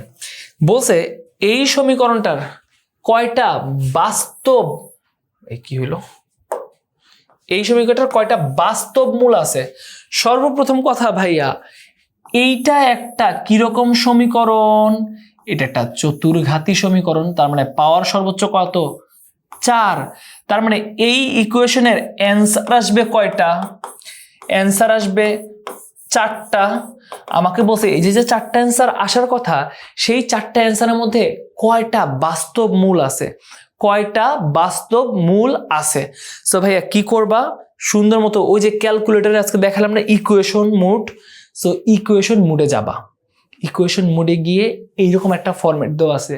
বলছে এই সমীকরণটার কয়টা বাস্তব, কি হইলো, এই সমীকরণটার কয়টা বাস্তব মূল আছে। সর্বপ্রথম কথা ভাইয়া, এইটা একটা কিরকম সমীকরণ, এটা একটা চতুর্ঘাতী সমীকরণ, তার মানে পাওয়ার সর্বোচ্চ কত 4। তার মানে এই ইকুয়েশনের অ্যান্সার আসবে কয়টা, অ্যান্সার আসবে 4টা। আমাকে বলছে এই যে 4টা অ্যান্সার আসার কথা, সেই 4টা অ্যান্সারের মধ্যে কয়টা বাস্তব মূল আছে, কয়টা বাস্তব মূল আছে। সো ভাইয়া কি করবা, সুন্দর মতো ওই যে ক্যালকুলেটরে আজকে দেখালাম না ইকুয়েশন মোড, সো ইকুয়েশন মোডে যাবা। ইকুয়েশন মোডে গিয়ে এইরকম একটা ফরম্যাট দেওয়া আছে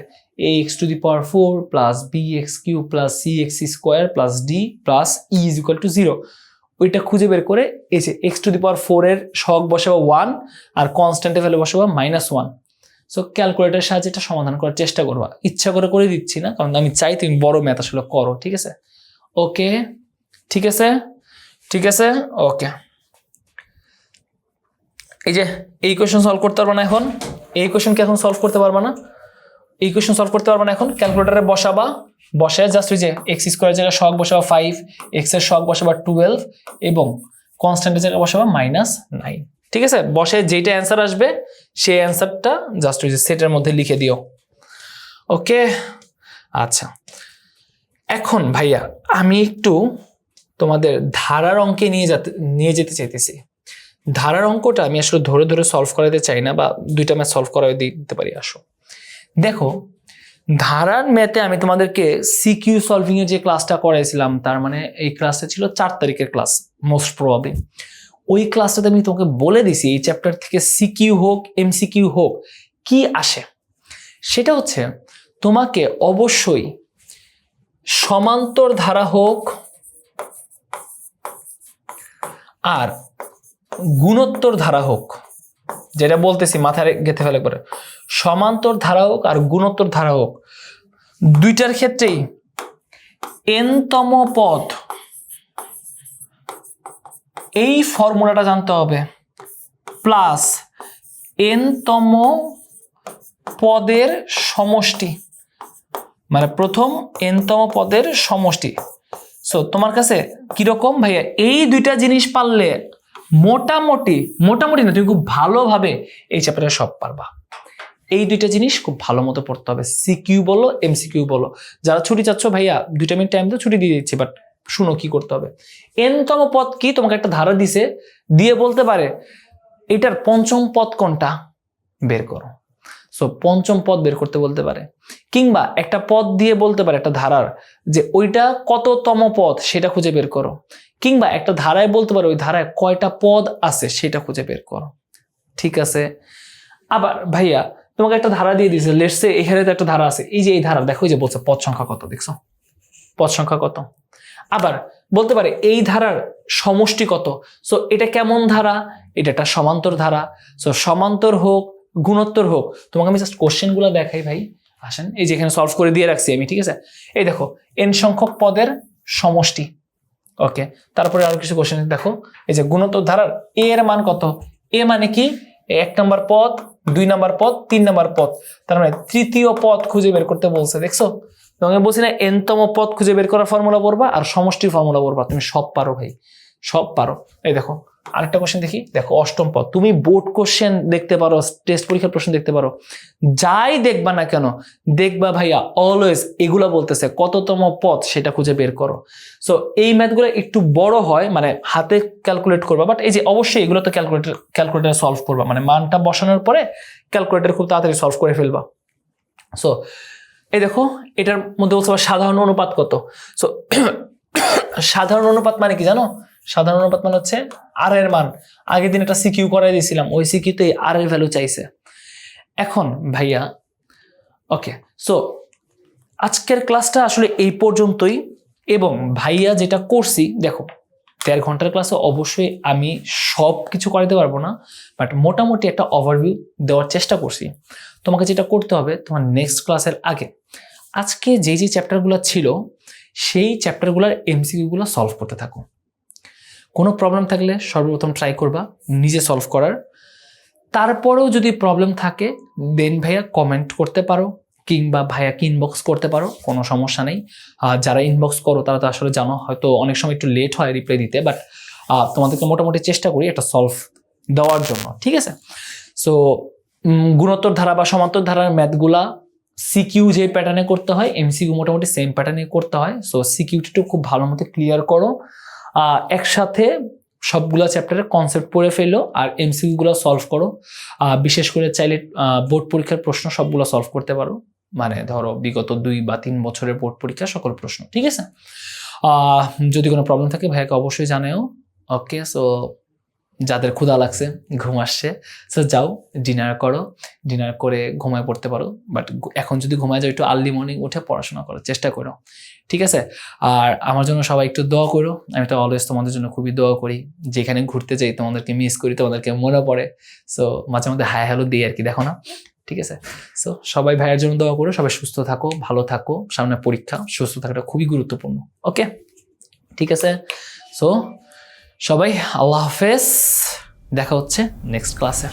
ax two the power 4 plus bx³ plus cx² plus d plus e is equal two 0। ওইটা খুঁজে বের করে এই যে x টু দি পাওয়ার 4 এর সহগ বসাবো 1 আর কনস্ট্যান্টের ভ্যালু বসাবো -1। সো ক্যালকুলেটরের সাহায্যে এটা সমাধান করার চেষ্টা করবা, ইচ্ছা করে দিচ্ছি না, কারণ আমি চাই তুমি বড় ম্যাথ আসলে করো, ঠিক আছে? ওকে, ঠিক আছে, ঠিক আছে, ওকে। এই যে এই কোয়েশ্চেন সলভ করতে পারবা না এখন, এই কোয়েশ্চেন কি এখন সলভ করতে পারবা না, এই কোয়েশ্চেন সলভ করতে পারবা না এখন। ক্যালকুলেটরে বসাবা, বসে জাস্ট ওই যে এক্স স্কোয়ারের জায়গায় শক বসাবা 5, এক্স এর শক বসাবা 12 এবং কনস্ট্যান্টের জায়গায় বসাবা -9, ঠিক আছে? বসে যেটা অ্যান্সার আসবে সেই অ্যান্সারটা জাস্ট ওই যে সেটের মধ্যে লিখে দিও। ওকে, আচ্ছা। এখন ভাইয়া আমি একটু তোমাদের ধারার অঙ্কে নিয়ে যেতে চাইতেছি। ধারার অঙ্কটা আমি আসলে ধরে ধরে সলভ করাতে চাই না, বা দুইটা ম্যাথ সলভ করাতে দিতে পারি। আসো দেখো, ধারার ম্যাথে আমি তোমাদেরকে সিকিউ সলভিং এর যে ক্লাসটা করাইছিলাম, তার মানে এই ক্লাসটা ছিল 4 তারিখের ক্লাস মোস্ট প্রবাবলি। ওই ক্লাসটাতে আমি তোমাকে বলে দিছি এই চ্যাপ্টার থেকে সিকিউ হোক এমসিকিউ হোক কি আসে। সেটা হচ্ছে তোমাকে অবশ্যই সমান্তর ধারা হোক আর গুণোত্তর ধারা হোক, যেটা বলতেছি মাথায় গেঁথে ফেলে করে, সমান্তর ধারা হোক আর গুণোত্তর ধারা হোক, দুইটার ক্ষেত্রেই n-তম পদ, এই ফর্মুলাটা জানতে হবে, প্লাস n-তম পদের সমষ্টি, মানে প্রথম n-তম পদের সমষ্টি। সো তোমার কাছে কিরকম ভাইয়া এই দুইটা জিনিস পারলে মোটামুটি না, তুমি খুব ভালোভাবে এই চ্যাপ্টারে সব পারবা। এই দুইটা জিনিস খুব ভালো মতো পড়তে হবে, সিকিউ বলো এমসিকিউ বলো। যারা ছুটি চাচ্ছ ভাইয়া 2 মিনিট টাইম তো ছুটি দিয়ে দিচ্ছি, বাট শুনো কি করতে হবে। n-তম পদ কি, তোমাকে একটা ধারা দিছে, দিয়ে বলতে পারে এটার পঞ্চম পদ কোনটা বের করো। সো পঞ্চম পদ বের করতে বলতে পারে, কিংবা একটা পদ দিয়ে বলতে পারে একটা ধারার যে ওইটা কততম পদ সেটা খুঁজে বের করো, কিংবা একটা ধারায় বলতে পারে ওই ধারায় কয়টা পদ আছে সেটা খুঁজে বের করো, ঠিক আছে? আবার ভাইয়া তোমাকে একটা ধারা দিয়ে দিয়েছে, লেটস সে এখানে তো একটা ধারা আছে, এই যে এই ধারা দেখো, এই যে বলছে পদ সংখ্যা কত, দেখছো পদ সংখ্যা কত। আবার বলতে পারে এই ধারার সমষ্টি কত। সো এটা কেমন ধারা, এটা একটা সমান্তর ধারা। সো সমান্তর হোক গুণোত্তর হোক, তোমাকে আমি জাস্ট কোশ্চেনগুলো দেখাই ভাই, আসেন এই যে এখানে সলভ করে দিয়ে রাখছি আমি, ঠিক আছে? এই দেখো n সংখ্যক পদের সমষ্টি, ওকে। তারপরে আরো কিছু কোশ্চেন দেখো, এই যে গুণোত্তর ধারার a এর মান কত, a মানে কি 1 নম্বর পদ, 2 নম্বর পদ, 3 নম্বর পদ, তার মানে তৃতীয় পদ খুঁজে বের করতে বলছে, দেখছো? তোমাকে বলছি না n-তম পদ খুঁজে বের করার ফর্মুলা পড়বা আর সমষ্টির ফর্মুলা পড়বা, তুমি সব পারো ভাই, সব পারো। এই দেখো আরেকটা কোশ্চেন দেখি, দেখো অষ্টম পদ, তুমি বোর্ড কোশ্চেন দেখতে পারো, টেস্ট পরীক্ষার প্রশ্ন দেখতে পারো, যাই দেখবা না কেন দেখবা ভাইয়া অলওয়েজ এগুলা বলতেছে কততম পদ সেটা খুঁজে বের করো। সো এই ম্যাথগুলো একটু বড় হয়, মানে হাতে ক্যালকুলেট করবা, বাট এই যে অবশ্যই এগুলো তো ক্যালকুলেটর সলভ করবা, মানে মানটা বসানোর পরে ক্যালকুলেটর খুব তাড়াতাড়ি সলভ করে ফেলবা। সো এই দেখো এটার মধ্যে বলছে সাধারণ অনুপাত কত। সো সাধারণ অনুপাত মানে কি জানো? সাধারণ অনুপাত মানে হচ্ছে আর এর মান, আগের দিন একটা সিকিউ করাই দিয়েছিলাম, ওই সিকিউতে আর এর ভ্যালু চাইছে। এখন ভাইয়া ওকে, সো আজকের ক্লাসটা আসলে এই পর্যন্তই, এবং ভাইয়া যেটা করছি দেখো 1.5 ঘন্টার ক্লাসে অবশ্যই আমি সব কিছু করাতে পারবো না, বাট মোটামুটি একটা ওভারভিউ দেওয়ার চেষ্টা করছি। তোমাকে যেটা করতে হবে, তোমার নেক্সট ক্লাসের আগে আজকে যে চ্যাপ্টারগুলো ছিল সেই চ্যাপ্টারগুলোর এমসিকিউগুলো সলভ করতে থাকো। কোনো প্রবলেম থাকলে সর্বপ্রথম ট্রাই করবা নিজে সলভ করার, তারপরেও যদি প্রবলেম থাকে দেন ভাইয়া কমেন্ট করতে পারো, কিংবা ভাইয়াকে ইনবক্স করতে পারো, কোনো সমস্যা নেই। যারা ইনবক্স করো তারা তো আসলে জানো হয়তো অনেক সময় একটু লেট হয় রিপ্লাই দিতে, বাট তোমাদেরকে মোটামুটি চেষ্টা করি একটা সলভ দেওয়ার জন্য, ঠিক আছে? সো গুণোত্তর ধারা বা সমান্তর ধারার ম্যাথগুলা সিকিউ যে প্যাটার্নে করতে হয় এমসিকিউ মোটামুটি সেম প্যাটার্নে করতে হয়। সো সিকিউটিটা খুব ভালো মতো ক্লিয়ার করো, একসাথে সবগুলা চ্যাপ্টারের কনসেপ্ট পড়ে ফেলো আর এমসিকিউ গুলো সলভ করো। বিশেষ করে চাইলে বোর্ড পরীক্ষার প্রশ্ন সবগুলো সলভ করতে পারো, মানে ধরো বিগত 2 বা 3 বছরের বোর্ড পরীক্ষা সকল প্রশ্ন, ঠিক আছে? যদি কোনো প্রবলেম থাকে ভাইয়াকে অবশ্যই জানাও। ওকে, সো যাদের ক্ষুধা লাগছে ঘুম আসছে, সো যাও ডিনার করো, ডিনার করে ঘুমায় পড়তে পারো, বাট এখন যদি ঘুমায় যাও একটু আর্লি মর্নিং উঠে পড়াশোনা করার চেষ্টা করো, ঠিক আছে? আর আমার জন্য সবাই একটু দোয়া করো, আমি তো অলওয়েজ তোমাদের জন্য খুবই দোয়া করি, যেখানে ঘুরতে যাই তোমাদেরকে মিস করি, তোমাদেরকে মনে পড়ে, সো মাঝে মধ্যে হাই হ্যালো দিই আর কি, দেখো না? ঠিক আছে? সো সবাই ভাইয়ের জন্য দোয়া করো, সবাই সুস্থ থাকো, ভালো থাকো, সামনে পরীক্ষা, সুস্থ থাকাটা খুবই গুরুত্বপূর্ণ। ওকে, ঠিক আছে। সো সবাই আল্লাহ হাফেজ, দেখা হচ্ছে নেক্সট ক্লাসে।